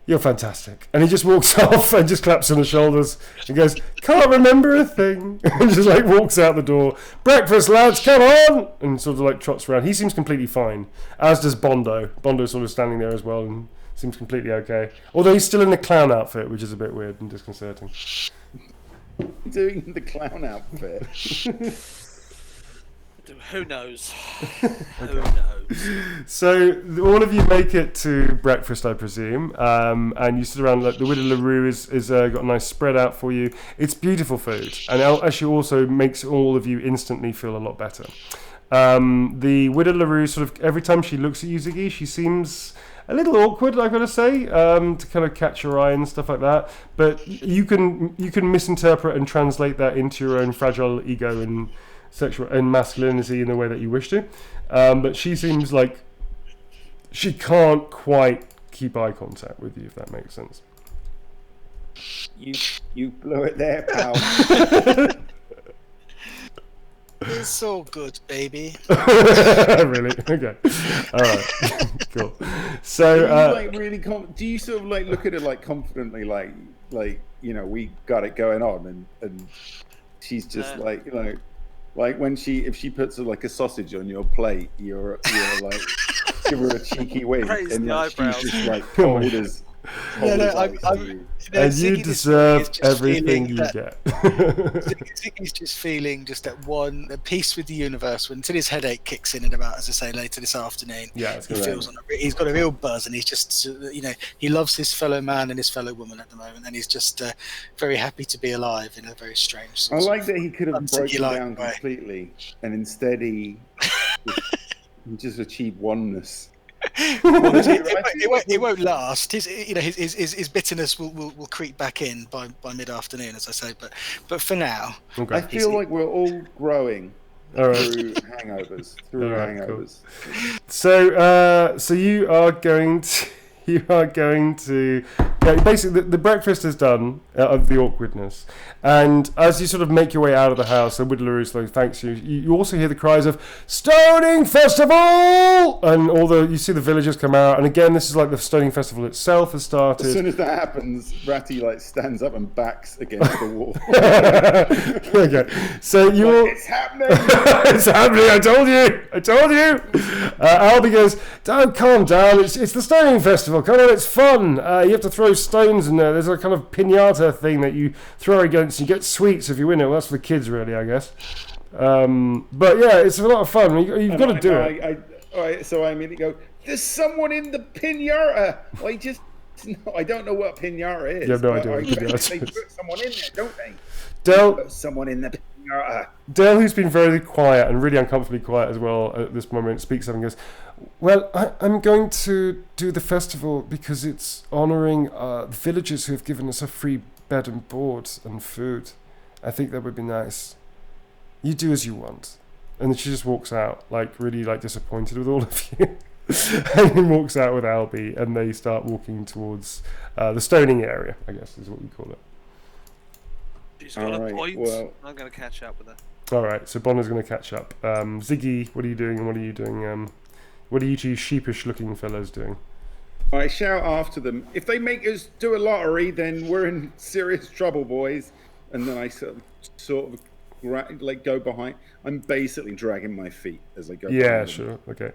you're fantastic." And he just walks off and just claps on the shoulders and goes, "Can't remember a thing." And just like walks out the door. "Breakfast, lads, come on!" And sort of like trots around. He seems completely fine, as does Bondo. Bondo's sort of standing there as well and seems completely okay. Although he's still in the clown outfit, which is a bit weird and disconcerting. Doing the clown outfit. Who knows? Who knows? So all of you make it to breakfast, I presume, and you sit around. Like the Widow LaRue is got a nice spread out for you. It's beautiful food, and actually also makes all of you instantly feel a lot better. The Widow LaRue sort of every time she looks at you, Ziggy, she seems a little awkward, I've got to say, to kind of catch your eye and stuff like that. But you can misinterpret and translate that into your own fragile ego and sexual and masculinity in the way that you wish to. But she seems like she can't quite keep eye contact with you, if that makes sense. You blew it there, pal. It's all good, baby. Really? Okay. All right. Cool. So, do you sort of like look at it like confidently, like we got it going on, and she's just like when if she puts like a sausage on your plate, you're like give her a cheeky wink, and she's just like cold as. And you deserve everything you get. He's just feeling just at peace with the universe until his headache kicks in about, as I say, later this afternoon. Yeah, he's got a real buzz, and he's just, he loves his fellow man and his fellow woman at the moment, and he's just very happy to be alive in a very strange sort I like that he could have broken down completely, and instead he just achieved oneness. It won't last. His bitterness will creep back in by mid-afternoon, as I say. But for now, okay. I feel like we're all growing through hangovers. Cool. So you are going to basically the breakfast is done out of the awkwardness, and as you sort of make your way out of the house, the Widow LaRue slowly thanks you. You also hear the cries of "Stoning Festival!" and you see the villagers come out, and again this is like the Stoning Festival itself has started. As soon as that happens, Ratty stands up and backs against the wall. Okay, so it's happening. It's happening. I told you. Albie goes, "Don't calm down. It's the Stoning Festival. Come on, it's fun. You have to throw stones in there. There's a kind of piñata thing that you throw against. You get sweets if you win it. Well, that's for the kids, really, I guess. But yeah, it's a lot of fun. You've got to do it." All right, so I immediately go, there's someone in the pinata. I don't know what pinata is. You have no idea what bet pinata they is. put someone in there, don't they? Dale, Put someone in the pinata. Dale, who's been very quiet and really uncomfortably quiet as well at this moment, speaks up and goes, well, I'm going to do the festival because it's honouring the villagers who have given us a free bed and board and food. I think that would be nice. You do as you want. And then she just walks out, like, really, like, disappointed with all of you. And then walks out with Albie, and they start walking towards the stoning area, I guess is what we call it. She's got a Alright, point. well- I'm going to catch up with her. Alright, so Bonner's going to catch up. Ziggy, what are you doing, and what are you doing? What are you two sheepish-looking fellows doing? I shout after them, if they make us do a lottery, then we're in serious trouble, boys. And then I sort of go behind. I'm basically dragging my feet as I go. Yeah, sure. Okay.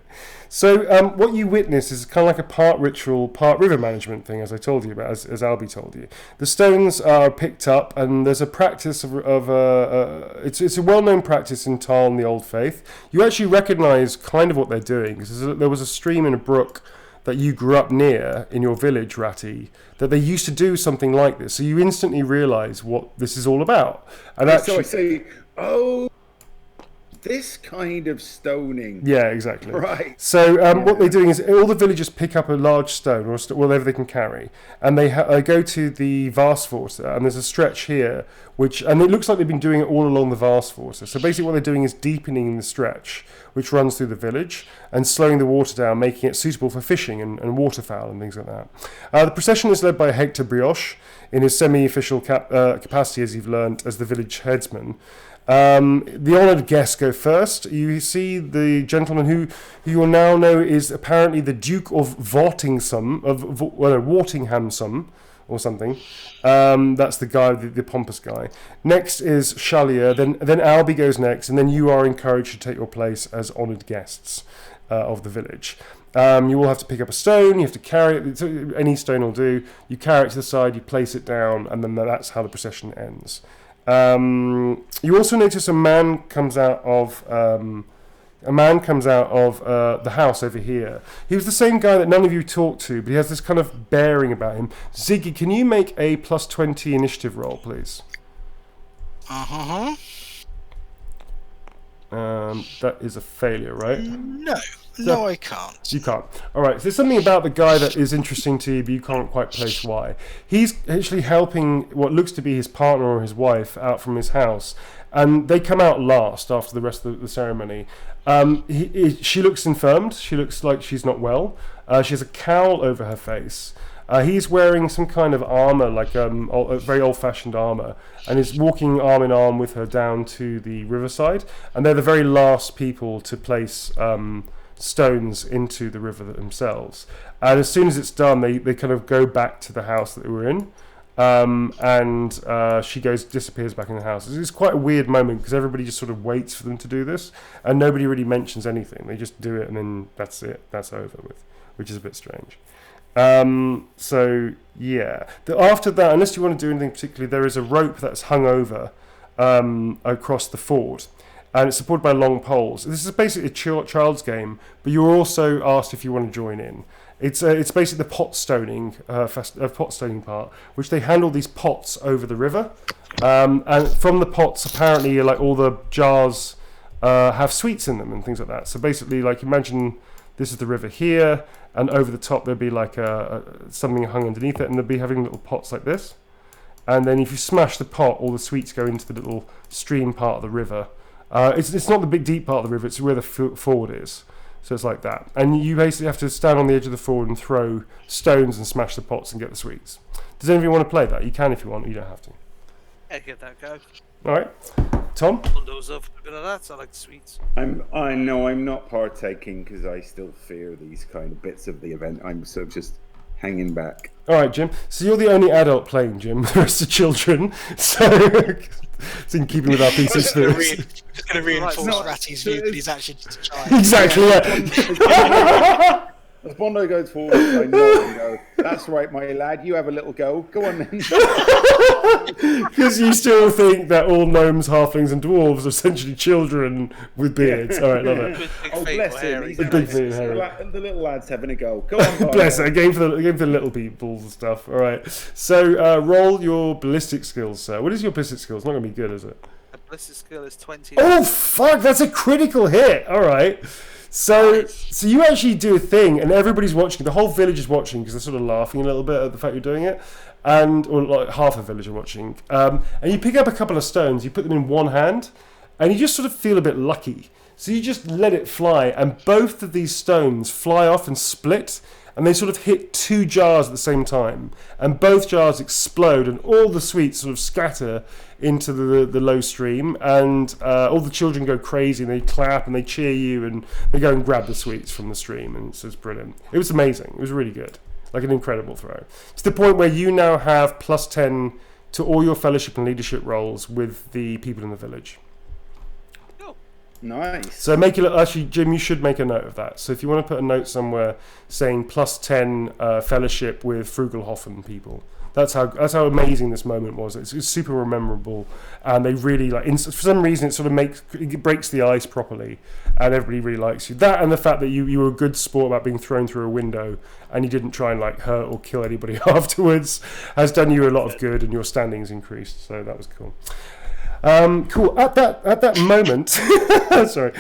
So what you witness is kind of like a part ritual, part river management thing, as I told you about, as Albie told you. The stones are picked up, and there's a practice it's a well-known practice in Tal and the Old Faith. You actually recognise kind of what they're doing, because there was a stream and a brook that you grew up near in your village, Ratty, that they used to do something like this. So you instantly realise what this is all about. And So I say, oh, this kind of stoning. Yeah, exactly. Right. So what they're doing is all the villagers pick up a large stone or whatever they can carry, and they go to the Varsvorter, and there's a stretch here, and it looks like they've been doing it all along the Varsvorter. So basically what they're doing is deepening the stretch, which runs through the village, and slowing the water down, making it suitable for fishing and waterfowl and things like that. The procession is led by Hector Brioche in his semi-official capacity, as you've learnt, as the village headsman. The honoured guests go first. You see the gentleman who you will now know is apparently the Duke of Wortinghamsham, or something. That's the guy, the pompous guy. Next is Chalier, then Albie goes next, and then you are encouraged to take your place as honoured guests of the village. You will have to pick up a stone, you have to carry it, any stone will do. You carry it to the side, you place it down, and then that's how the procession ends. You also notice a man comes out of the house over here. He was the same guy that none of you talked to, but he has this kind of bearing about him. Ziggy, can you make a +20 initiative roll, please? Uh-huh. That is a failure, right? No, I can't. You can't. All right. So there's something about the guy that is interesting to you, but you can't quite place why. He's actually helping what looks to be his partner or his wife out from his house, and they come out last after the rest of the ceremony. She looks infirmed. She looks like she's not well. She has a cowl over her face. He's wearing some kind of armour, like a very old-fashioned armour, and is walking arm in arm with her down to the riverside. And they're the very last people to place stones into the river themselves. And as soon as it's done, they kind of go back to the house that they were in. And she disappears back in the house. It's quite a weird moment because everybody just sort of waits for them to do this, and nobody really mentions anything. They just do it, and then that's it. That's over with, which is a bit strange. So yeah, after that, unless you want to do anything particularly, there is a rope that's hung over across the ford, and it's supported by long poles. This is basically a child's game, but you're also asked if you want to join in. It's basically the pot stoning part, which they handle these pots over the river, and from the pots apparently like all the jars have sweets in them and things like that. So basically, like imagine this is the river here, and over the top there'd be like something hung underneath it, and they'd be having little pots like this. And then if you smash the pot, all the sweets go into the little stream part of the river. It's not the big deep part of the river; it's where the ford is. So it's like that. And you basically have to stand on the edge of the ford and throw stones and smash the pots and get the sweets. Does anybody want to play that? You can if you want, you don't have to. Yeah, give that a go. Alright. Tom? Those of a bit of that, I like the sweets. I know I'm not partaking because I still fear these kind of bits of the event. I'm sort of just hanging back. Alright, Jim. So you're the only adult playing, Jim. The rest are children. So it's in keeping with our PC spirits. Just going to reinforce Ratty's view that he's actually just a child. Exactly, yeah. As Bondo goes forward, I nod and go, "That's right, my lad. You have a little go. Go on then." Because you still think that all gnomes, halflings, and dwarves are essentially children with beards. All right, love it. Oh, bless him. He's Big feet and hairy. the little lad's having a go. Go on, Bondo. Bless it. A game for the little people and stuff. All right. So roll your ballistic skills, sir. What is your ballistic skills? Not going to be good, is it? The ballistic skill is 20. Oh fuck! That's a critical hit. All right. So you actually do a thing, and everybody's watching. The whole village is watching because they're sort of laughing a little bit at the fact you're doing it, or like half a village are watching. And you pick up a couple of stones, you put them in one hand, and you just sort of feel a bit lucky. So you just let it fly, and both of these stones fly off and split, and they sort of hit two jars at the same time, and both jars explode, and all the sweets sort of scatter into the low stream, and all the children go crazy, and they clap and they cheer you, and they go and grab the sweets from the stream, and it's brilliant. It was amazing. It was really good, like an incredible throw, to the point where you now have +10 to all your fellowship and leadership roles with the people in the village. Nice. So make it actually, Jim. You should make a note of that. So if you want to put a note somewhere saying +10 fellowship with Frugalhofen people, that's how amazing this moment was. It's super memorable, and they really for some reason it breaks the ice properly, and everybody really likes you. That and the fact that you were a good sport about being thrown through a window and you didn't try and hurt or kill anybody afterwards has done you a lot of good, and your standings increased. So that was cool. Cool. At that moment, sorry,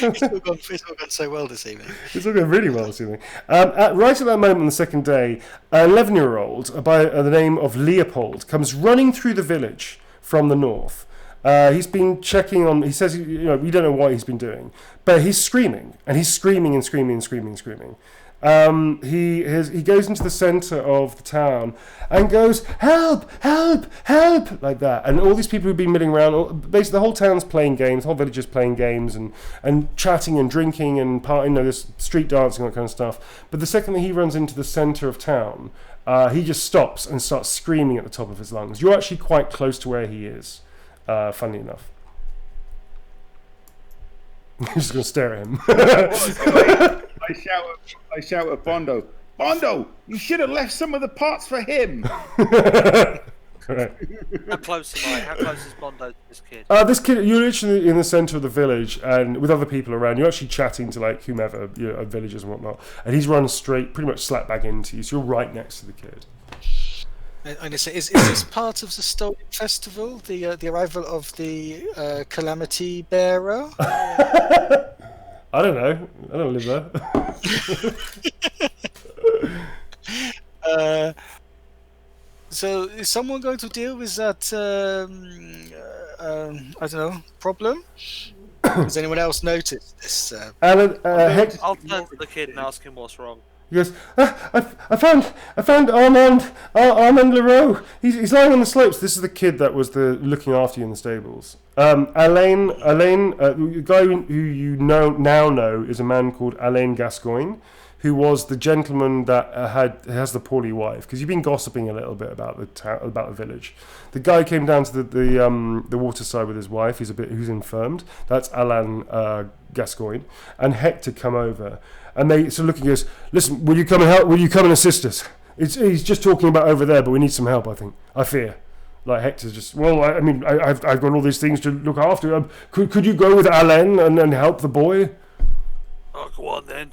It's all gone so well this evening. it's all going really well this evening. Right at that moment on the second day, an 11-year-old by the name of Leopold comes running through the village from the north. He's been checking on. He says, we don't know what he's been doing, but he's screaming, and he's screaming and screaming and screaming and screaming. He goes into the centre of the town and goes, "Help! Help! Help!" like that. And all these people who've been milling around, basically the whole town's playing games, the whole village is playing games and chatting and drinking and there's street dancing, that kind of stuff. But the second that he runs into the centre of town, he just stops and starts screaming at the top of his lungs. You're actually quite close to where he is, funnily enough. You're just going to stare at him. I shout at Bondo. Bondo, you should have left some of the parts for him. Correct. How close am I? How close is Bondo to this kid? This kid, you're literally in the centre of the village, and with other people around, you're actually chatting to whomever, villagers and whatnot. And he's run straight, pretty much slap bang into you. So you're right next to the kid. I'm going to say, is this part of the Stolen Festival? The arrival of the Calamity Bearer? I don't know. I don't live there. So is someone going to deal with that? I don't know, problem. Has anyone else noticed this? Alan, I'll turn to the kid and ask him what's wrong. he goes, I found Armand Leroux. He's lying on the slopes. This is the kid that was looking after you in the stables. Alain, the guy who you now know is a man called Alain Gascoigne, who was the gentleman that has the poorly wife. Because you've been gossiping a little bit about the village. The guy came down to the waterside with his wife. Who's infirmed. That's Alain Gascoigne, and Hector come over. And they sort of look and goes, "Listen, will you come and help? Will you come and assist us? He's just talking about over there, but we need some help. I fear." Like Hector's just, I've got all these things to look after. Could you go with Alain and help the boy? Oh, go on then.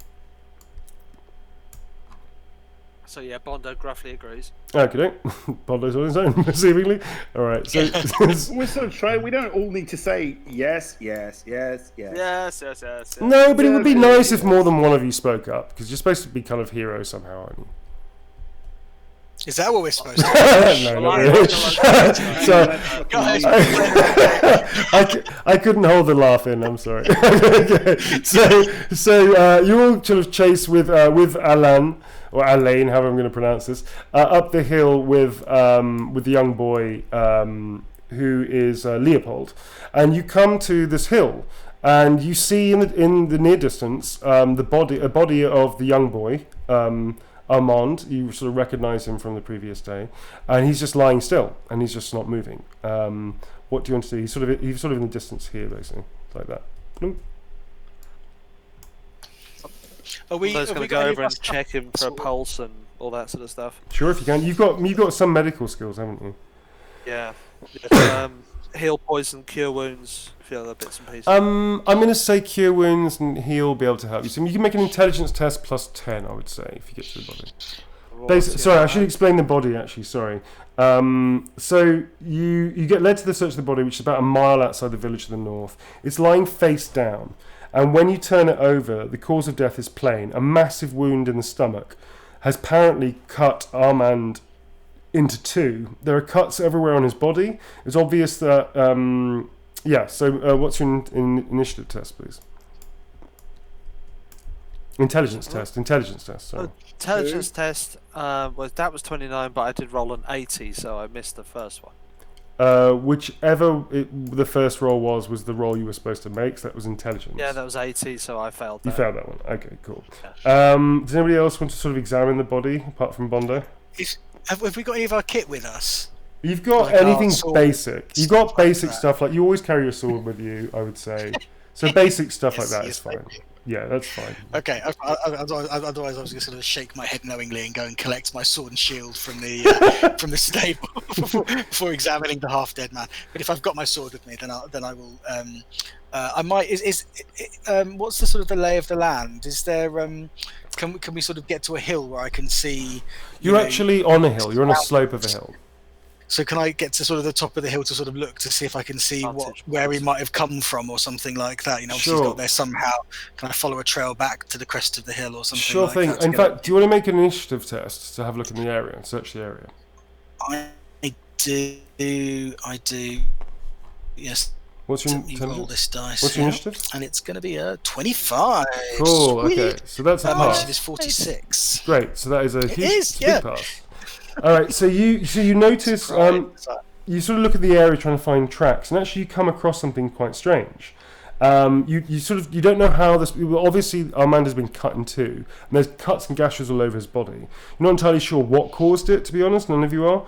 So yeah, Bondo gruffly agrees. Okay, Bondo's on his own, seemingly. All right, so We're sort of trying. We don't all need to say yes, yes, yes, yes. Yes. no, but it would be nice if more than one of you spoke up, because you're supposed to be kind of heroes somehow, aren't you? Is that what we're supposed to do? No, not really. So I couldn't hold the laugh in. I'm sorry. Okay. So you all sort of chase with Alain, or Alain, however I'm going to pronounce this, up the hill with the young boy who is Leopold, and you come to this hill, and you see in the near distance a body of the young boy. Armand, you sort of recognise him from the previous day, and he's just lying still, and he's just not moving. What do you want to do? He's sort of in the distance here, basically, like that. Are we? Those Have going we to got go any over of and our check him for a stuff? pulse and all that sort of stuff. Sure, if you can. You've got some medical skills, haven't you? Yeah. Heal poison, cure wounds, a few other bits and pieces. I'm going to say cure wounds and heal will be able to help you. So you can make an intelligence test plus 10, I would say, if you get to the body. Sorry, I should explain the body actually. Sorry. So you get led to the search of the body, which is about a mile outside the village to the north. It's lying face down, and when you turn it over, the cause of death is plain. A massive wound in the stomach has apparently cut Armand into two. There are cuts everywhere on his body. It's obvious that So what's your initiative test, please? Intelligence test. Sorry. Intelligence test. That was 29, but I did roll an 80, so I missed the first one. Whichever the first roll was the roll you were supposed to make. So that was intelligence. Yeah, that was 80, so I failed that. You failed that one. Okay, cool. Yeah. Does anybody else want to sort of examine the body apart from Bondo? Have we got any of our kit with us? You've got Like anything sword, basic. You've got basic that. stuff like you always carry your sword with you, I would say. So basic stuff like that Yes, is fine. Yeah, that's fine. Okay. Otherwise, I was going to sort of shake my head knowingly and go and collect my sword and shield from the from the stable before examining the half-dead man. But if I've got my sword with me, then I will. I might. What's the sort of the lay of the land? Is there? Can we sort of get to a hill where I can see? You're actually on a hill. You're on a slope of a hill. So can I get to sort of the top of the hill to sort of look to see if I can see where he might have come from or something like that? You know, Sure. He's got there somehow. Can I follow a trail back to the crest of the hill or something? Sure like thing. that In fact, do you want to make an initiative test to have a look in the area and search the area? I do. Yes. What's your Let me roll intelligence? this dice. What's your here, initiative? and it's going to be a 25. Cool. Sweet. Okay, so that's a My pass. initiative is 46. Great. So that is a huge is, big yeah. pass. All right. So you notice you sort of look at the area trying to find tracks, and actually you come across something quite strange. You don't know how this. Obviously, Armand has been cut in two, and there's cuts and gashes all over his body. You're not entirely sure what caused it, to be honest. None of you are.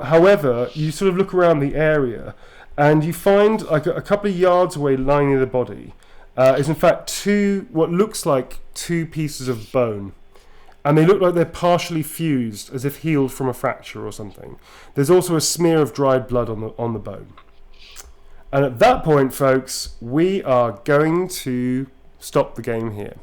However, you sort of look around the area, and you find like a couple of yards away, lying near the body, is in fact what looks like two pieces of bone. And they look like they're partially fused, as if healed from a fracture or something. There's also a smear of dried blood on the bone. And at that point, folks, we are going to stop the game here.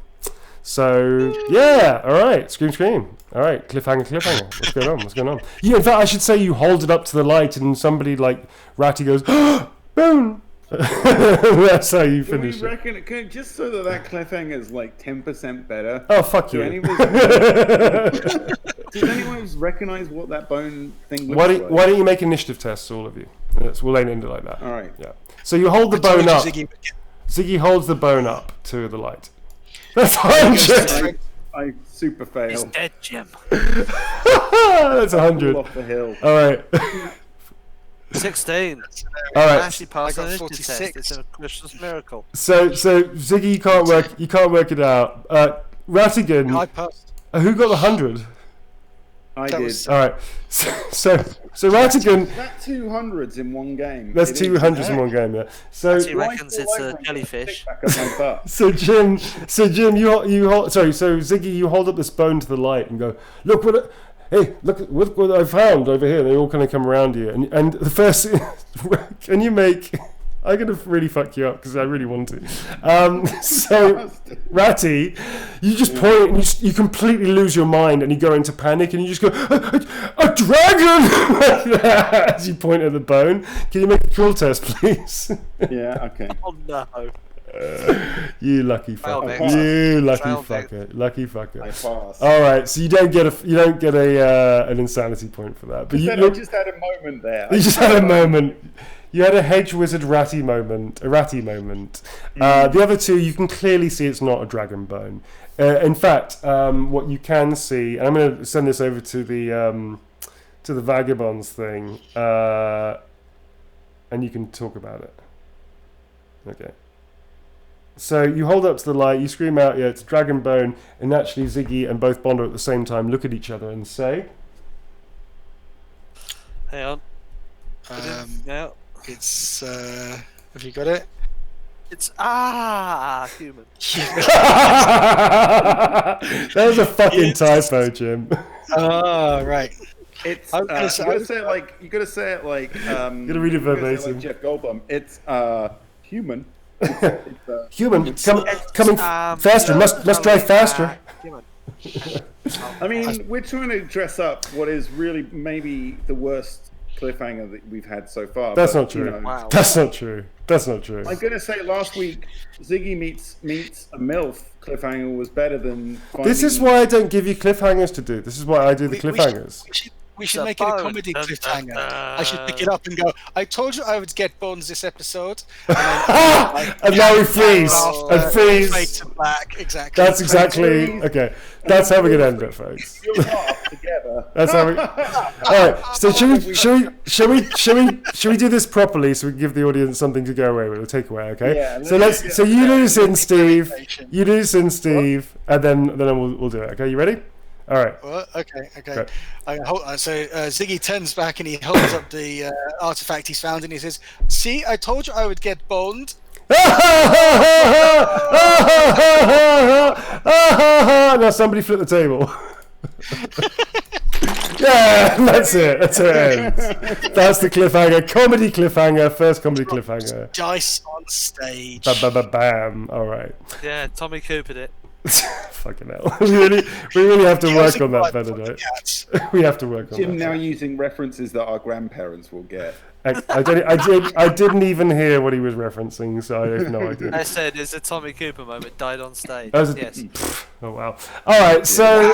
So, yeah, all right, scream. All right, cliffhanger. What's going on? Yeah, in fact, I should say you hold it up to the light and somebody like Ratty goes, bone! That's how you Do we finish it. reckon, just so that cliffhanger is like 10% better? Oh, fuck you. Does anyone recognize what that bone thing looks Why like? don't you make initiative tests, all of you? We'll end it like that. All right. Yeah. So you hold the I told bone you up. Ziggy holds the bone up to the light. That's 100. I super fail. He's dead, Jim. That's 100. Fall off the hill. All right. 16. All I right. actually passed I an got initiative 46. test. It's a Christmas miracle. So Ziggy, you can't work it out. Rattigan, I passed. who got the 100? I That did. was- All right. So Rattigan, That's 200s in one game. that's It is. 200s in one game. Yeah. So He reckons it's a jellyfish. Back up my butt. So Jim, you hold. Sorry, so Ziggy, you hold up this bone to the light and go, look what I found over here. They all kind of come around you, and the first, can you make? I'm gonna really fuck you up because I really want to. So Ratty, you just point and you completely lose your mind and you go into panic and you just go a dragon like that as you point at the bone. Can you make a cool test, please? Yeah. Okay. Oh no. You lucky Well, fucker! Vic. You lucky Well, Vic. fucker! Lucky fucker! I passed. All right, so you don't get an insanity point for that, but I just had a moment there. you just had a moment. You had a hedge wizard ratty moment, a ratty moment. The other two, you can clearly see it's not a dragon bone. In fact, what you can see, and I'm going to send this over to the Vagabonds thing, and you can talk about it. Okay. So you hold up to the light, you scream out, yeah, it's a dragon bone, and naturally Ziggy and both Bondo at the same time look at each other and say, Hang on. Um, Yeah. it's. Have you got it? It's human. That was a fucking typo, Jim. Oh, right. It's I you was gonna gotta say it like you gotta say it like You gotta read it verbatim. like Jeff Goldblum. It's human. Human, coming faster. Must drive faster. Human. I mean, we're trying to dress up what is really maybe the worst cliffhanger that we've had so far. That's but, not true. you know, Wow. That's not true. That's not true. I'm gonna say last week Ziggy meets a MILF cliffhanger was better than. This is why I don't give you cliffhangers to do. This is why I do the cliffhangers. We should make it a comedy cliffhanger. I should pick it up and go, I told you I would get Bonds this episode. And now we freeze. And Fade freeze. to black. Exactly. That's exactly okay. That's how we're gonna end it, folks. You'll laugh together. That's how we. All right. So should we do this properly so we can give the audience something to go away with, or take away? Okay. Yeah, So let's. So you do this in, Steve. You do this in, Steve, and then we'll do it. Okay. You ready? All right. Well, okay. Great. So Ziggy turns back and he holds up the artifact he's found and he says, "See, I told you I would get Bond." Now somebody flip the table. Yeah, that's it. That's how it ends. That's the cliffhanger. Comedy cliffhanger. First comedy cliffhanger. Dice on stage. Bam. All right. Yeah, Tommy Coopered it. Fucking hell. We really have to work on that better, though. We have to work on Jim that. now using references that our grandparents will get. I didn't even hear what he was referencing, so I have no idea. I said, "Is a Tommy Cooper moment died on stage?" Yes. Yes. Oh wow. All right. So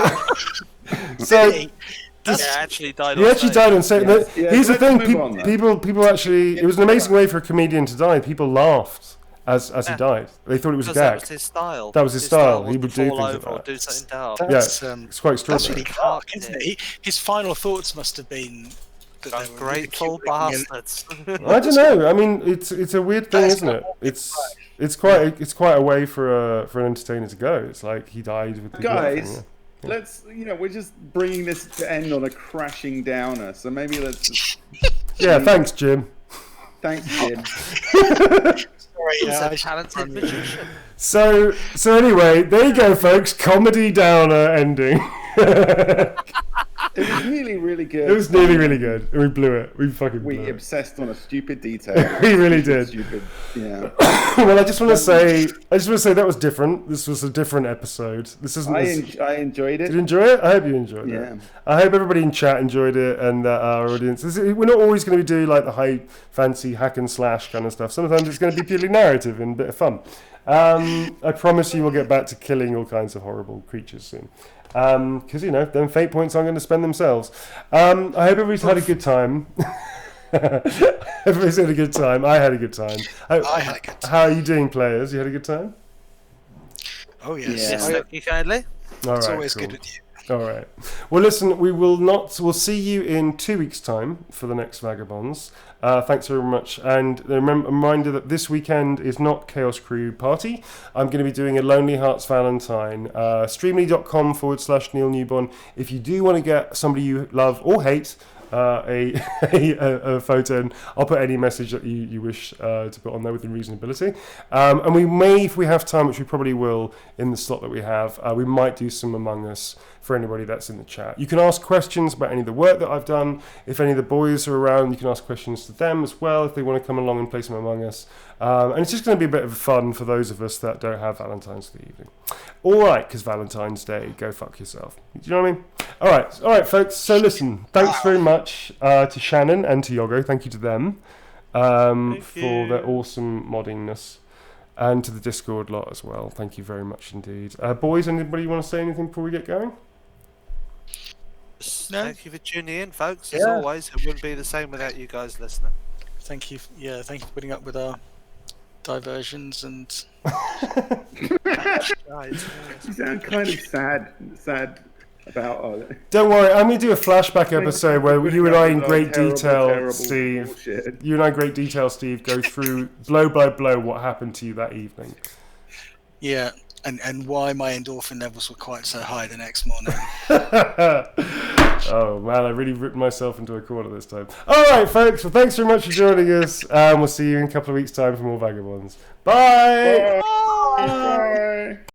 He actually died. he on actually stage. died on stage. Yeah, Here's the let's thing. move on, then. People actually. It was an amazing way for a comedian to die. People laughed as he died. They thought it was a Because that gag. was his style. That was his style. was He to would do fall things over like or that. do something dark. That's, It's quite That's extraordinary. really dark, isn't it? His final thoughts must have been that they were Ungrateful ridiculing and- bastards. I don't know. I mean, it's a weird thing, isn't it? It's quite a way for an entertainer to go. It's like he died with the Guys, let's we're just bringing this to end on a crashing downer. So maybe let's just Yeah, thanks, Jim. thanks, Jim. Sorry, He's I a should- talented magician. So anyway, there you go, folks. Comedy downer ending. It was really, really good. It was nearly really good, and we blew it. We fucking blew We it. obsessed on a stupid detail. We really did. Stupid, yeah. Well, I just want to say that was different. This was a different episode. This isn't. I enjoyed it. Did you enjoy it? I hope you enjoyed Yeah. it. I hope everybody in chat enjoyed it, and our audience. We're not always going to be doing like the high fancy hack and slash kind of stuff. Sometimes it's going to be purely narrative and a bit of fun. I promise you we'll get back to killing all kinds of horrible creatures soon. Because them fate points aren't going to spend themselves. I hope everybody's had a good time. Everybody's had a good time. I had a good time. I had a good time. How are you doing, players? You had a good time? Oh yes. Yeah. Yes, thank you kindly. All It's right, always cool. good with you. All right. Well, listen, we'll see you in 2 weeks' time for the next Vagabonds. Thanks very much. And a reminder that this weekend is not Chaos Crew Party. I'm going to be doing a Lonely Hearts Valentine. Streamly.com/Neil Newborn. If you do want to get somebody you love or hate a photo, and I'll put any message that you wish to put on there within reasonability. And we may, if we have time, which we probably will in the slot that we have, we might do some Among Us for anybody that's in the chat. You can ask questions about any of the work that I've done. If any of the boys are around, you can ask questions to them as well if they want to come along and play some Among Us. And it's just going to be a bit of fun for those of us that don't have Valentine's for the evening. All right, because Valentine's Day, go fuck yourself. Do you know what I mean? All right, folks. So listen, thanks very much to Shannon and to Yogo. Thank you to them for their awesome moddingness. And to the Discord lot as well. Thank you very much indeed. Boys, anybody want to say anything before we get going? No. Thank you for tuning in, folks. As always, it wouldn't be the same without you guys listening. Thank you. Thank you for putting up with our diversions and. You sound kind of sad about. Don't worry, I'm going to do a flashback episode where you and I, in great Terrible, detail, terrible Steve, bullshit. you and I, in great detail, Steve, go through blow by blow what happened to you that evening. Yeah, and why my endorphin levels were quite so high the next morning. Oh man, I really ripped myself into a corner this time. All right, folks. Well, thanks very much for joining us. We'll see you in a couple of weeks' time for more Vagabonds. Bye. Bye. Bye.